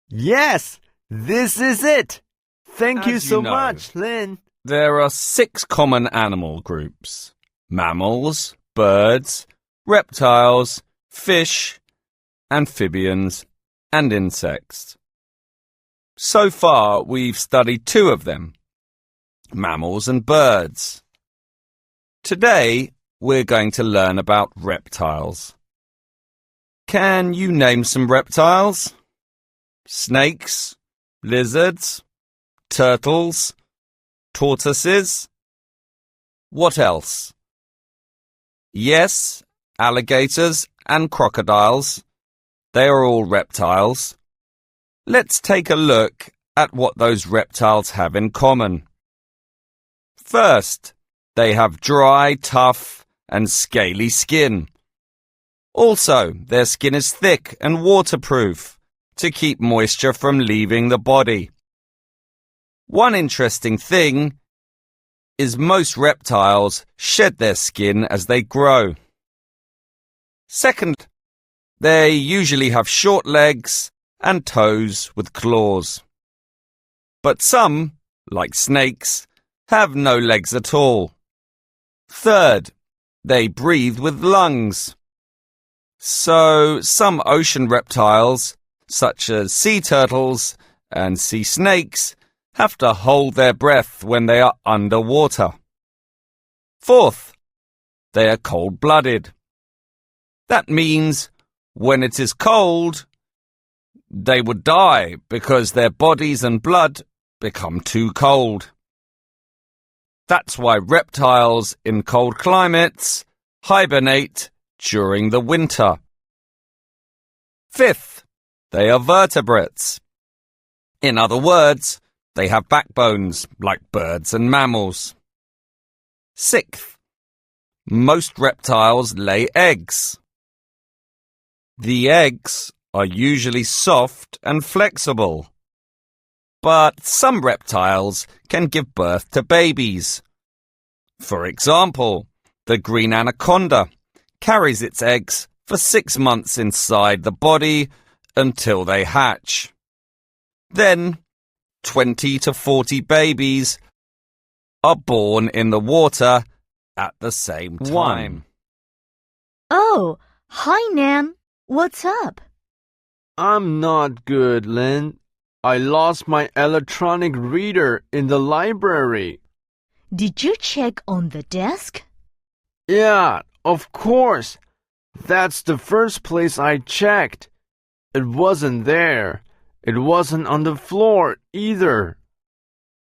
Yes, this is it. Thank you As so you know, much, Lynn. There are 6 common animal groups: mammals, birds, reptiles, fish, amphibians, and insects. So far, we've studied 2 of them, mammals and birds. Today, we're going to learn about reptiles. Can you name some reptiles? Snakes, lizards, turtles, tortoises. What else? Yes, alligators and crocodiles. They are all reptiles. Let's take a look at what those reptiles have in common. First, they have dry, tough, and scaly skin. Also, their skin is thick and waterproof to keep moisture from leaving the body. One interesting thing is most reptiles shed their skin as they grow. Second, they usually have short legs and toes with claws. But some, like snakes, have no legs at all. Third, they breathe with lungs. So some ocean reptiles, such as sea turtles and sea snakes, have to hold their breath when they are underwater. Fourth, they are cold-blooded. That means when it is cold, they would die because their bodies and blood become too cold. That's why reptiles in cold climates hibernate during the winter. Fifth, they are vertebrates. In other words, they have backbones like birds and mammals. Sixth, most reptiles lay eggs. The eggs are usually soft and flexible. But some reptiles can give birth to babies. For example, the green anaconda carries its eggs for 6 months inside the body until they hatch. Then, 20 to 40 babies are born in the water at the same time. Oh, hi, Nan. What's up? I'm not good, Lynn. I lost my electronic reader in the library. Did you check on the desk? Yeah, of course. That's the first place I checked. It wasn't there. It wasn't on the floor either.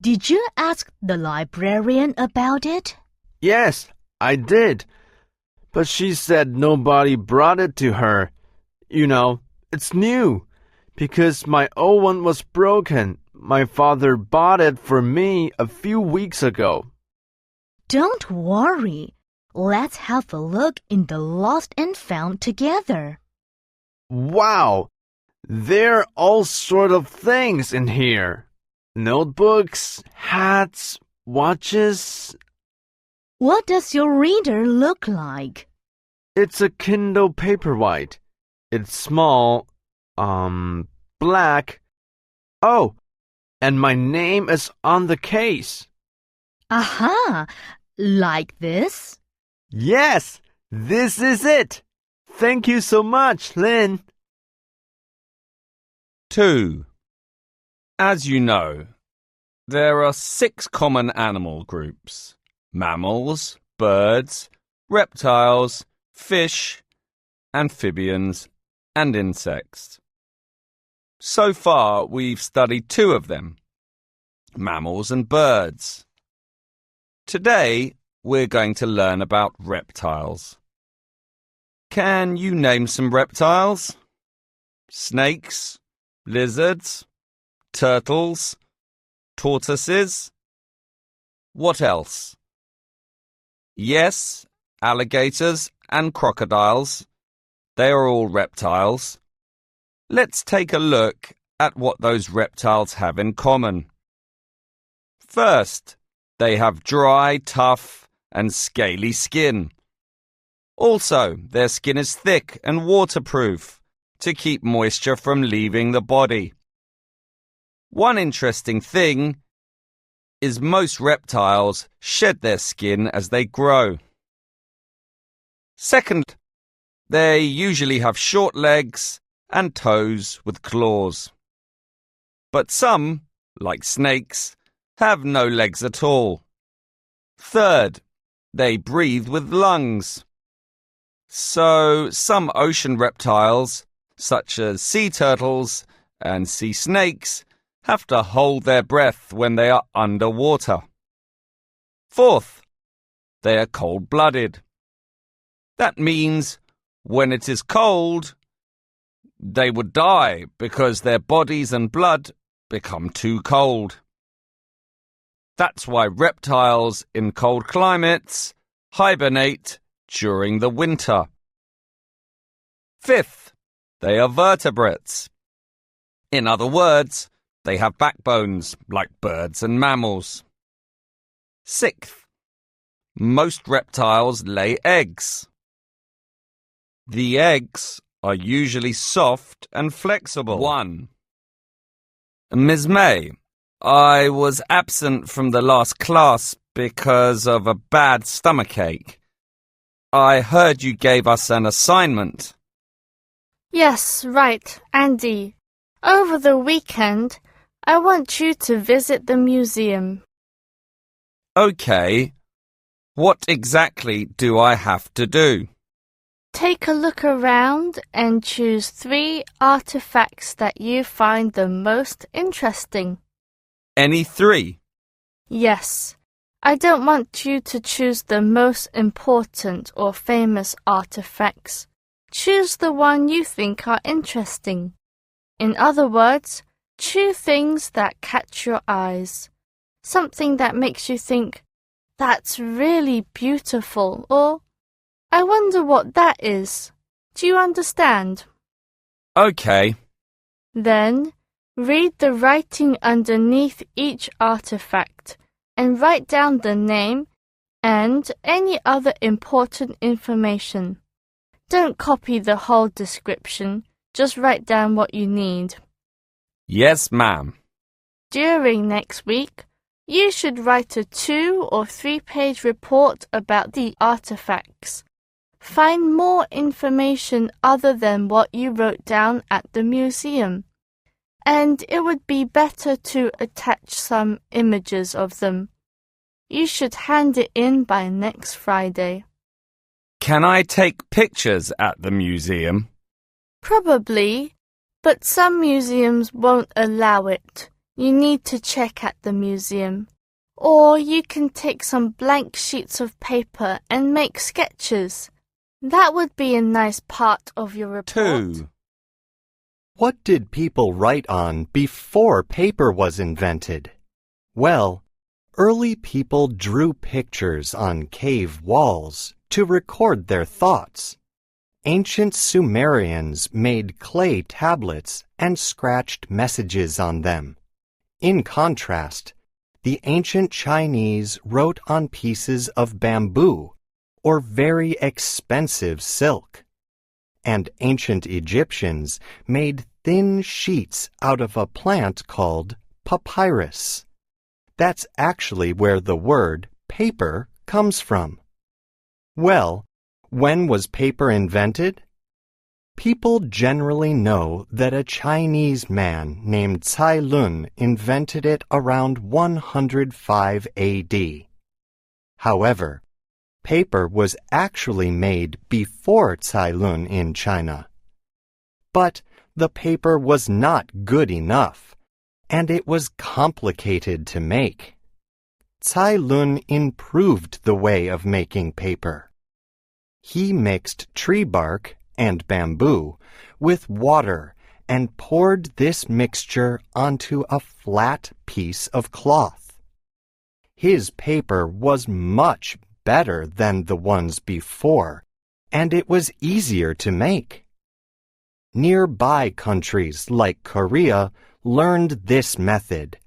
Did you ask the librarian about it? Yes, I did. But she said nobody brought it to her. You know, it's new. Because my old one was broken. My father bought it for me a few weeks ago. Don't worry. Let's have a look in the lost and found together. Wow! There are all sort of things in here. Notebooks, hats, watches. What does your reader look like? It's a Kindle Paperwhite. It's small, black. Oh, and my name is on the case. Aha! Like this? Yes, this is it. Thank you so much, Lynn. 2. As you know, there are 6 common animal groups: mammals, birds, reptiles, fish, amphibians, and insects. So far, we've studied 2 of them, mammals and birds. Today, we're going to learn about reptiles. Can you name some reptiles? Snakes, lizards, turtles, tortoises. What else? Yes, alligators and crocodiles. They are all reptiles. Let's take a look at what those reptiles have in common. First, they have dry, tough, and scaly skin. Also, their skin is thick and waterproof to keep moisture from leaving the body. One interesting thing is most reptiles shed their skin as they grow. Second, they usually have short legs and toes with claws. But some, like snakes, have no legs at all. Third, they breathe with lungs. So some ocean reptiles, such as sea turtles and sea snakes, have to hold their breath when they are underwater. Fourth, they are cold-blooded. That means when it is cold, they would die because their bodies and blood become too cold. That's why reptiles in cold climates hibernate during the winter. Fifth, they are vertebrates. In other words, they have backbones like birds and mammals. Sixth, most reptiles lay eggs. The eggs are usually soft and flexible. 1. Ms. May, I was absent from the last class because of a bad stomachache. I heard you gave us an assignment. Yes, right, Andy. Over the weekend, I want you to visit the museum. Okay. What exactly do I have to do? Take a look around and choose 3 artifacts that you find the most interesting. Any 3? Yes. I don't want you to choose the most important or famous artifacts. Choose the one you think are interesting. In other words, choose things that catch your eyes. Something that makes you think, that's really beautiful, or I wonder what that is. Do you understand? Okay. Then, read the writing underneath each artifact and write down the name and any other important information. Don't copy the whole description, just write down what you need. Yes, ma'am. During next week, you should write a 2 or 3-page report about the artifacts. Find more information other than what you wrote down at the museum. And it would be better to attach some images of them. You should hand it in by next Friday. Can I take pictures at the museum? Probably, But some museums won't allow it. You need to check at the museum. Or you can take some blank sheets of paper and make sketches. That would be a nice part of your report. 2. What did people write on before paper was invented? Well, early people drew pictures on cave walls to record their thoughts. Ancient Sumerians made clay tablets and scratched messages on them. In contrast, the ancient Chinese wrote on pieces of bamboo or very expensive silk. And ancient Egyptians made thin sheets out of a plant called papyrus. That's actually where the word paper comes from. Well, when was paper invented? People generally know that a Chinese man named Cai Lun invented it around 105 AD. However, paper was actually made before Cai Lun in China. But the paper was not good enough, and it was complicated to make. Cai Lun improved the way of making paper. He mixed tree bark and bamboo with water and poured this mixture onto a flat piece of cloth. His paper was much better than the ones before, and it was easier to make. Nearby countries like Korea learned this method.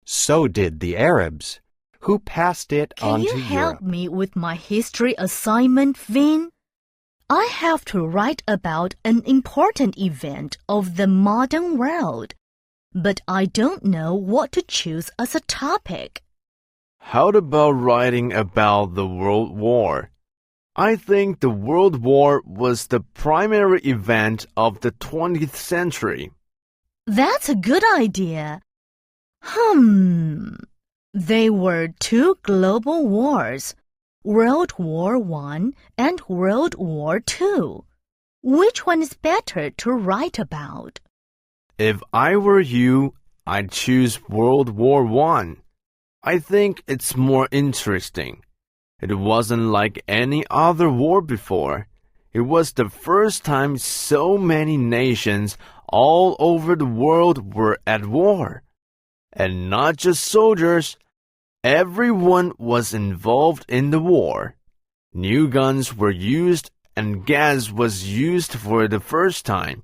So did the Arabs, who passed it on to Europe. Can you help me with my history assignment, Vin? I have to write about an important event of the modern world, but I don't know what to choose as a topic. How about writing about the World War? I think the World War was the primary event of the 20th century. That's a good idea. There were two global wars, World War I and World War II. Which one is better to write about? If I were you, I'd choose World War I. I think it's more interesting. It wasn't like any other war before. It was the first time so many nations all over the world were at war. And not just soldiers. Everyone was involved in the war. New guns were used and gas was used for the first time.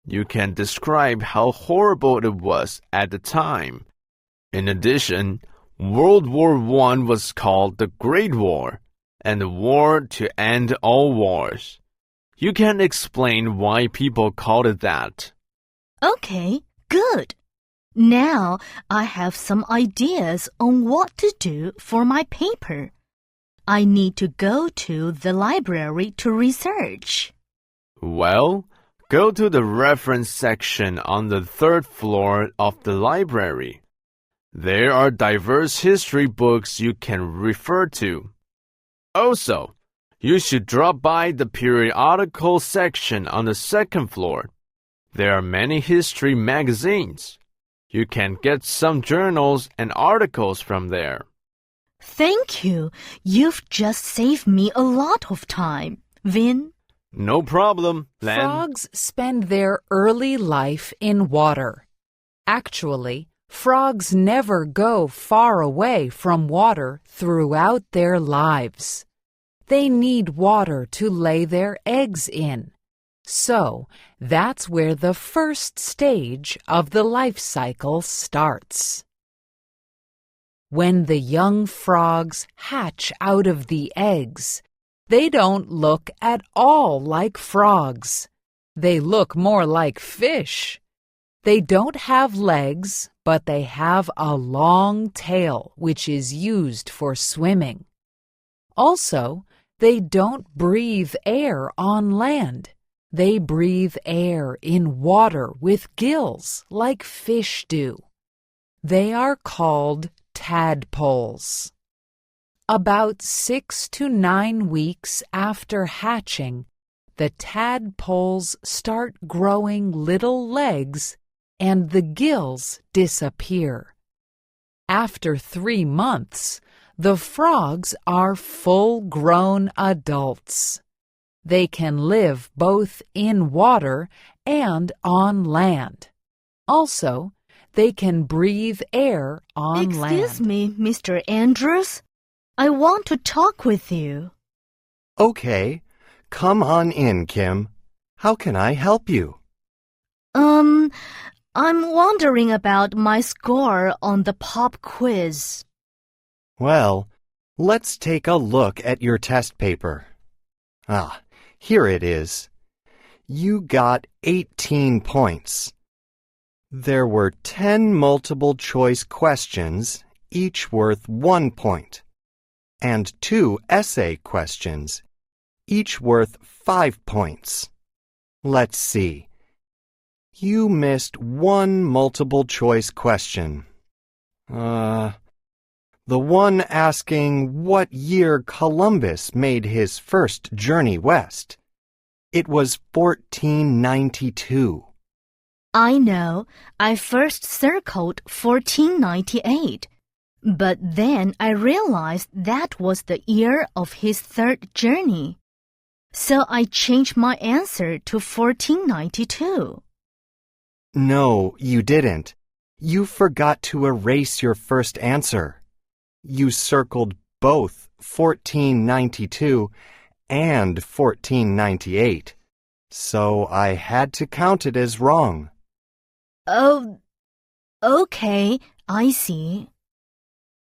You can describe how horrible it was at the time. In addition, World War I was called the Great War, and the war to end all wars. You can explain why people called it that. Okay, good. Now I have some ideas on what to do for my paper. I need to go to the library to research. Well, go to the reference section on the 3rd floor of the library. There are diverse history books you can refer to. Also, you should drop by the periodical section on the 2nd floor. There are many history magazines. You can get some journals and articles from there. Thank you. You've just saved me a lot of time, Vin. No problem, Len. Frogs spend their early life in water. Actually, frogs never go far away from water throughout their lives. They need water to lay their eggs in. So, that's where the first stage of the life cycle starts. When the young frogs hatch out of the eggs, they don't look at all like frogs. They look more like fish. They don't have legs, but they have a long tail, which is used for swimming. Also, they don't breathe air on land. They breathe air in water with gills, like fish do. They are called tadpoles. About 6 to 9 weeks after hatching, the tadpoles start growing little legs and the gills disappear. After 3 months, the frogs are full-grown adults. They can live both in water and on land. Also, they can breathe air on land. Excuse me, Mr. Andrews. I want to talk with you. Okay, come on in, Kim. How can I help you? I'm wondering about my score on the pop quiz. Well, let's take a look at your test paper. Ah, here it is. You got 18 points. There were 10 multiple-choice questions, each worth 1 point, and 2 essay questions, each worth 5 points. Let's see. You missed 1 multiple-choice question. The one asking what year Columbus made his first journey west. It was 1492. I know. I first circled 1498. But then I realized that was the year of his third journey. So I changed my answer to 1492. No, you didn't. You forgot to erase your first answer. You circled both 1492 and 1498, so I had to count it as wrong. Oh, okay, I see.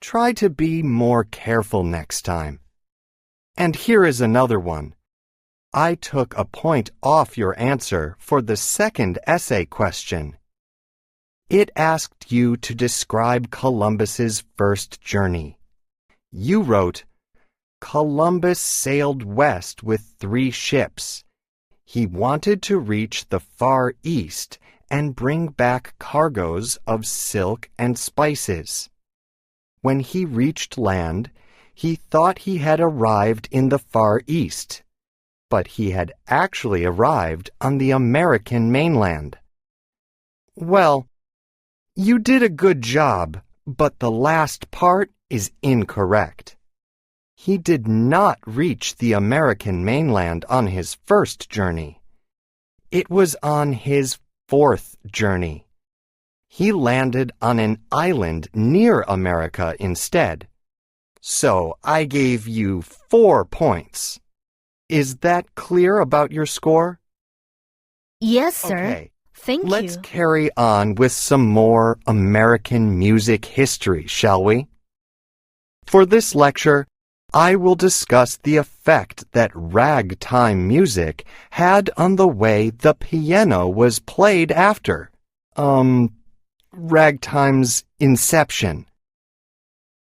Try to be more careful next time. And here is another one. I took a point off your answer for the second essay question. It asked you to describe Columbus's first journey. You wrote, Columbus sailed west with 3 ships. He wanted to reach the Far East and bring back cargoes of silk and spices. When he reached land, he thought he had arrived in the Far East, but he had actually arrived on the American mainland. Well, you did a good job, but the last part is incorrect. He did not reach the American mainland on his first journey. It was on his 4th journey. He landed on an island near America instead. So I gave you 4 points. Is that clear about your score? Yes, sir. Okay. Thank you. Let's carry on with some more American music history, shall we? For this lecture, I will discuss the effect that ragtime music had on the way the piano was played after, ragtime's inception.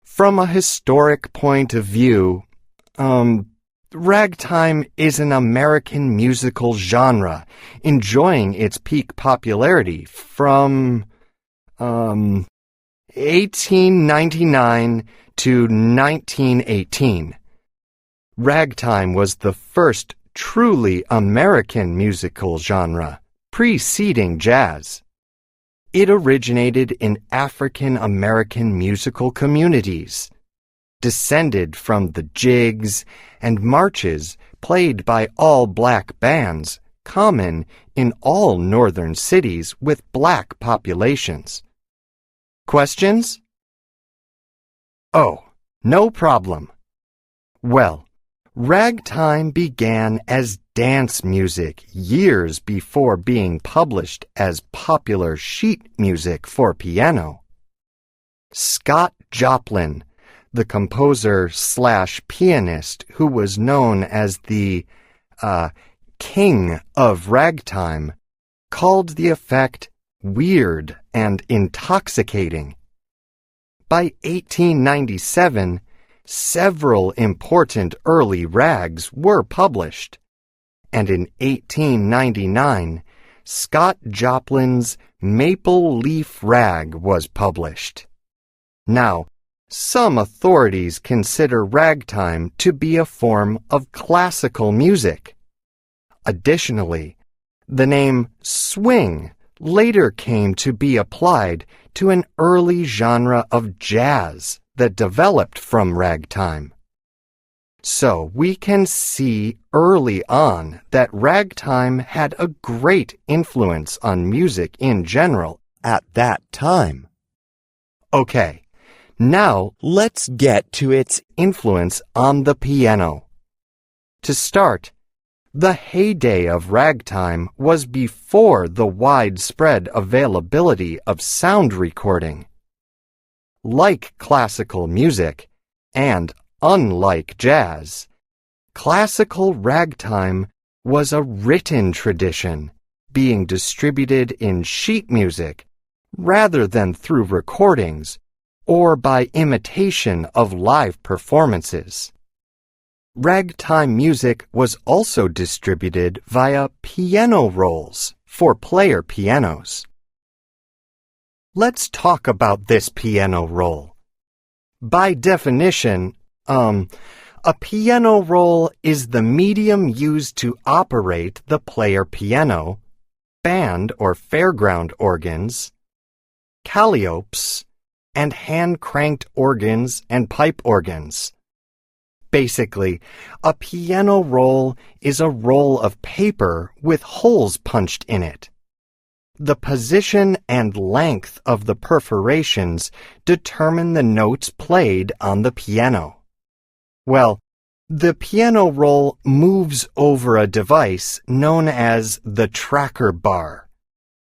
From a historic point of view, ragtime is an American musical genre enjoying its peak popularity from 1899 to 1918. Ragtime was the first truly American musical genre, preceding jazz. It originated in African American musical communities, descended from the jigs and marches played by all black bands, common in all northern cities with black populations. Questions? Oh, no problem. Well, ragtime began as dance music years before being published as popular sheet music for piano. Scott Joplin, the composer/pianist who was known as the king of ragtime, called the effect weird and intoxicating. By 1897, several important early rags were published, and in 1899, Scott Joplin's Maple Leaf Rag was published. Now, some authorities consider ragtime to be a form of classical music. Additionally, the name swing later came to be applied to an early genre of jazz that developed from ragtime. So we can see early on that ragtime had a great influence on music in general at that time. Okay, now let's get to its influence on the piano. To start, the heyday of ragtime was before the widespread availability of sound recording. Like classical music, and unlike jazz, classical ragtime was a written tradition being distributed in sheet music rather than through recordings or by imitation of live performances. Ragtime music was also distributed via piano rolls for player pianos. Let's talk about this piano roll. By definition, a piano roll is the medium used to operate the player piano, band or fairground organs, calliopes, and hand-cranked organs and pipe organs. Basically, a piano roll is a roll of paper with holes punched in it. The position and length of the perforations determine the notes played on the piano. Well, the piano roll moves over a device known as the tracker bar,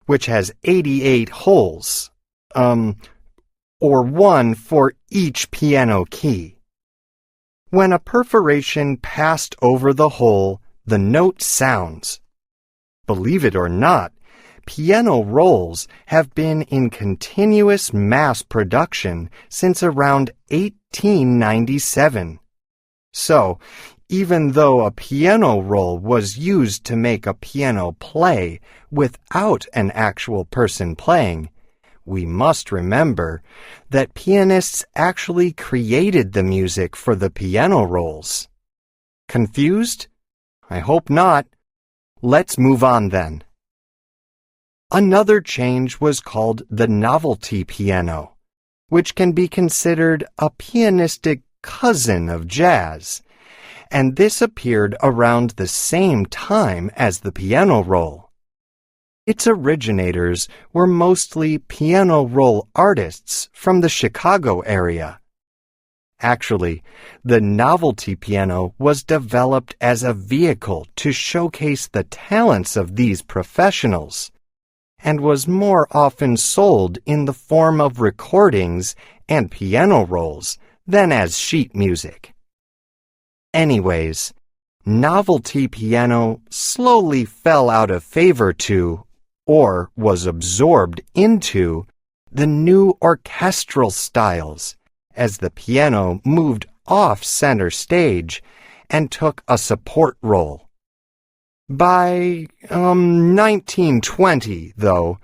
which has 88 holes, or one for each piano key. When a perforation passed over the hole, the note sounds. Believe it or not, piano rolls have been in continuous mass production since around 1897. So, even though a piano roll was used to make a piano play without an actual person playing, we must remember that pianists actually created the music for the piano rolls. Confused? I hope not. Let's move on then. Another change was called the novelty piano, which can be considered a pianistic cousin of jazz, and this appeared around the same time as the piano roll. Its originators were mostly piano roll artists from the Chicago area. Actually, the novelty piano was developed as a vehicle to showcase the talents of these professionals, and was more often sold in the form of recordings and piano rolls than as sheet music. Anyways, novelty piano slowly fell out of favor to, or was absorbed into, the new orchestral styles as the piano moved off center stage and took a support role. By 1920, though,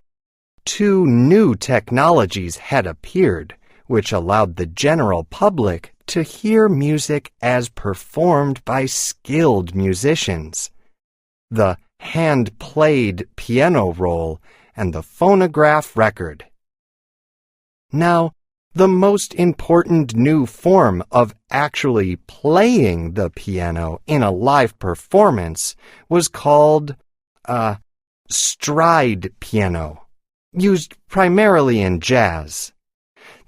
two new technologies had appeared which allowed the general public to hear music as performed by skilled musicians. The hand-played piano roll and the phonograph record. Now, the most important new form of actually playing the piano in a live performance was called stride piano, used primarily in jazz.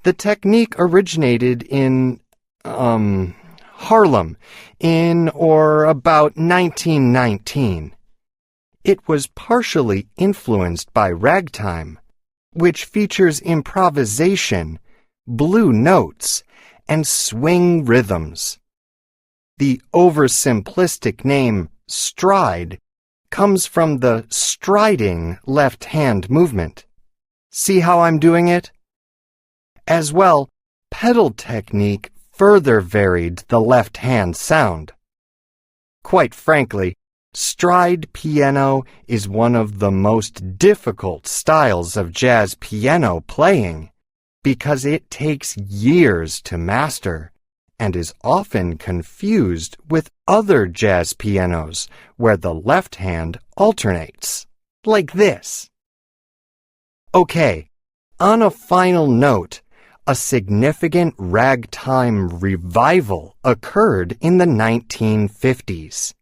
The technique originated in Harlem in or about 1919. It was partially influenced by ragtime, which features improvisation, blue notes, and swing rhythms. The oversimplistic name stride comes from the striding left-hand movement. See how I'm doing it? As well, pedal technique further varied the left-hand sound. Quite frankly, stride piano is one of the most difficult styles of jazz piano playing because it takes years to master and is often confused with other jazz pianos where the left hand alternates, like this. Okay, on a final note, a significant ragtime revival occurred in the 1950s.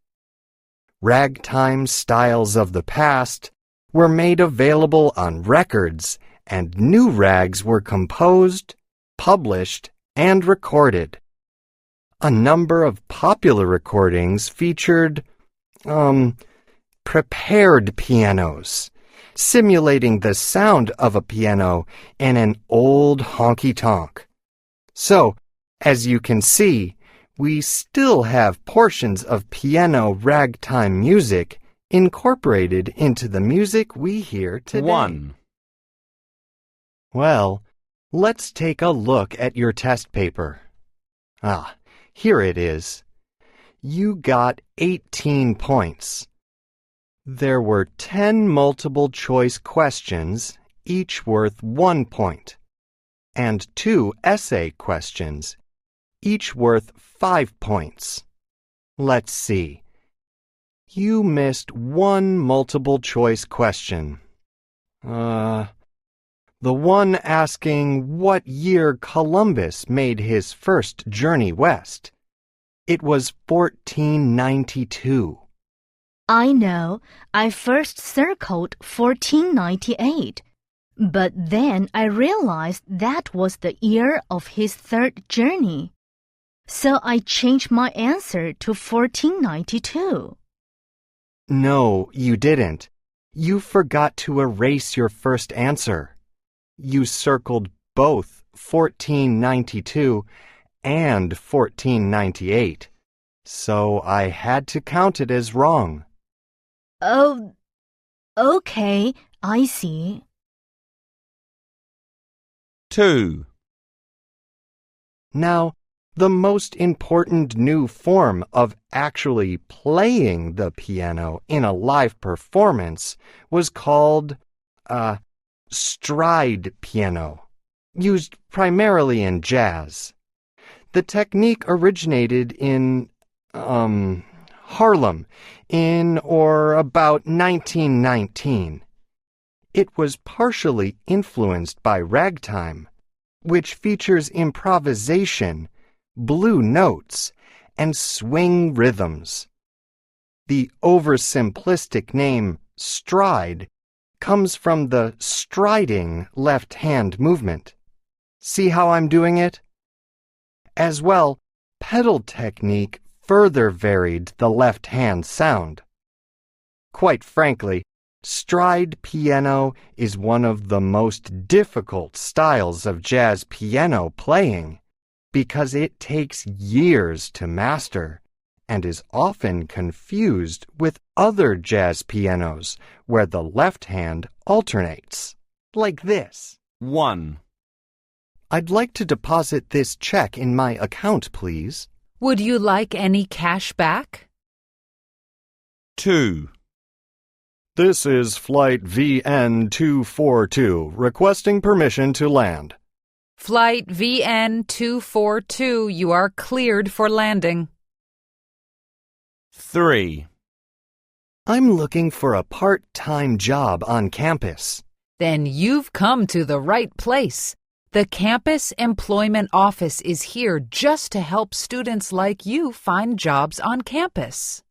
Ragtime styles of the past were made available on records, and new rags were composed, published, and recorded. A number of popular recordings featured, prepared pianos, simulating the sound of a piano in an old honky-tonk. So, as you can see, we still have portions of piano ragtime music incorporated into the music we hear today. 1. Well, let's take a look at your test paper. Here it is. You got 18 points. There were 10 multiple-choice questions, each worth 1 point, and 2 essay questions, each worth 5 points. Let's see. You missed 1 multiple-choice question. The one asking what year Columbus made his first journey west. It was 1492. I know. I first circled 1498. But then I realized that was the year of his third journey. So I changed my answer to 1492. No, you didn't. You forgot to erase your first answer. You circled both 1492 and 1498. So I had to count it as wrong. Oh, okay, I see. 2. Now, the most important new form of actually playing the piano in a live performance was called stride piano, used primarily in jazz. The technique originated in Harlem in or about 1919. It was partially influenced by ragtime, which features improvisation, blue notes, and swing rhythms. The oversimplistic name stride comes from the striding left-hand movement. See how I'm doing it? As well, pedal technique further varied the left-hand sound. Quite frankly, stride piano is one of the most difficult styles of jazz piano playing because it takes years to master and is often confused with other jazz pianos where the left hand alternates, like this. 1. I'd like to deposit this check in my account, please. Would you like any cash back? 2. This is flight VN242, requesting permission to land. Flight VN242, you are cleared for landing. 3. I'm looking for a part-time job on campus. Then you've come to the right place. The Campus Employment Office is here just to help students like you find jobs on campus.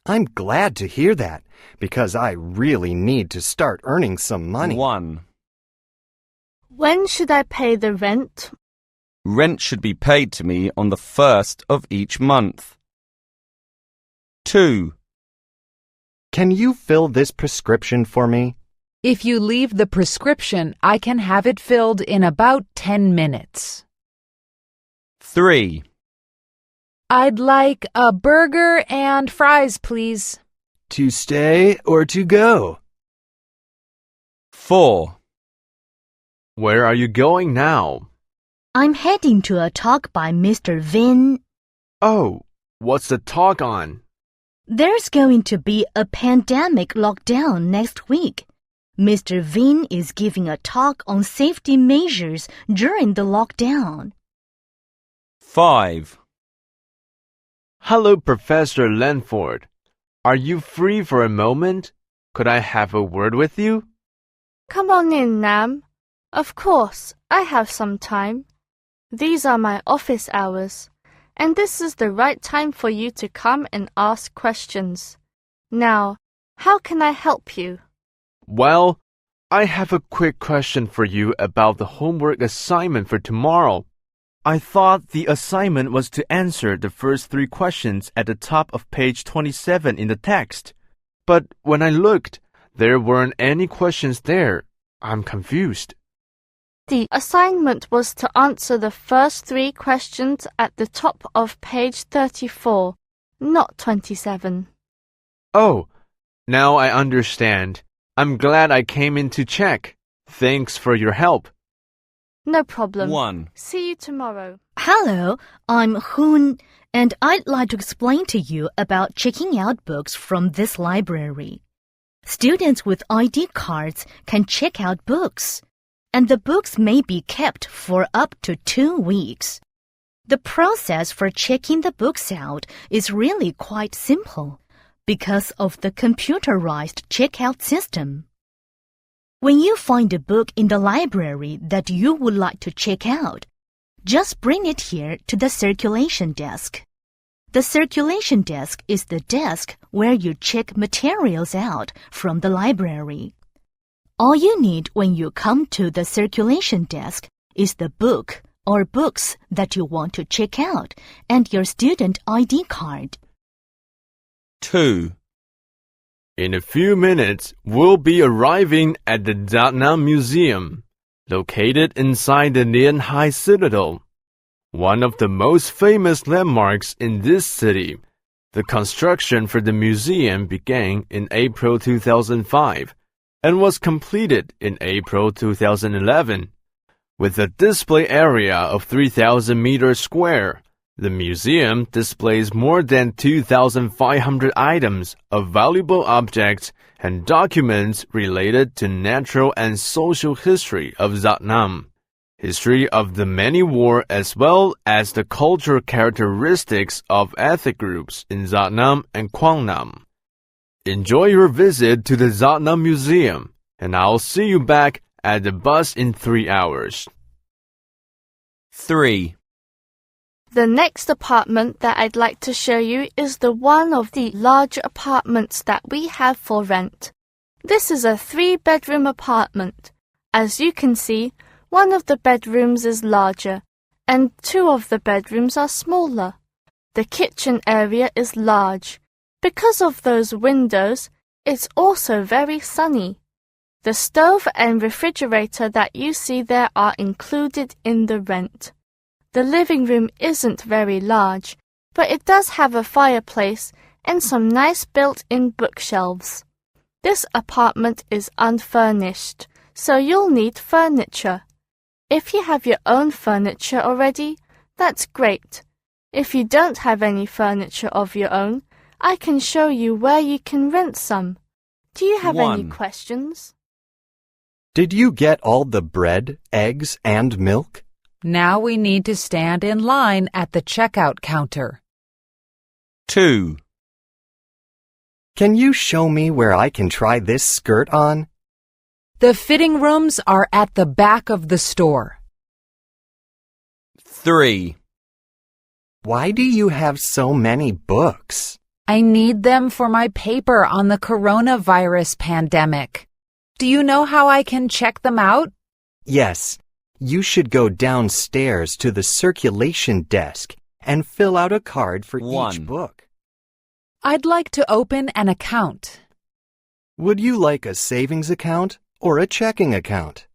I'm glad to hear that, because I really need to start earning some money. 1. When should I pay the rent? Rent should be paid to me on the 1st of each month. 2. Can you fill this prescription for me? If you leave the prescription, I can have it filled in about 10 minutes. 3. I'd like a burger and fries, please. To stay or to go? 4. Where are you going now? I'm heading to a talk by Mr. Vin. Oh, what's the talk on? There's going to be a pandemic lockdown next week. Mr. Vin is giving a talk on safety measures during the lockdown. 5. Hello, Professor Lanford. Are you free for a moment? Could I have a word with you? Come on in, Nam. Of course, I have some time. These are my office hours, and this is the right time for you to come and ask questions. Now, how can I help you? Well, I have a quick question for you about the homework assignment for tomorrow. I thought the assignment was to answer the first 3 questions at the top of page 27 in the text. But when I looked, there weren't any questions there. I'm confused. The assignment was to answer the first 3 questions at the top of page 34, not 27. Oh, now I understand. I'm glad I came in to check. Thanks for your help. No problem. 1. See you tomorrow. Hello, I'm Hoon, and I'd like to explain to you about checking out books from this library. Students with ID cards can check out books, and the books may be kept for up to 2 weeks. The process for checking the books out is really quite simple because of the computerized checkout system. When you find a book in the library that you would like to check out, just bring it here to the circulation desk. The circulation desk is the desk where you check materials out from the library. All you need when you come to the circulation desk is the book or books that you want to check out and your student ID card. 2. In a few minutes, we'll be arriving at the Zatnam Museum, located inside the Nianhai Citadel, one of the most famous landmarks in this city. The construction for the museum began in April 2005 and was completed in April 2011. With a display area of 3,000 meters square, the museum displays more than 2,500 items of valuable objects and documents related to natural and social history of Zatnam, history of the many wars as well as the cultural characteristics of ethnic groups in Zatnam and Kwangnam. Enjoy your visit to the Zatnam Museum, and I'll see you back at the bus in 3 hours. 3. The next apartment that I'd like to show you is the one of the large apartments that we have for rent. This is a 3-bedroom apartment. As you can see, one of the bedrooms is larger, and 2 of the bedrooms are smaller. The kitchen area is large. Because of those windows, it's also very sunny. The stove and refrigerator that you see there are included in the rent. The living room isn't very large, but it does have a fireplace and some nice built-in bookshelves. This apartment is unfurnished, so you'll need furniture. If you have your own furniture already, that's great. If you don't have any furniture of your own, I can show you where you can rent some. Do you have any 1. questions? Did you get all the bread, eggs, and milk? Now we need to stand in line at the checkout counter. 2. Can you show me where I can try this skirt on? The fitting rooms are at the back of the store. 3. Why do you have so many books? I need them for my paper on the coronavirus pandemic. Do you know how I can check them out? Yes, you should go downstairs to the circulation desk and fill out a card for 1. each book. I'd like to open an account. Would you like a savings account or a checking account?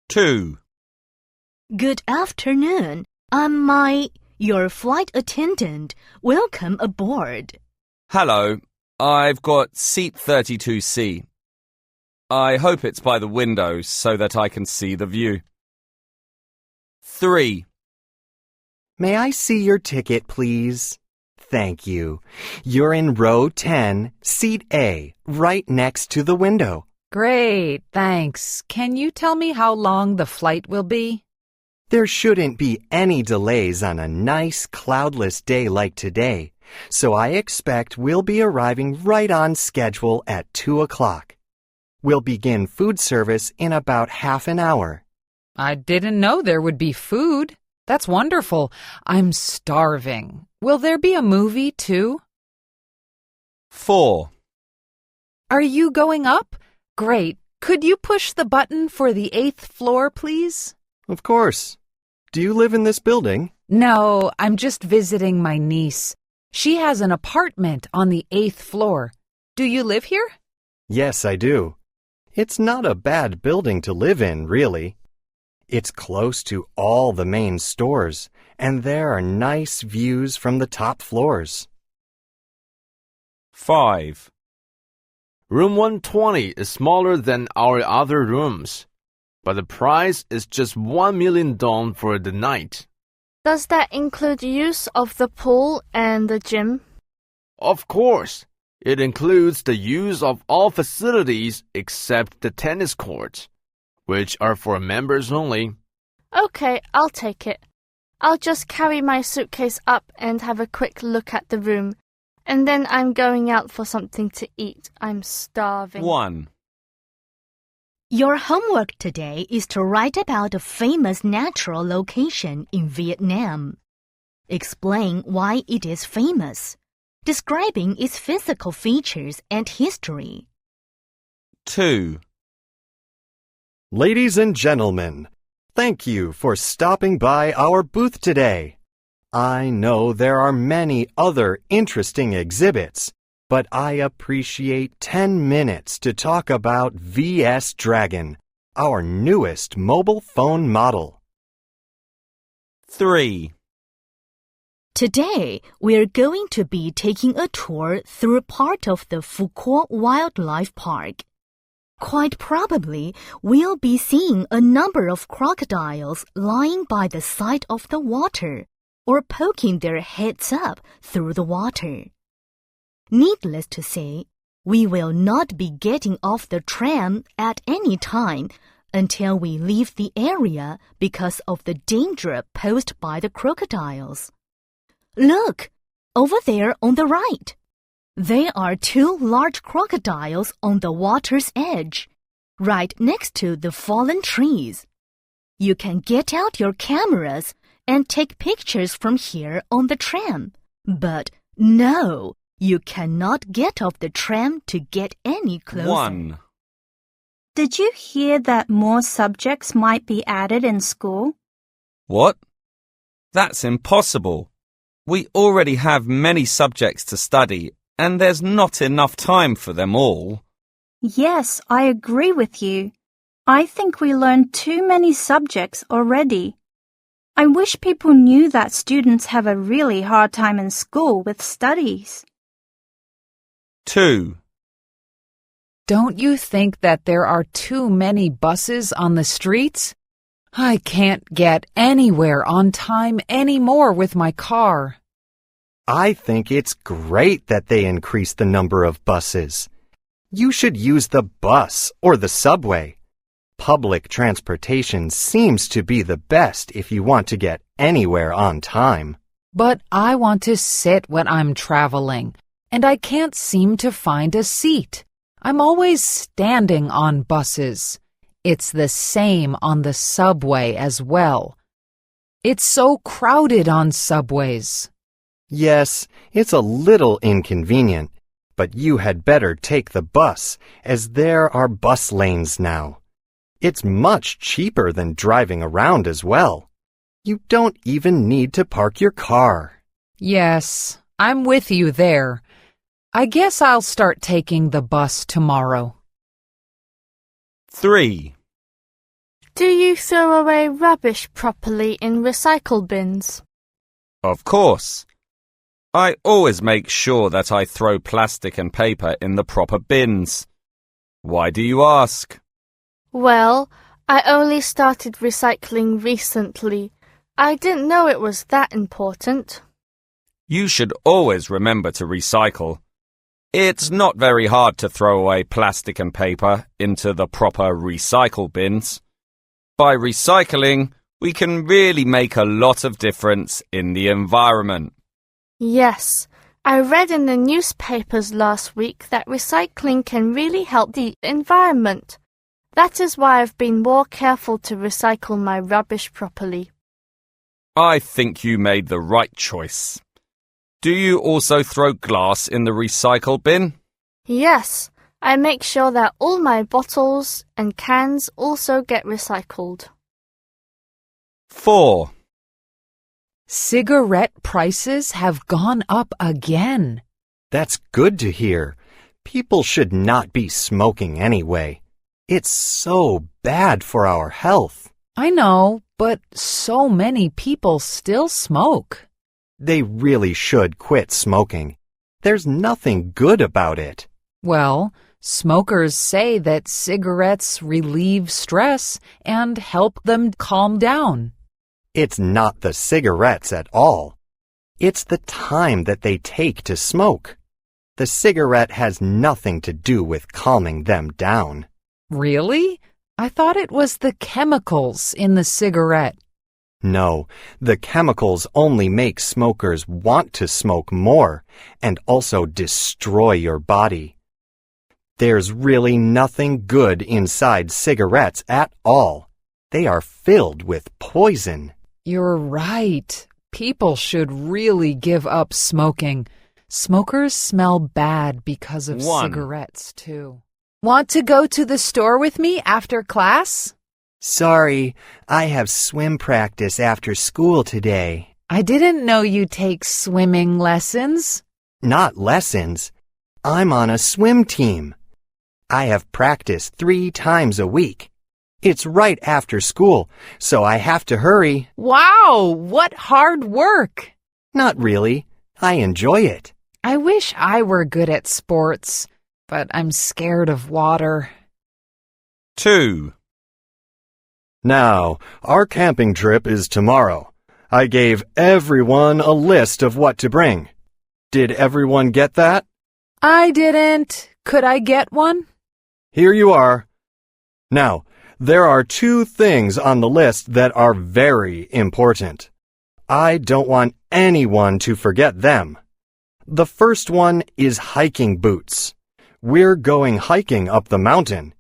2. Good afternoon. I'm your flight attendant. Welcome aboard. Hello, I've got seat 32C. I hope it's by the window so that I can see the view. 3. May I see your ticket, please? Thank you. You're in row 10, seat A, right next to the window. Great, thanks. Can you tell me how long the flight will be? There shouldn't be any delays on a nice cloudless day like today, so I expect we'll be arriving right on schedule at 2 o'clock. We'll begin food service in about half an hour. I didn't know there would be food. That's wonderful. I'm starving. Will there be a movie too? 4. Are you going up? Great. Could you push the button for the 8th floor, please? Of course. Do you live in this building? No, I'm just visiting my niece. She has an apartment on the 8th floor. Do you live here? Yes, I do. It's not a bad building to live in, really. It's close to all the main stores, and there are nice views from the top floors. 5. Room 120 is smaller than our other rooms, but the price is just 1 million dong for the night. Does that include use of the pool and the gym? Of course, it includes the use of all facilities except the tennis courts, which are for members only. Okay, I'll take it. I'll just carry my suitcase up and have a quick look at the room. And then I'm going out for something to eat. I'm starving. 1. Your homework today is to write about a famous natural location in Vietnam. Explain why it is famous, describing its physical features and history. 2. Ladies and gentlemen, thank you for stopping by our booth today. I know there are many other interesting exhibits, but I appreciate 10 minutes to talk about VS Dragon, our newest mobile phone model. 3. Today, we're going to be taking a tour through part of the Phu Quoc Wildlife Park. Quite probably, we'll be seeing a number of crocodiles lying by the side of the water, or poking their heads up through the water. Needless to say, we will not be getting off the tram at any time until we leave the area because of the danger posed by the crocodiles. Look, over there on the right. There are 2 large crocodiles on the water's edge, right next to the fallen trees. You can get out your cameras and take pictures from here on the tram. But no, you cannot get off the tram to get any closer. 1. Did you hear that more subjects might be added in school? What? That's impossible. We already have many subjects to study, and there's not enough time for them all. Yes, I agree with you. I think we learned too many subjects already. I wish people knew that students have a really hard time in school with studies. 2. Don't you think that there are too many buses on the streets? I can't get anywhere on time anymore with my car. I think it's great that they increased the number of buses. You should use the bus or the subway. Public transportation seems to be the best if you want to get anywhere on time. But I want to sit when I'm traveling, and I can't seem to find a seat. I'm always standing on buses. It's the same on the subway as well. It's so crowded on subways. Yes, it's a little inconvenient, but you had better take the bus, as there are bus lanes now. It's much cheaper than driving around as well. You don't even need to park your car. Yes, I'm with you there. I guess I'll start taking the bus tomorrow. 3. Do you throw away rubbish properly in recycle bins? Of course. I always make sure that I throw plastic and paper in the proper bins. Why do you ask? Well, I only started recycling recently. I didn't know it was that important. You should always remember to recycle. It's not very hard to throw away plastic and paper into the proper recycle bins. By recycling, We can really make a lot of difference in the environment. Yes, I read in the newspapers last week that recycling can really help the environment. That is why I've been more careful to recycle my rubbish properly. I think you made the right choice. Do you also throw glass in the recycle bin? Yes, I make sure that all my bottles and cans also get recycled. 4. Cigarette prices have gone up again. That's good to hear. People should not be smoking anyway. It's so bad for our health. I know, but so many people still smoke. They really should quit smoking. There's nothing good about it. Well, smokers say that cigarettes relieve stress and help them calm down. It's not the cigarettes at all. It's the time that they take to smoke. The cigarette has nothing to do with calming them down. Really? I thought it was the chemicals in the cigarette. No, the chemicals only make smokers want to smoke more and also destroy your body. There's really nothing good inside cigarettes at all. They are filled with poison. You're right. People should really give up smoking. Smokers smell bad because of 1. cigarettes, too. Want to go to the store with me after class? Sorry, I have swim practice after school today. I didn't know you take swimming lessons. Not lessons. I'm on a swim team. I have practice 3 times a week. It's right after school, so I have to hurry. Wow, what hard work! Not really. I enjoy it. I wish I were good at sports, but I'm scared of water. 2. Now, our camping trip is tomorrow. I gave everyone a list of what to bring. Did everyone get that? I didn't. Could I get one? Here you are. Now, there are 2 things on the list that are very important. I don't want anyone to forget them. The first one is hiking boots. We're going hiking up the mountain.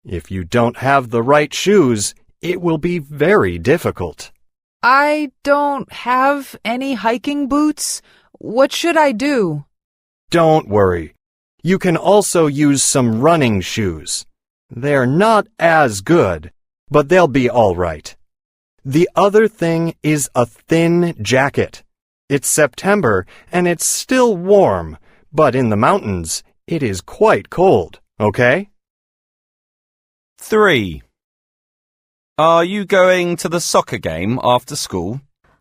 If you don't have the right shoes, it will be very difficult. I don't have any hiking boots. What should I do? Don't worry. You can also use some running shoes. They're not as good, but they'll be all right. The other thing is a thin jacket. It's September and it's still warm, but in the mountains, it is quite cold, okay? 3. Are you going to the soccer game after school?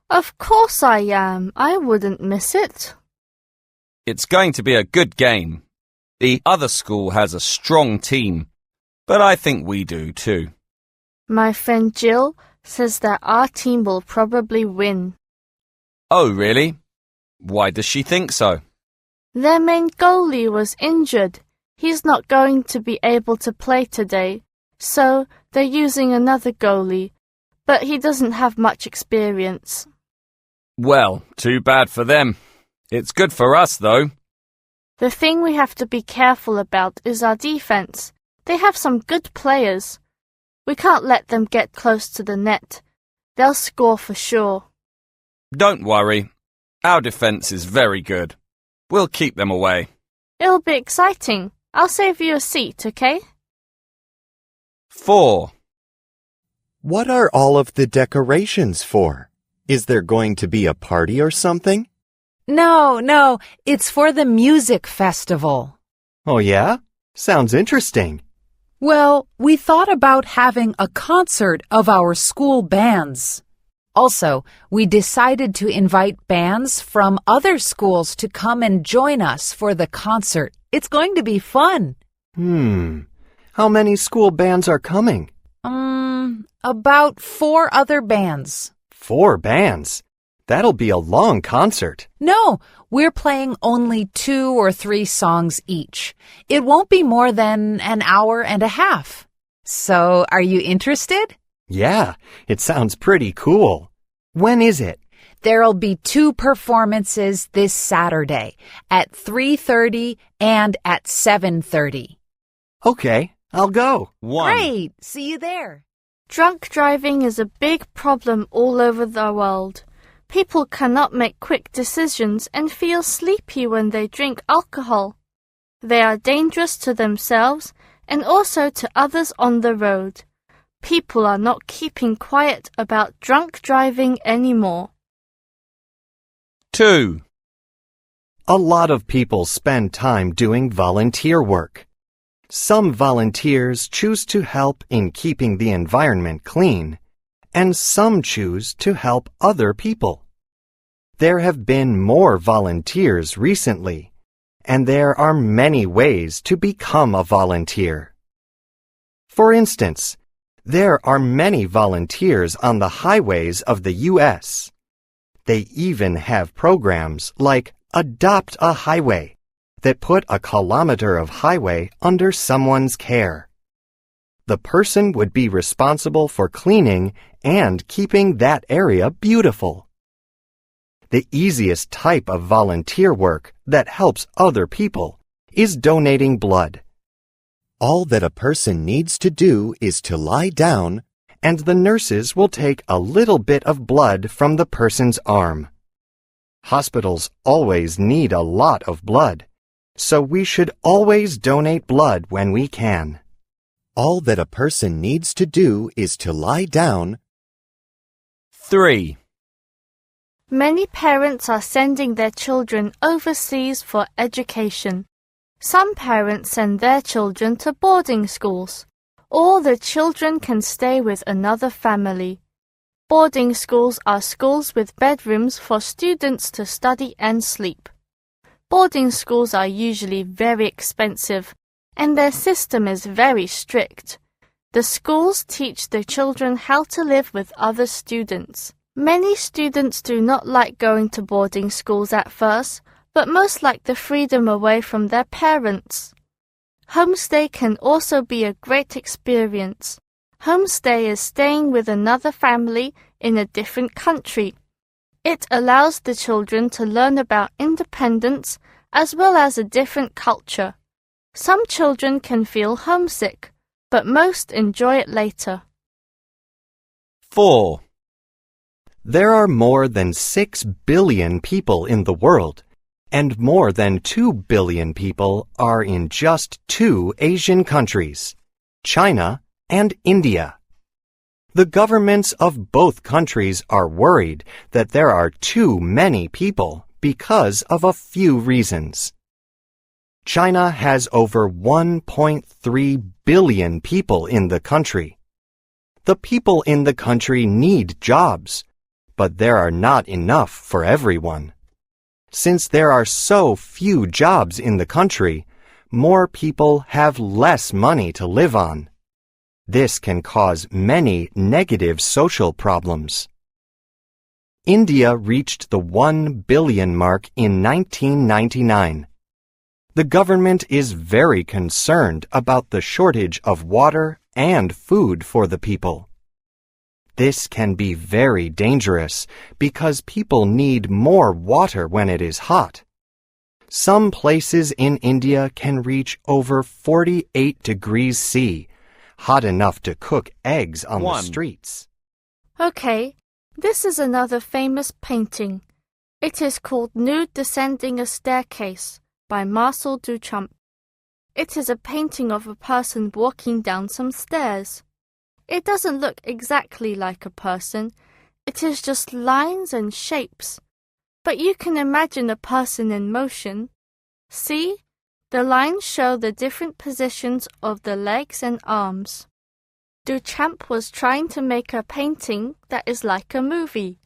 Of course I am. I wouldn't miss it. It's going to be a good game. The other school has a strong team, but I think we do too. My friend Jill says that our team will probably win. Oh, really? Why does she think so? Their main goalie was injured. He's not going to be able to play today, so they're using another goalie, but he doesn't have much experience. Well, too bad for them. It's good for us, though. The thing we have to be careful about is our defense. They have some good players. We can't let them get close to the net. They'll score for sure. Don't worry. Our defense is very good. We'll keep them away. It'll be exciting. I'll save you a seat, okay? 4. What are all of the decorations for? Is there going to be a party or something? No, it's for the music festival. Oh yeah? Sounds interesting. Well, we thought about having a concert of our school bands. Also, we decided to invite bands from other schools to come and join us for the concert. It's going to be fun. How many school bands are coming? About 4 other bands. 4 bands? That'll be a long concert. No, we're playing only 2 or 3 songs each. It won't be more than an hour and a half. So, are you interested? Yeah, it sounds pretty cool. When is it? There'll be 2 performances this Saturday at 3:30 and at 7:30. Okay, I'll go. 1. Great! See you there. Drunk driving is a big problem all over the world. People cannot make quick decisions and feel sleepy when they drink alcohol. They are dangerous to themselves and also to others on the road. People are not keeping quiet about drunk driving anymore. 2. A lot of people spend time doing volunteer work. Some volunteers choose to help in keeping the environment clean, and some choose to help other people. There have been more volunteers recently, and there are many ways to become a volunteer. For instance, there are many volunteers on the highways of the U.S. They even have programs like Adopt a Highway that put a kilometer of highway under someone's care. The person would be responsible for cleaning and keeping that area beautiful. The easiest type of volunteer work that helps other people is donating blood. All that a person needs to do is to lie down, and the nurses will take a little bit of blood from the person's arm. Hospitals always need a lot of blood, so we should always donate blood when we can. All that a person needs to do is to lie down. 3. Many parents are sending their children overseas for education. Some parents send their children to boarding schools, or the children can stay with another family. Boarding schools are schools with bedrooms for students to study and sleep. Boarding schools are usually very expensive, and their system is very strict. The schools teach the children how to live with other students. Many students do not like going to boarding schools at first, but most like the freedom away from their parents. Homestay can also be a great experience. Homestay is staying with another family in a different country. It allows the children to learn about independence as well as a different culture. Some children can feel homesick, but most enjoy it later. 4. There are more than 6 billion people in the world, and more than 2 billion people are in just 2 Asian countries, China and India. The governments of both countries are worried that there are too many people because of a few reasons. China has over 1.3 billion people in the country. The people in the country need jobs, but there are not enough for everyone. Since there are so few jobs in the country, more people have less money to live on. This can cause many negative social problems. India reached the 1 billion mark in 1999. The government is very concerned about the shortage of water and food for the people. This can be very dangerous because people need more water when it is hot. Some places in India can reach over 48 degrees C, hot enough to cook eggs on the streets. Okay, this is another famous painting. It is called Nude Descending a Staircase by Marcel Duchamp. It is a painting of a person walking down some stairs. It doesn't look exactly like a person. It is just lines and shapes. But you can imagine a person in motion. See? The lines show the different positions of the legs and arms. Duchamp was trying to make a painting that is like a movie.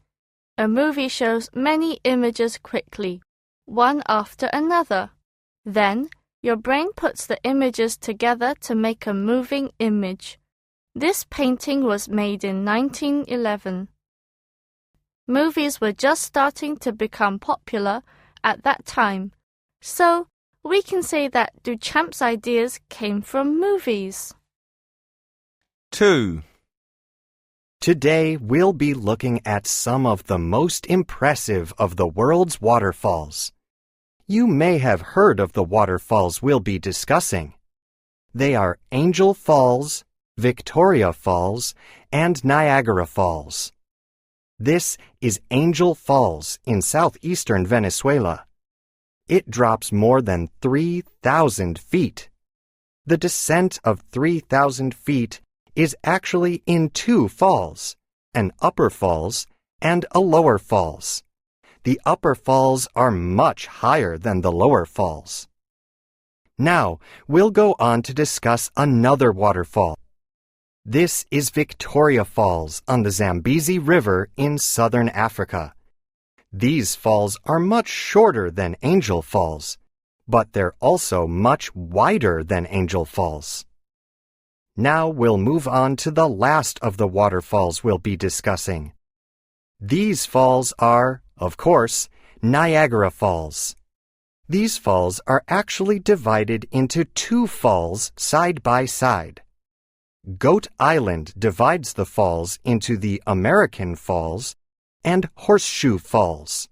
A movie shows many images quickly, one after another. Then, your brain puts the images together to make a moving image. This painting was made in 1911. Movies were just starting to become popular at that time, so we can say that Duchamp's ideas came from movies. 2. Today we'll be looking at some of the most impressive of the world's waterfalls. You may have heard of the waterfalls we'll be discussing. They are Angel Falls, Victoria Falls, and Niagara Falls. This is Angel Falls in southeastern Venezuela. It drops more than 3,000 feet. The descent of 3,000 feet is actually in two falls, an upper falls and a lower falls. The upper falls are much higher than the lower falls. Now, we'll go on to discuss another waterfall. This is Victoria Falls on the Zambezi River in southern Africa. These falls are much shorter than Angel Falls, but they're also much wider than Angel Falls. Now we'll move on to the last of the waterfalls we'll be discussing. These falls are, of course, Niagara Falls. These falls are actually divided into two falls side by side. Goat Island divides the falls into the American Falls and Horseshoe Falls.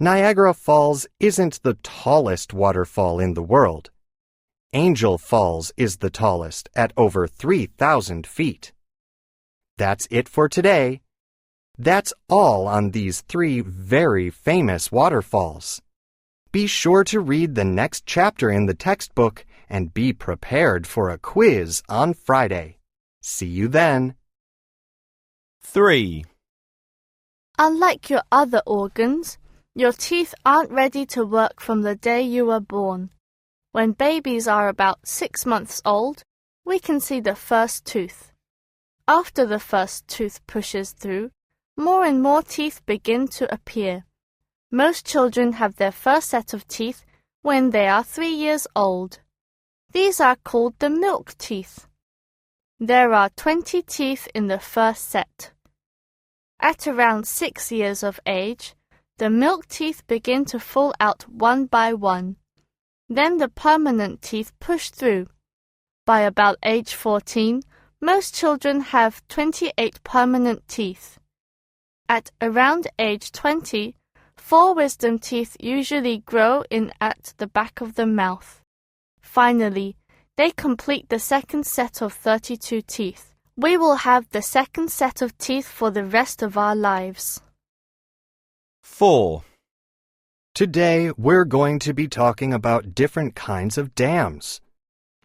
Niagara Falls isn't the tallest waterfall in the world. Angel Falls is the tallest at over 3,000 feet. That's it for today. That's all on these three very famous waterfalls. Be sure to read the next chapter in the textbook and be prepared for a quiz on Friday. See you then. 3. Unlike your other organs, your teeth aren't ready to work from the day you were born. When babies are about 6 months old, we can see the first tooth. After the first tooth pushes through, more and more teeth begin to appear. Most children have their first set of teeth when they are 3 years old. These are called the milk teeth. There are 20 teeth in the first set. At around 6 years of age, the milk teeth begin to fall out one by one. Then the permanent teeth push through. By about age 14, most children have 28 permanent teeth. At around age 20, 4 wisdom teeth usually grow in at the back of the mouth. Finally, they complete the second set of 32 teeth. We will have the second set of teeth for the rest of our lives. 4. Today, we're going to be talking about different kinds of dams.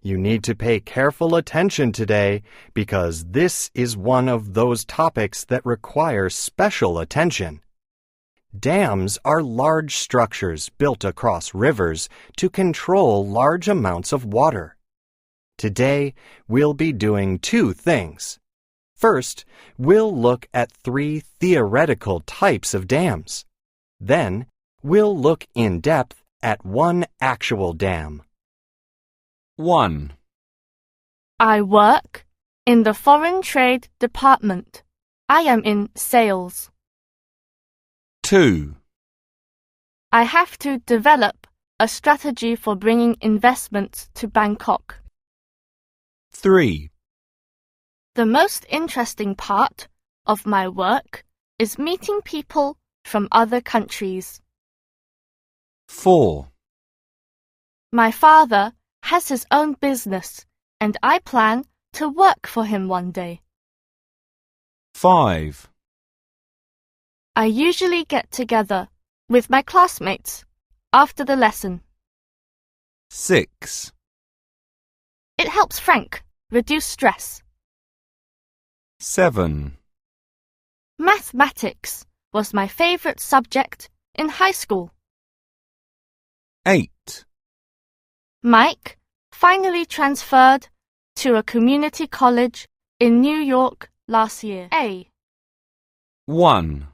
You need to pay careful attention today because this is one of those topics that require special attention. Dams are large structures built across rivers to control large amounts of water. Today, we'll be doing 2 things. First, we'll look at 3 theoretical types of dams. Then, we'll look in depth at one actual dam. 1. I work in the foreign trade department. I am in sales. 2. I have to develop a strategy for bringing investments to Bangkok. 3. The most interesting part of my work is meeting people from other countries. 4. My father has his own business, and I plan to work for him one day. 5. I usually get together with my classmates after the lesson. 6. It helps Frank reduce stress. 7. Mathematics was my favorite subject in high school. 8. Mike finally transferred to a community college in New York last year. 1.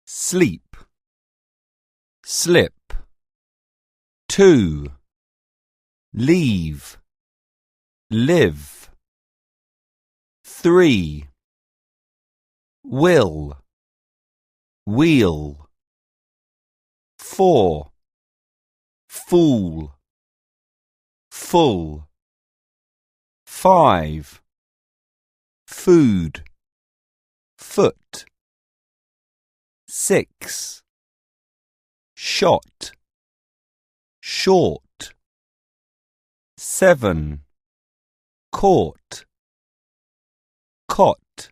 Sleep. Slip. 2. Leave. Live. 3. Will. Wheel. 4. Fool. Full. 5. Food. foot. 6. Shot, short. 7. Caught, cot.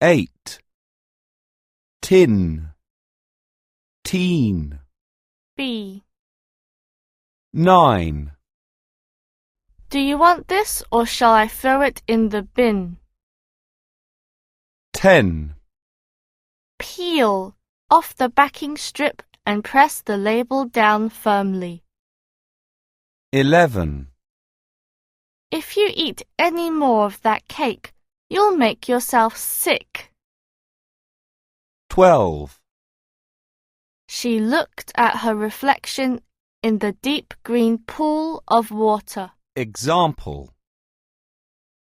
8. Tin, teen. B. 9. Do you want this or shall I throw it in the bin? 10. Peel off the backing strip and press the label down firmly. 11. If you eat any more of that cake, you'll make yourself sick. 12. She looked at her reflection in the deep green pool of water. Example: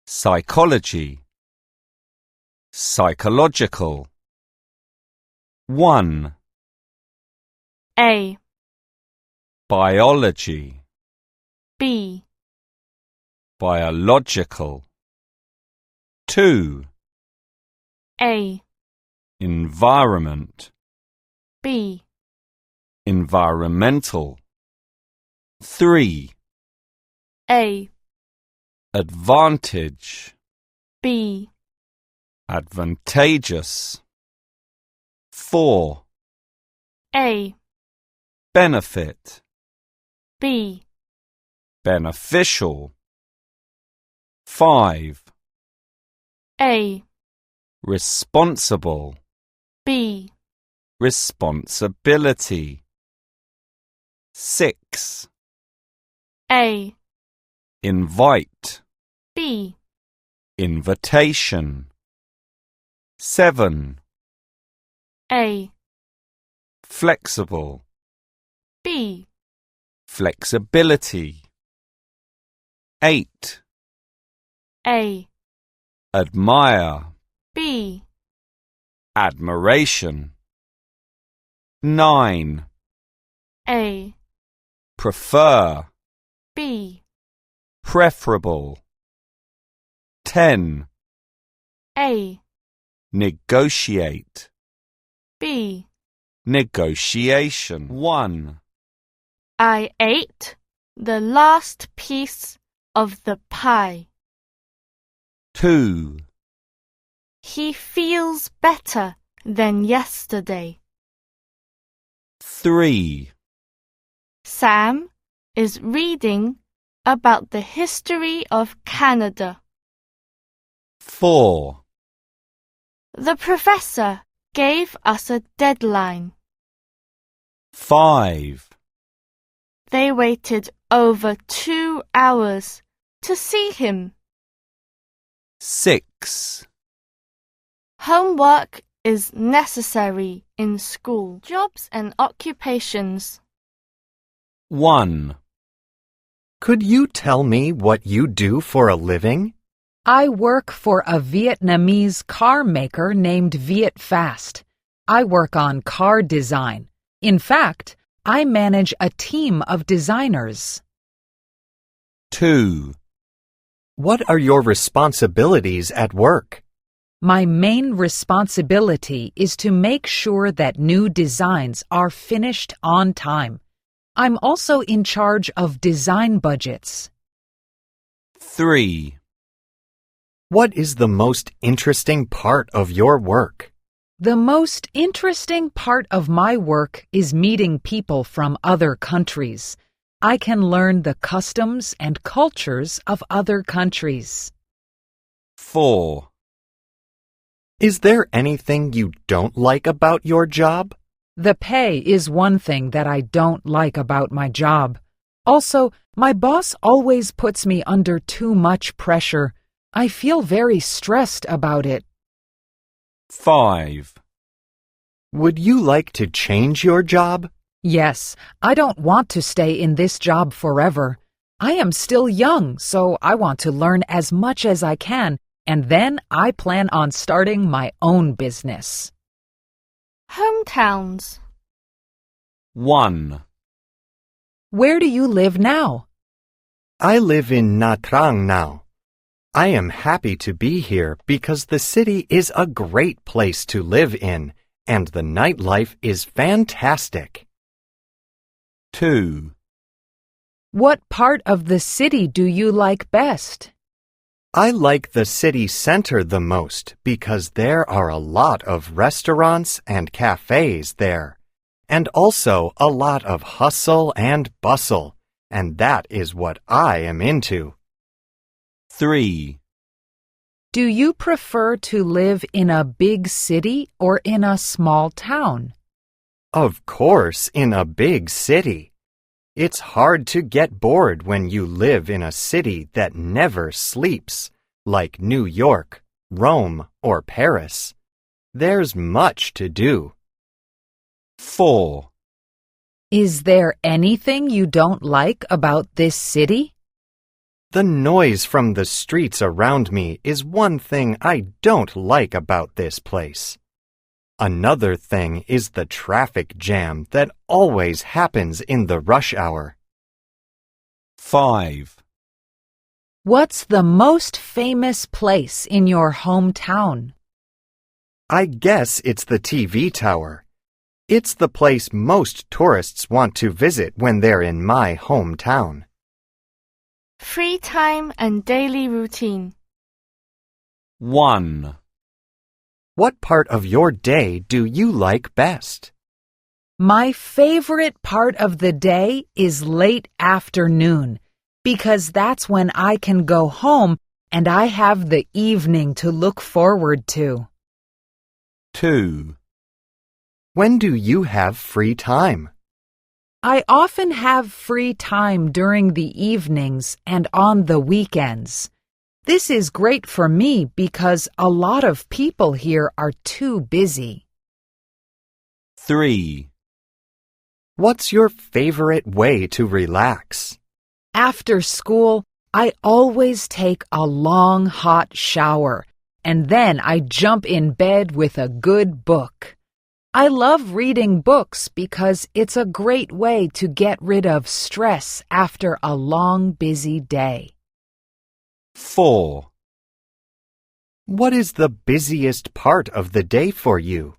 psychology, psychological. 1. A. Biology, B. biological. 2. A. Environment, B. environmental. 3. A. Advantage, B. advantageous. 4. A. Benefit, B. beneficial. 5. A. Responsible, B. responsibility. 6. A. Invite, B. invitation. 7. A. Flexible, B. flexibility. 8. A. Admire, B. admiration. 9. A. Prefer, B. preferable. 10. A. Negotiate, B. negotiation. 1. I ate the last piece of the pie. 2. He feels better than yesterday. 3. Sam is reading about the history of Canada. 4. The professor gave us a deadline. 5. They waited over 2 hours to see him. 6. Homework is necessary in school. Jobs and occupations. 1. Could you tell me what you do for a living? I work for a Vietnamese car maker named Viet Fast. I work on car design. In fact, I manage a team of designers. 2. What are your responsibilities at work? My main responsibility is to make sure that new designs are finished on time. I'm also in charge of design budgets. 3. What is the most interesting part of your work? The most interesting part of my work is meeting people from other countries. I can learn the customs and cultures of other countries. 4. Is there anything you don't like about your job? The pay is one thing that I don't like about my job. Also, my boss always puts me under too much pressure. I feel very stressed about it. 5. Would you like to change your job? Yes, I don't want to stay in this job forever. I am still young, so I want to learn as much as I can, and then I plan on starting my own business. Hometowns. 1. Where do you live now? I live in Nha Trang now. I am happy to be here because the city is a great place to live in, and the nightlife is fantastic. 2. What part of the city do you like best? I like the city center the most because there are a lot of restaurants and cafes there, and also a lot of hustle and bustle, and that is what I am into. 3. Do you prefer to live in a big city or in a small town? Of course, in a big city. It's hard to get bored when you live in a city that never sleeps, like New York, Rome, or Paris. There's much to do. 4. Is there anything you don't like about this city? The noise from the streets around me is one thing I don't like about this place. Another thing is the traffic jam that always happens in the rush hour. 5. What's the most famous place in your hometown? I guess it's the TV tower. It's the place most tourists want to visit when they're in my hometown. Free time and daily routine. 1. What part of your day do you like best? My favorite part of the day is late afternoon because that's when I can go home and I have the evening to look forward to. 2. When do you have free time? I often have free time during the evenings and on the weekends. This is great for me because a lot of people here are too busy. 3. What's your favorite way to relax? After school, I always take a long hot shower, and then I jump in bed with a good book. I love reading books because it's a great way to get rid of stress after a long, busy day. 4. What is the busiest part of the day for you?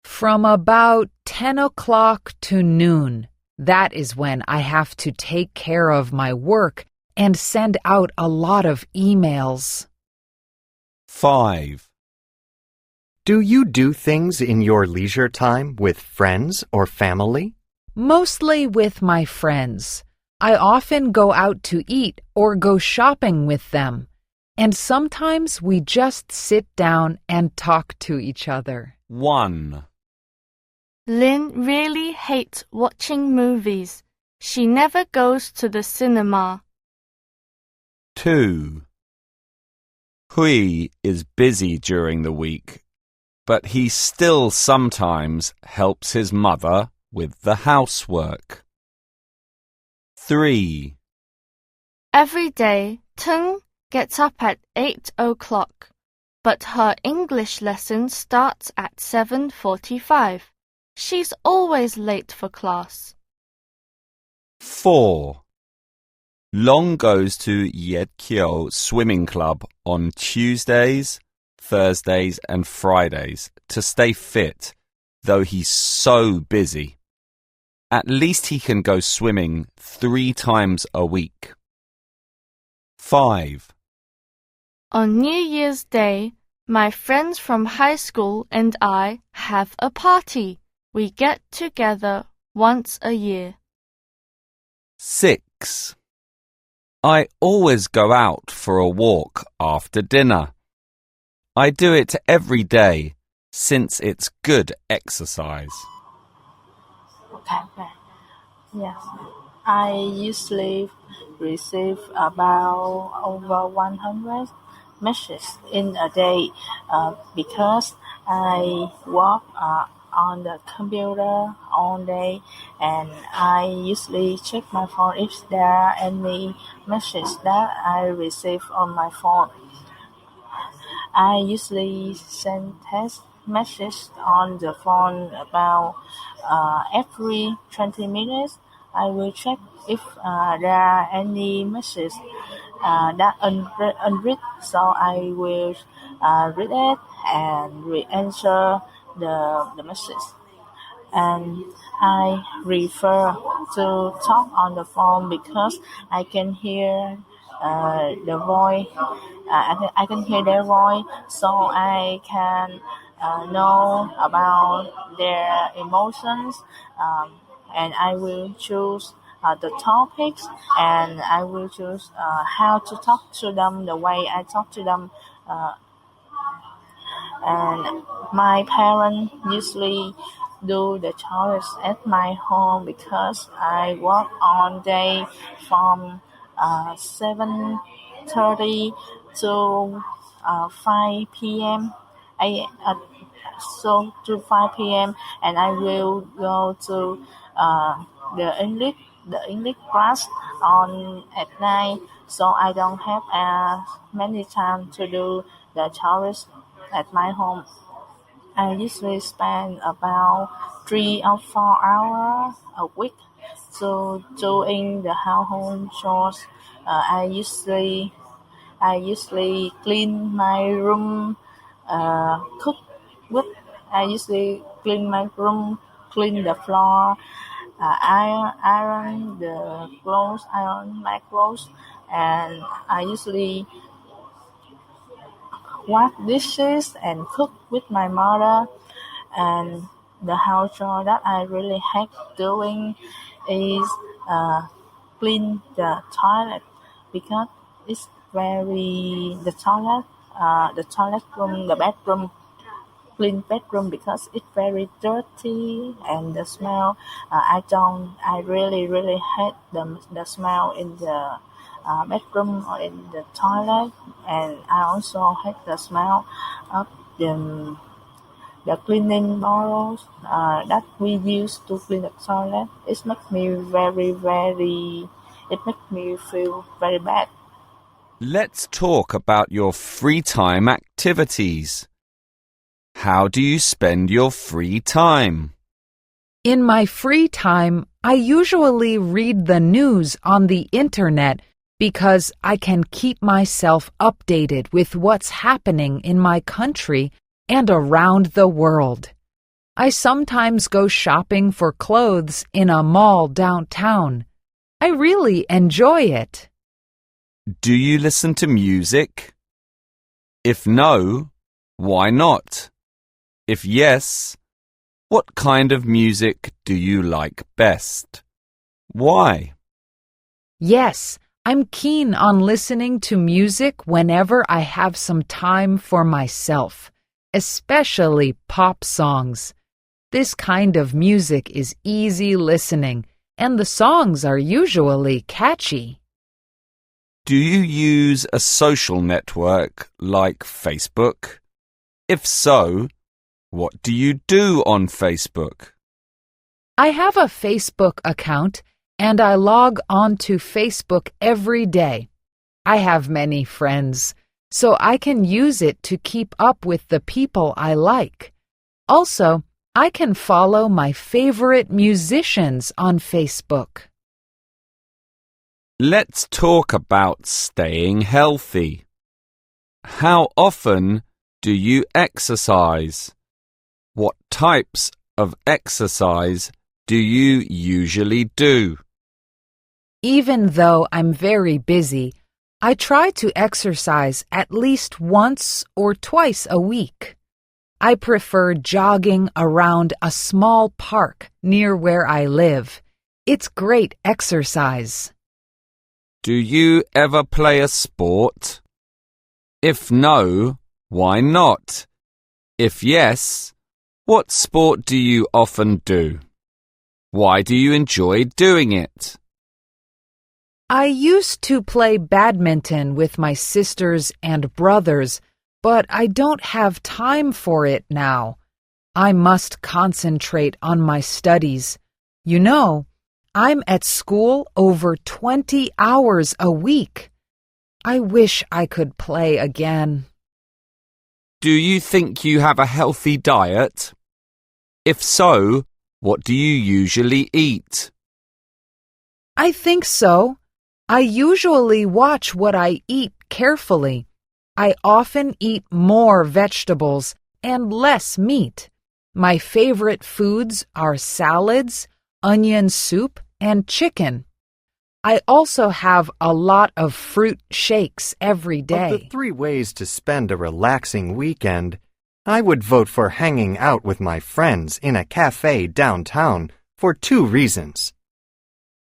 From about 10 o'clock to noon, that is when I have to take care of my work and send out a lot of emails. 5. Do you do things in your leisure time with friends or family? Mostly with my friends. I often go out to eat or go shopping with them, and sometimes we just sit down and talk to each other. 1. Lynn really hates watching movies. She never goes to the cinema. 2. Hui is busy during the week, but he still sometimes helps his mother with the housework. 3. Every day, Tung gets up at 8 o'clock, but her English lesson starts at 7:45. She's always late for class. 4. Long goes to Yedkyo Swimming Club on Tuesdays, Thursdays and Fridays to stay fit, though he's so busy. At least he can go swimming 3 times a week. 5. On New Year's Day, my friends from high school and I have a party. We get together once a year. 6. I always go out for a walk after dinner. I do it every day since it's good exercise. Okay. Yes. I usually receive about over 100 messages in a day because I work on the computer all day, and I usually check my phone if there are any messages that I receive on my phone. I usually send text messages on the phone about every 20 minutes. I will check if there are any messages that unread, so I will read it and re-answer the message. And I prefer to talk on the phone because I can hear the voice. I can hear their voice, so I can know about their emotions. And I will choose the topics, and I will choose how to talk to them, the way I talk to them. Uh, and my parents usually do the chores at my home because I work all day from 7:30 to 5 p.m. I, so to 5 p.m. and I will go to uh, the English class on at night, so I don't have many time to do the chores at my home. I usually spend about 3 or 4 hours a week to doing the household chores. Uh, I usually I usually clean my room, cook with. I usually clean my room, clean the floor, iron my clothes, and I usually wash dishes and cook with my mother. And the house chore that I really hate doing is uh, clean the toilet because it's the toilet room, the bedroom, clean bedroom because it's very dirty and the smell. I really hate the smell in the bedroom or in the toilet, and I also hate the smell of the cleaning bottles that we use to clean the toilet. It makes me feel very bad. Let's talk about your free time activities. How do you spend your free time? In my free time, I usually read the news on the internet because I can keep myself updated with what's happening in my country and around the world. I sometimes go shopping for clothes in a mall downtown. I really enjoy it. Do you listen to music? If no, why not? If yes, what kind of music do you like best? Why? Yes, I'm keen on listening to music whenever I have some time for myself, especially pop songs. This kind of music is easy listening, and the songs are usually catchy. Do you use a social network like Facebook? If so, what do you do on Facebook? I have a Facebook account, and I log on to Facebook every day. I have many friends, so I can use it to keep up with the people I like. Also, I can follow my favorite musicians on Facebook. Let's talk about staying healthy. How often do you exercise? What types of exercise do you usually do? Even though I'm very busy, I try to exercise at least once or twice a week. I prefer jogging around a small park near where I live. It's great exercise. Do you ever play a sport? If no, why not? If yes, what sport do you often do? Why do you enjoy doing it? I used to play badminton with my sisters and brothers, but I don't have time for it now. I must concentrate on my studies. You know, I'm at school over 20 hours a week. I wish I could play again. Do you think you have a healthy diet? If so, what do you usually eat? I think so. I usually watch what I eat carefully. I often eat more vegetables and less meat. My favorite foods are salads, onion soup, and chicken. I also have a lot of fruit shakes every Of the day. 3 ways to spend a relaxing weekend, I would vote for hanging out with my friends in a cafe downtown for 2 reasons.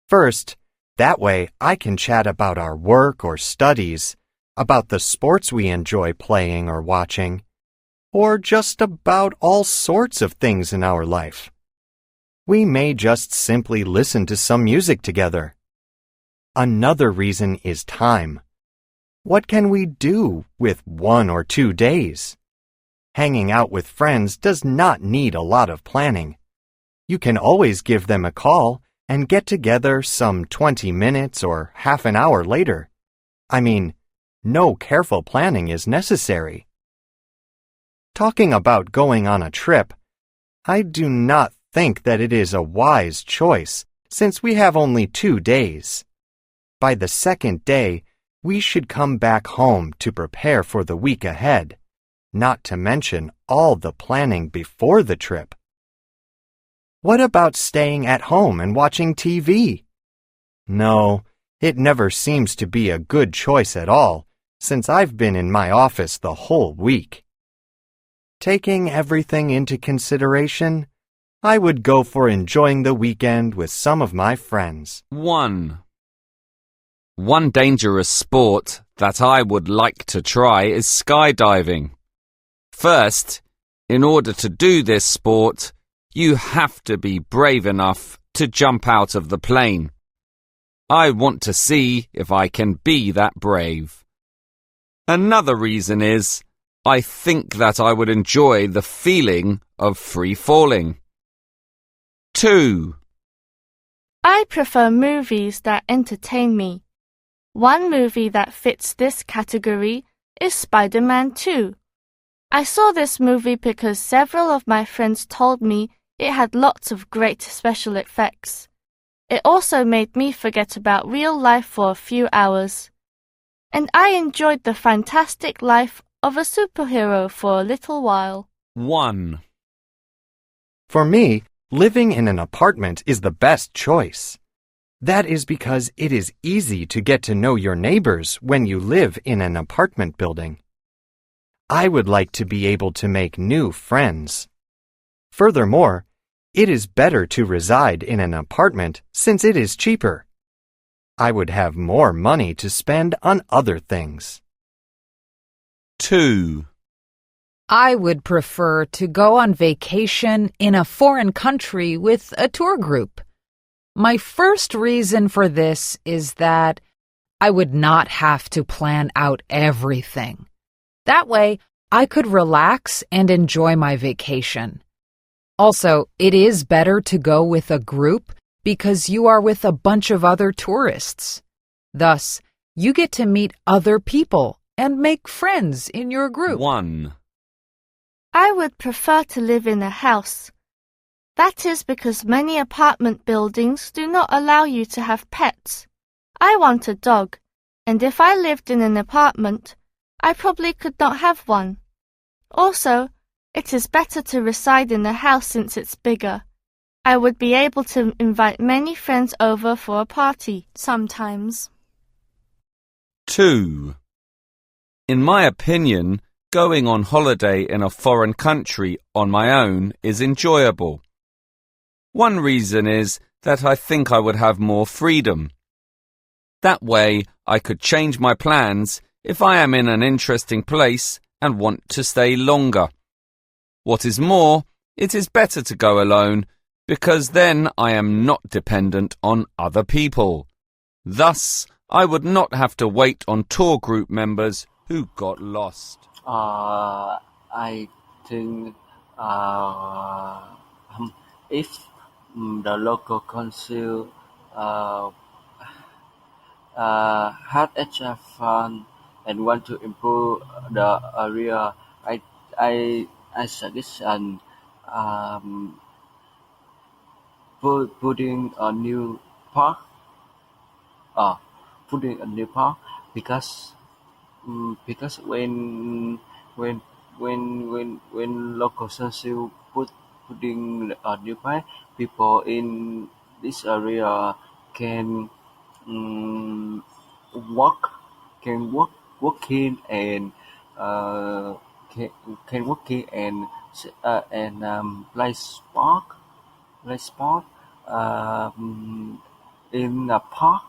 First, that way I can chat about our work or studies, about the sports we enjoy playing or watching, or just about all sorts of things in our life. We may just simply listen to some music together. Another reason is time. What can we do with 1 or 2 days? Hanging out with friends does not need a lot of planning. You can always give them a call and get together some 20 minutes or half an hour later. I mean, no careful planning is necessary. Talking about going on a trip, I do not think that it is a wise choice since we have only 2 days. By the 2nd day, we should come back home to prepare for the week ahead, not to mention all the planning before the trip. What about staying at home and watching TV? No, it never seems to be a good choice at all, since I've been in my office the whole week. Taking everything into consideration, I would go for enjoying the weekend with some of my friends. 1. One dangerous sport that I would like to try is skydiving. First, in order to do this sport, you have to be brave enough to jump out of the plane. I want to see if I can be that brave. Another reason is, I think that I would enjoy the feeling of free falling. 2. I prefer movies that entertain me. One movie that fits this category is Spider-Man 2. I saw this movie because several of my friends told me it had lots of great special effects. It also made me forget about real life for a few hours. And I enjoyed the fantastic life of a superhero for a little while. 1. For me, living in an apartment is the best choice. That is because it is easy to get to know your neighbors when you live in an apartment building. I would like to be able to make new friends. Furthermore, it is better to reside in an apartment since it is cheaper. I would have more money to spend on other things. 2. I would prefer to go on vacation in a foreign country with a tour group. My first reason for this is that I would not have to plan out everything. That way, I could relax and enjoy my vacation. Also, it is better to go with a group because you are with a bunch of other tourists. Thus, you get to meet other people and make friends in your group. 1. I would prefer to live in a house. That is because many apartment buildings do not allow you to have pets. I want a dog, and if I lived in an apartment, I probably could not have one. Also, it is better to reside in a house since it's bigger. I would be able to invite many friends over for a party sometimes. 2. In my opinion, going on holiday in a foreign country on my own is enjoyable. One reason is that I think I would have more freedom. That way, I could change my plans if I am in an interesting place and want to stay longer. What is more, it is better to go alone because then I am not dependent on other people. Thus, I would not have to wait on tour group members who got lost. I think if the local council had extra fun and want to improve the area, I suggest putting a new park putting a new park because because when when local council putting a new park, people in this area can um, work working and uh, can, can working and play sport in a park.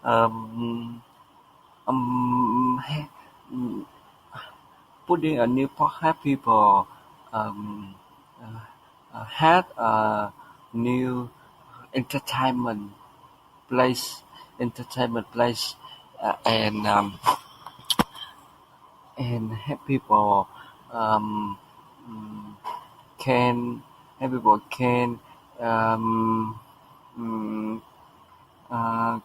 Um, um, Putting a new park help people um, uh, had a new entertainment entertainment place, uh, and um, and help people um, mm, can help people can um, mm, uh,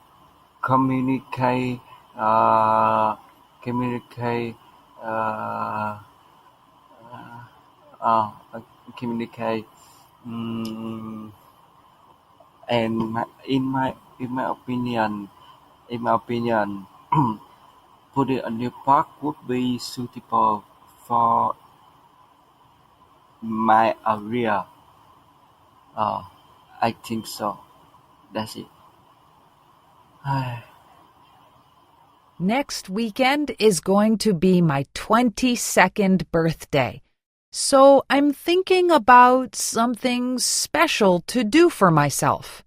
communicate uh, communicate uh, uh, uh, communicate um, and in my opinion putting a new park would be suitable for my area. uh, I think so. That's it. Next weekend is going to be my 22nd birthday, so I'm thinking about something special to do for myself.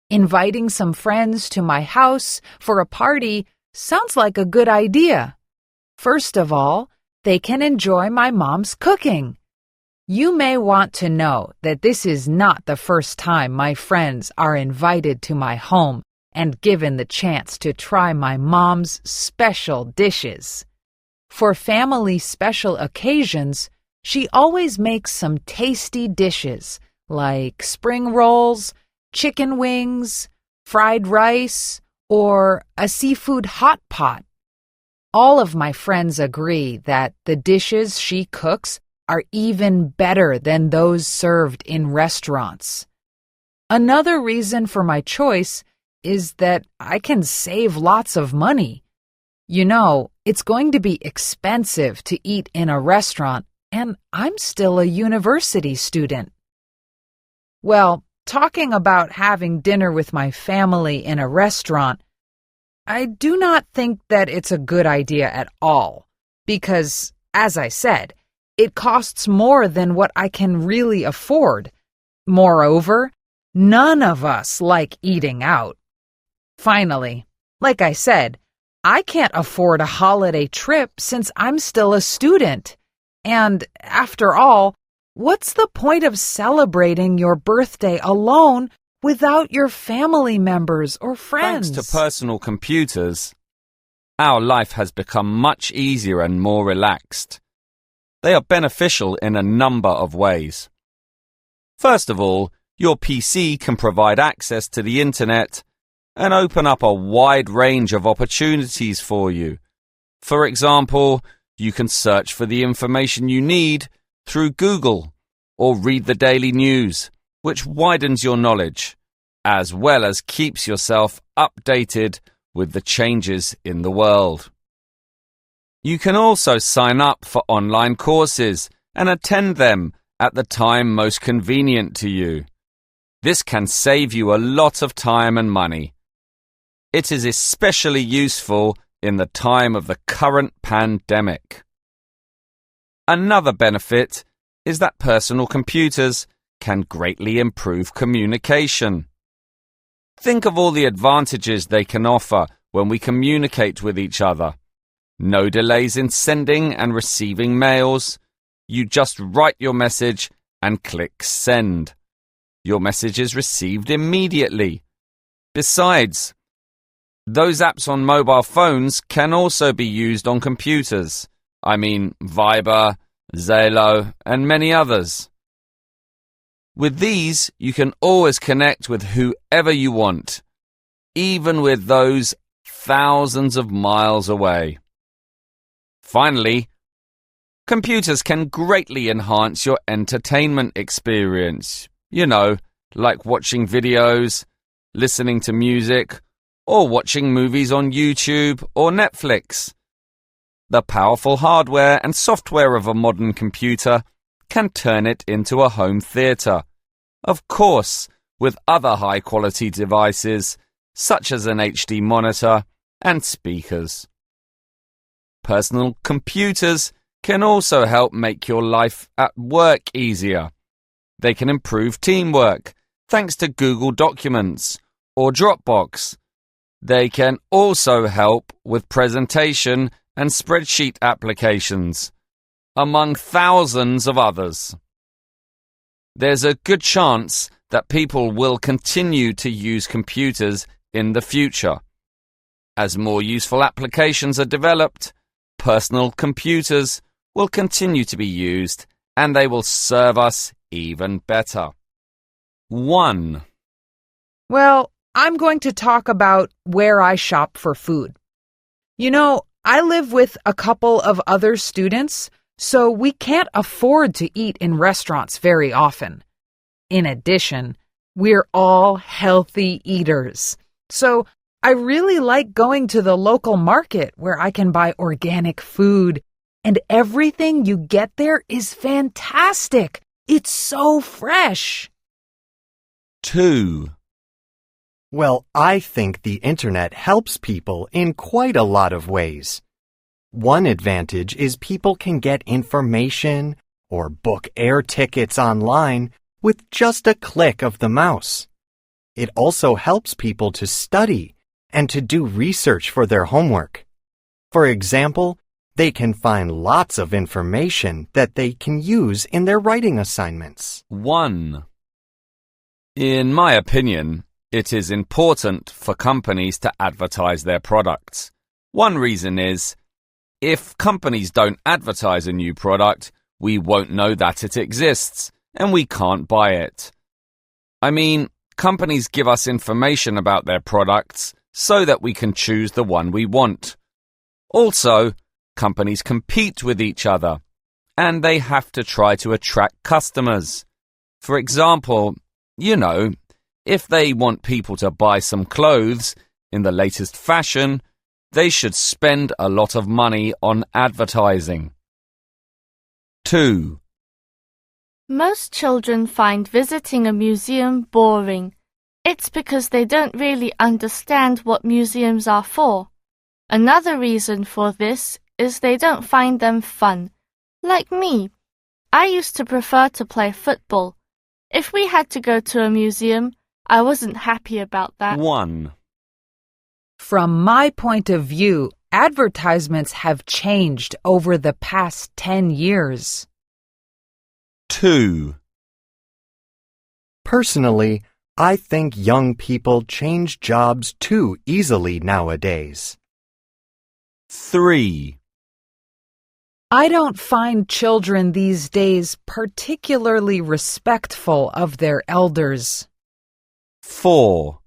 Inviting some friends to my house for a party sounds like a good idea. First of all, they can enjoy my mom's cooking. You may want to know that this is not the first time my friends are invited to my home and given the chance to try my mom's special dishes. For family special occasions, she always makes some tasty dishes like spring rolls, chicken wings, fried rice, or a seafood hot pot. All of my friends agree that the dishes she cooks are even better than those served in restaurants. Another reason for my choice is that I can save lots of money. You know, it's going to be expensive to eat in a restaurant, and I'm still a university student. Well, talking about having dinner with my family in a restaurant, I do not think that it's a good idea at all, because, as I said, it costs more than what I can really afford. Moreover, none of us like eating out. Finally, like I said, I can't afford a holiday trip since I'm still a student. And after all, what's the point of celebrating your birthday alone without your family members or friends? Thanks to personal computers, our life has become much easier and more relaxed. They are beneficial in a number of ways. First of all, your PC can provide access to the internet and open up a wide range of opportunities for you. For example, you can search for the information you need through Google or read the daily news, which widens your knowledge, as well as keeps yourself updated with the changes in the world. You can also sign up for online courses and attend them at the time most convenient to you. This can save you a lot of time and money. It is especially useful in the time of the current pandemic. Another benefit is that personal computers can greatly improve communication. Think of all the advantages they can offer when we communicate with each other. No delays in sending and receiving mails. You just write your message and click send. Your message is received immediately. Besides, those apps on mobile phones can also be used on computers. I mean Viber, Zalo, and many others. With these, you can always connect with whoever you want, even with those thousands of miles away. Finally, computers can greatly enhance your entertainment experience. You know, like watching videos, listening to music, or watching movies on YouTube or Netflix. The powerful hardware and software of a modern computer can turn it into a home theatre. Of course, with other high-quality devices, such as an HD monitor and speakers. Personal computers can also help make your life at work easier. They can improve teamwork, thanks to Google Documents or Dropbox. They can also help with presentation and spreadsheet applications, among thousands of others. There's a good chance that people will continue to use computers in the future. As more useful applications are developed, personal computers will continue to be used and they will serve us even better. 1. Well, I'm going to talk about where I shop for food. You know, I live with a couple of other students, so we can't afford to eat in restaurants very often. In addition, we're all healthy eaters. So I really like going to the local market where I can buy organic food, and everything you get there is fantastic. It's so fresh. 2. Well, I think the internet helps people in quite a lot of ways. One advantage is people can get information or book air tickets online with just a click of the mouse. It also helps people to study and to do research for their homework. For example, they can find lots of information that they can use in their writing assignments. 1. In my opinion, it is important for companies to advertise their products. One reason is, if companies don't advertise a new product, we won't know that it exists, and we can't buy it. I mean, companies give us information about their products so that we can choose the one we want. Also, companies compete with each other, and they have to try to attract customers. For example, if they want people to buy some clothes in the latest fashion, they should spend a lot of money on advertising. 2. Most children find visiting a museum boring. It's because they don't really understand what museums are for. Another reason for this is they don't find them fun. Like me, I used to prefer to play football. If we had to go to a museum, I wasn't happy about that. 1. From my point of view, advertisements have changed over the past 10 years. 2. Personally, I think young people change jobs too easily nowadays. 3. I don't find children these days particularly respectful of their elders. 4.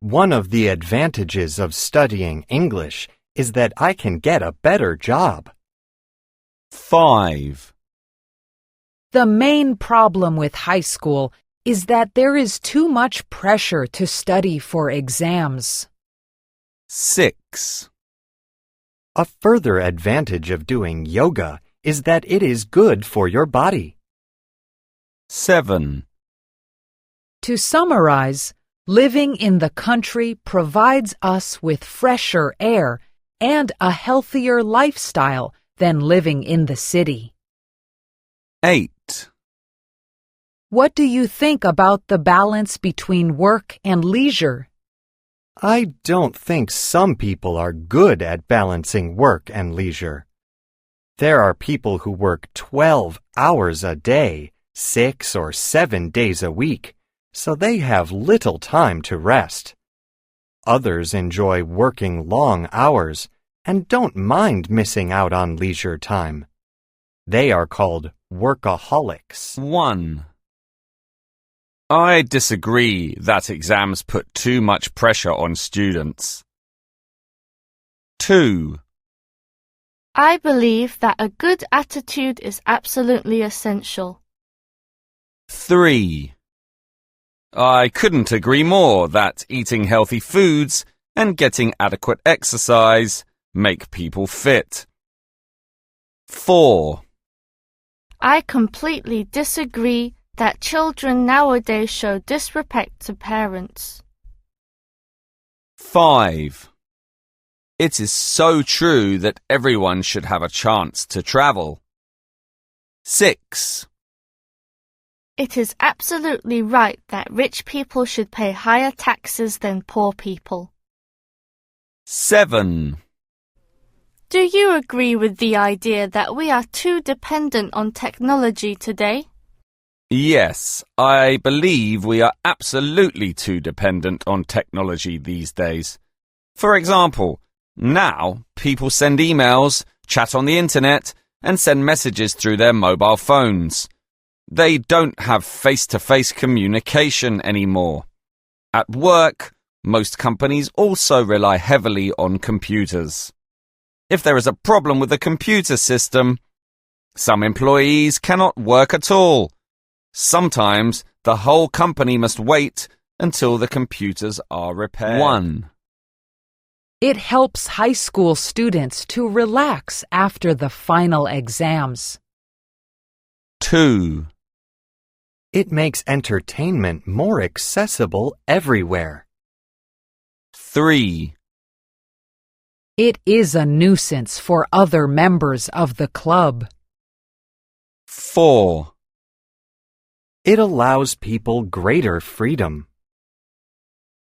One of the advantages of studying English is that I can get a better job. 5. The main problem with high school is that there is too much pressure to study for exams. 6. A further advantage of doing yoga is that it is good for your body. 7. To summarize, living in the country provides us with fresher air and a healthier lifestyle than living in the city. 8. What do you think about the balance between work and leisure? I don't think some people are good at balancing work and leisure. There are people who work 12 hours a day, 6 or 7 days a week, so they have little time to rest. Others enjoy working long hours and don't mind missing out on leisure time. They are called workaholics. 1. I disagree that exams put too much pressure on students. 2. I believe that a good attitude is absolutely essential. 3. I couldn't agree more that eating healthy foods and getting adequate exercise make people fit. 4. I completely disagree that children nowadays show disrespect to parents. 5. It is so true that everyone should have a chance to travel. 6. It is absolutely right that rich people should pay higher taxes than poor people. 7. Do you agree with the idea that we are too dependent on technology today? Yes, I believe we are absolutely too dependent on technology these days. For example, now people send emails, chat on the internet, and send messages through their mobile phones. They don't have face-to-face communication anymore. At work, most companies also rely heavily on computers. If there is a problem with the computer system, some employees cannot work at all. Sometimes the whole company must wait until the computers are repaired. 1. It helps high school students to relax after the final exams. 2. It makes entertainment more accessible everywhere. 3. It is a nuisance for other members of the club. 4. It allows people greater freedom.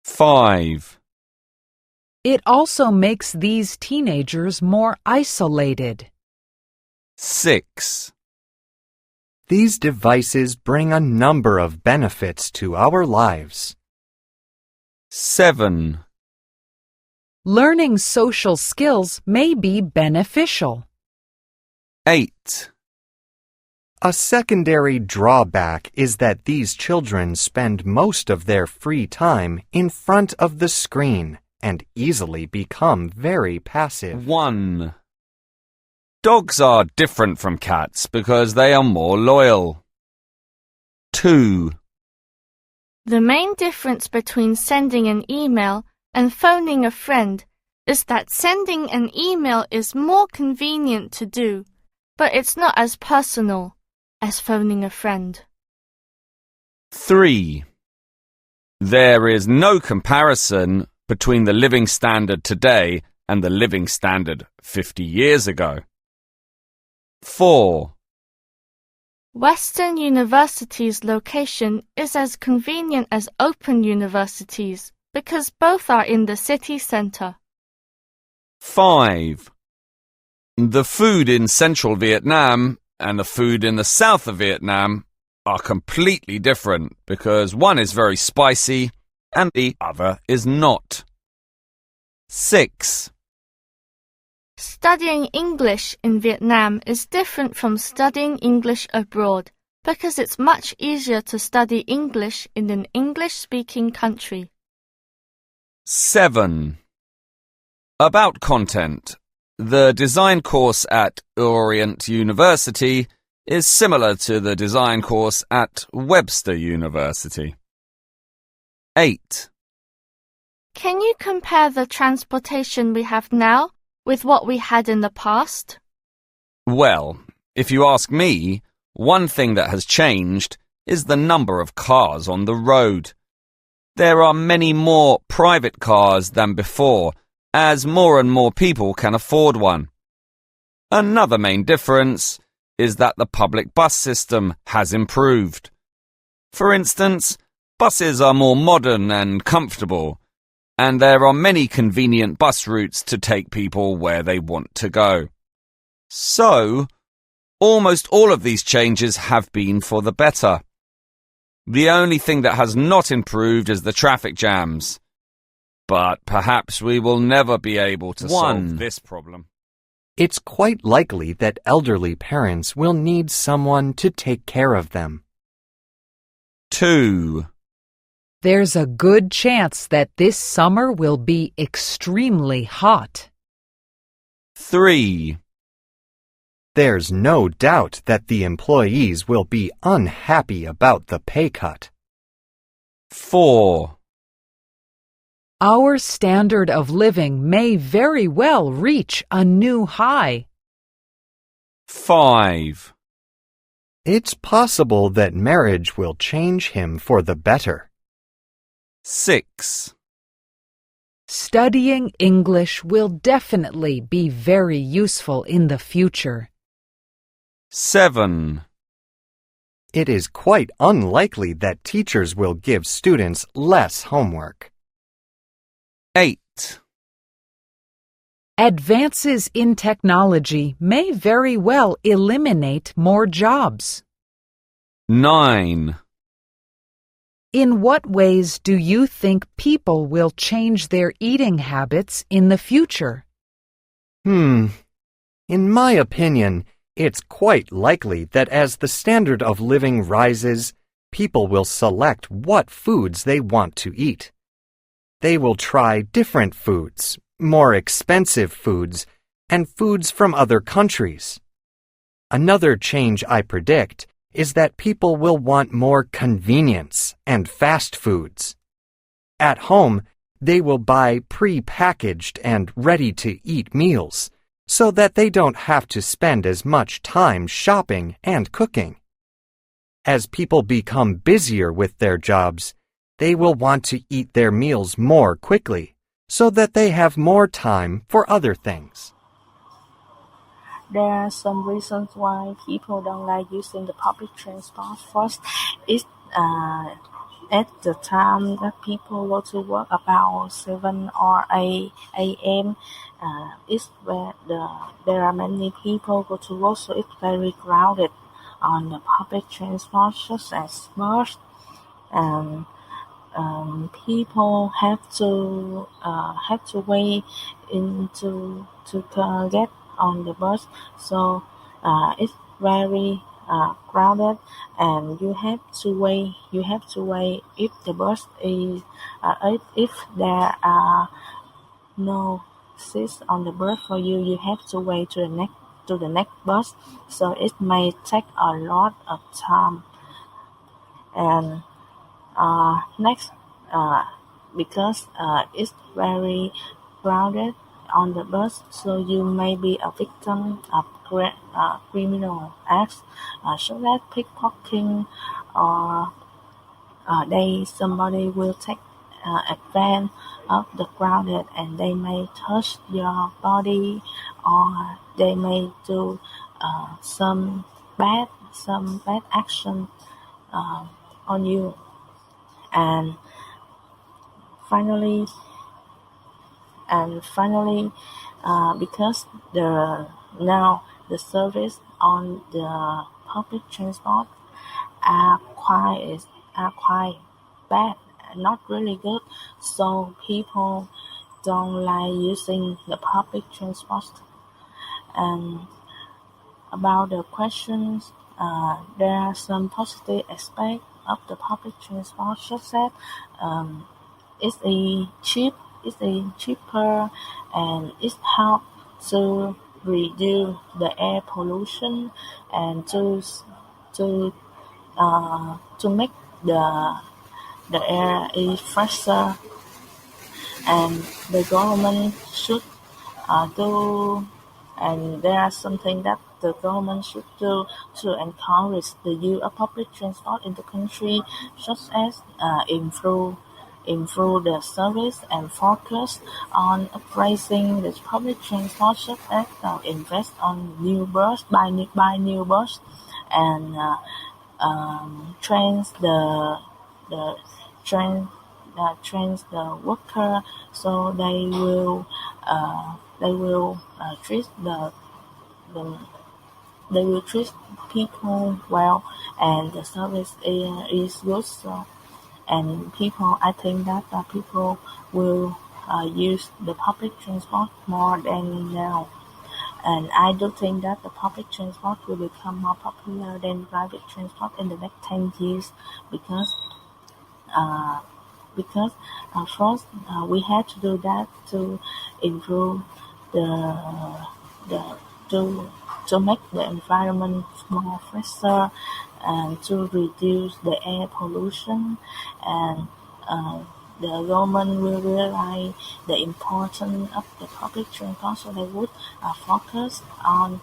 5. It also makes these teenagers more isolated. 6. These devices bring a number of benefits to our lives. 7. Learning social skills may be beneficial. 8. A secondary drawback is that these children spend most of their free time in front of the screen and easily become very passive. 1. Dogs are different from cats because they are more loyal. 2. The main difference between sending an email and phoning a friend is that sending an email is more convenient to do, but it's not as personal as phoning a friend. 3. There is no comparison between the living standard today and the living standard 50 years ago. 4. Western University's location is as convenient as Open University's because both are in the city centre. 5. The food in central Vietnam and the food in the south of Vietnam are completely different because one is very spicy and the other is not. 6. Studying English in Vietnam is different from studying English abroad because it's much easier to study English in an English-speaking country. 7. About content. The design course at Orient University is similar to the design course at Webster University. 8. Can you compare the transportation we have now with what we had in the past? Well, if you ask me, one thing that has changed is the number of cars on the road. There are many more private cars than before, as more and more people can afford one. Another main difference is that the public bus system has improved. For instance, buses are more modern and comfortable, and there are many convenient bus routes to take people where they want to go. So, almost all of these changes have been for the better. The only thing that has not improved is the traffic jams. But perhaps we will never be able to solve this problem. It's quite likely that elderly parents will need someone to take care of them. 2. There's a good chance that this summer will be extremely hot. 3. There's no doubt that the employees will be unhappy about the pay cut. 4. Our standard of living may very well reach a new high. 5. It's possible that marriage will change him for the better. 6. Studying English will definitely be very useful in the future. 7. It is quite unlikely that teachers will give students less homework. 8. Advances in technology may very well eliminate more jobs. 9. In what ways do you think people will change their eating habits in the future? In my opinion, it's quite likely that as the standard of living rises, people will select what foods they want to eat. They will try different foods, more expensive foods, and foods from other countries. Another change I predict is that people will want more convenience and fast foods. At home, they will buy pre-packaged and ready-to-eat meals so that they don't have to spend as much time shopping and cooking. As people become busier with their jobs, they will want to eat their meals more quickly so that they have more time for other things. There are some reasons why people don't like using the public transport. First, is at the time that people go to work about 7 or 8 a.m. It's where there are many people go to work, so it's very crowded on the public transport, such as bus. And people have to wait to get on the bus, so it's very crowded, and you have to wait. If the bus is if there are no seats on the bus for you, you have to wait to the next bus. So it may take a lot of time. And next, because it's very crowded on the bus, so you may be a victim of criminal acts, such as pickpocketing, or somebody will take advantage of the crowded, and they may touch your body, or they may do some bad action on you. And finally, because the service on the public transport are quite bad, not really good, so people don't like using the public transport. And about the questions, there are some positive aspects of the public transport, such as it's cheaper, and it helps to reduce the air pollution, and to make the air is fresher. And the government should do, and there are something that the government should do to encourage the use of public transport in the country, such as improve the service and focus on upgrading the public transport, such as invest on new bus, buy new bus, and trains the trains the worker, so they will treat they will treat people well, and the service is good. So, and I think that people will use the public transport more than now. And I do think that the public transport will become more popular than private transport in the next 10 years, because first we had to do that to improve the to make the environment more fresher, and to reduce the air pollution, and the government will realize the importance of the public transport, so they would focus on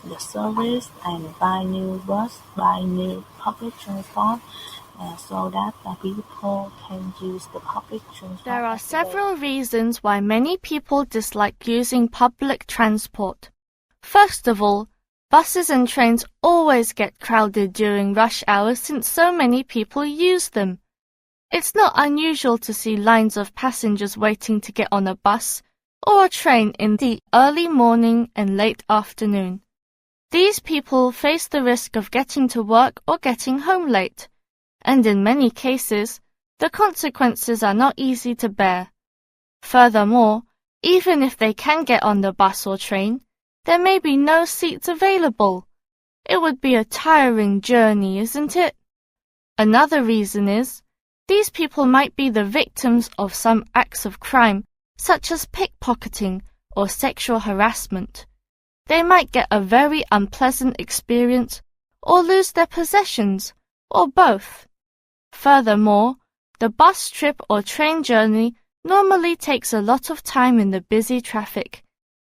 the service and buy new bus, buy new public transport, so that people can use the public transport. There are every day. several reasons why many people dislike using public transport. First of all, buses and trains always get crowded during rush hours since so many people use them. It's not unusual to see lines of passengers waiting to get on a bus or a train in the early morning and late afternoon. These people face the risk of getting to work or getting home late, and in many cases, the consequences are not easy to bear. Furthermore, even if they can get on the bus or train, there may be no seats available. It would be a tiring journey, isn't it? Another reason is, these people might be the victims of some acts of crime, such as pickpocketing or sexual harassment. They might get a very unpleasant experience or lose their possessions, or both. Furthermore, the bus trip or train journey normally takes a lot of time in the busy traffic.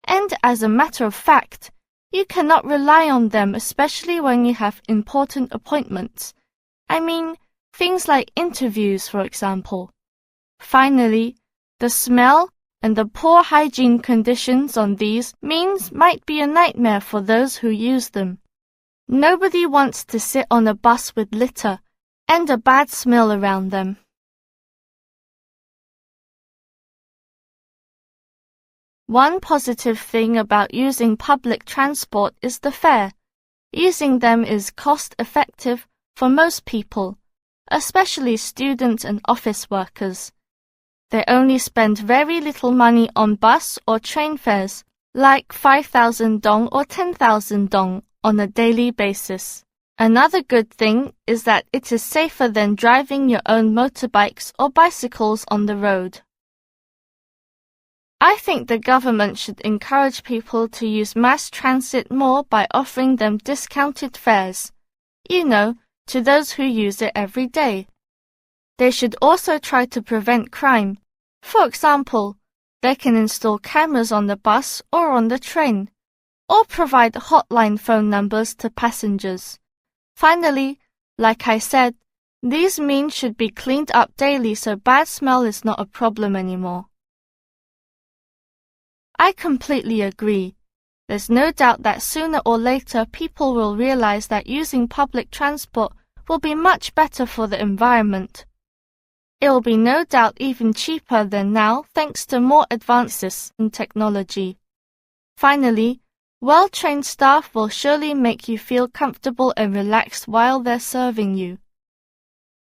And as a matter of fact, you cannot rely on them, especially when you have important appointments. I mean, things like interviews, for example. Finally, the smell and the poor hygiene conditions on these means might be a nightmare for those who use them. Nobody wants to sit on a bus with litter and a bad smell around them. One positive thing about using public transport is the fare. Using them is cost-effective for most people, especially students and office workers. They only spend very little money on bus or train fares, like 5,000 dong or 10,000 dong on a daily basis. Another good thing is that it is safer than driving your own motorbikes or bicycles on the road. I think the government should encourage people to use mass transit more by offering them discounted fares, to those who use it every day. They should also try to prevent crime. For example, they can install cameras on the bus or on the train, or provide hotline phone numbers to passengers. Finally, like I said, these means should be cleaned up daily so bad smell is not a problem anymore. I completely agree. There's no doubt that sooner or later people will realize that using public transport will be much better for the environment. It will be no doubt even cheaper than now thanks to more advances in technology. Finally, well-trained staff will surely make you feel comfortable and relaxed while they're serving you.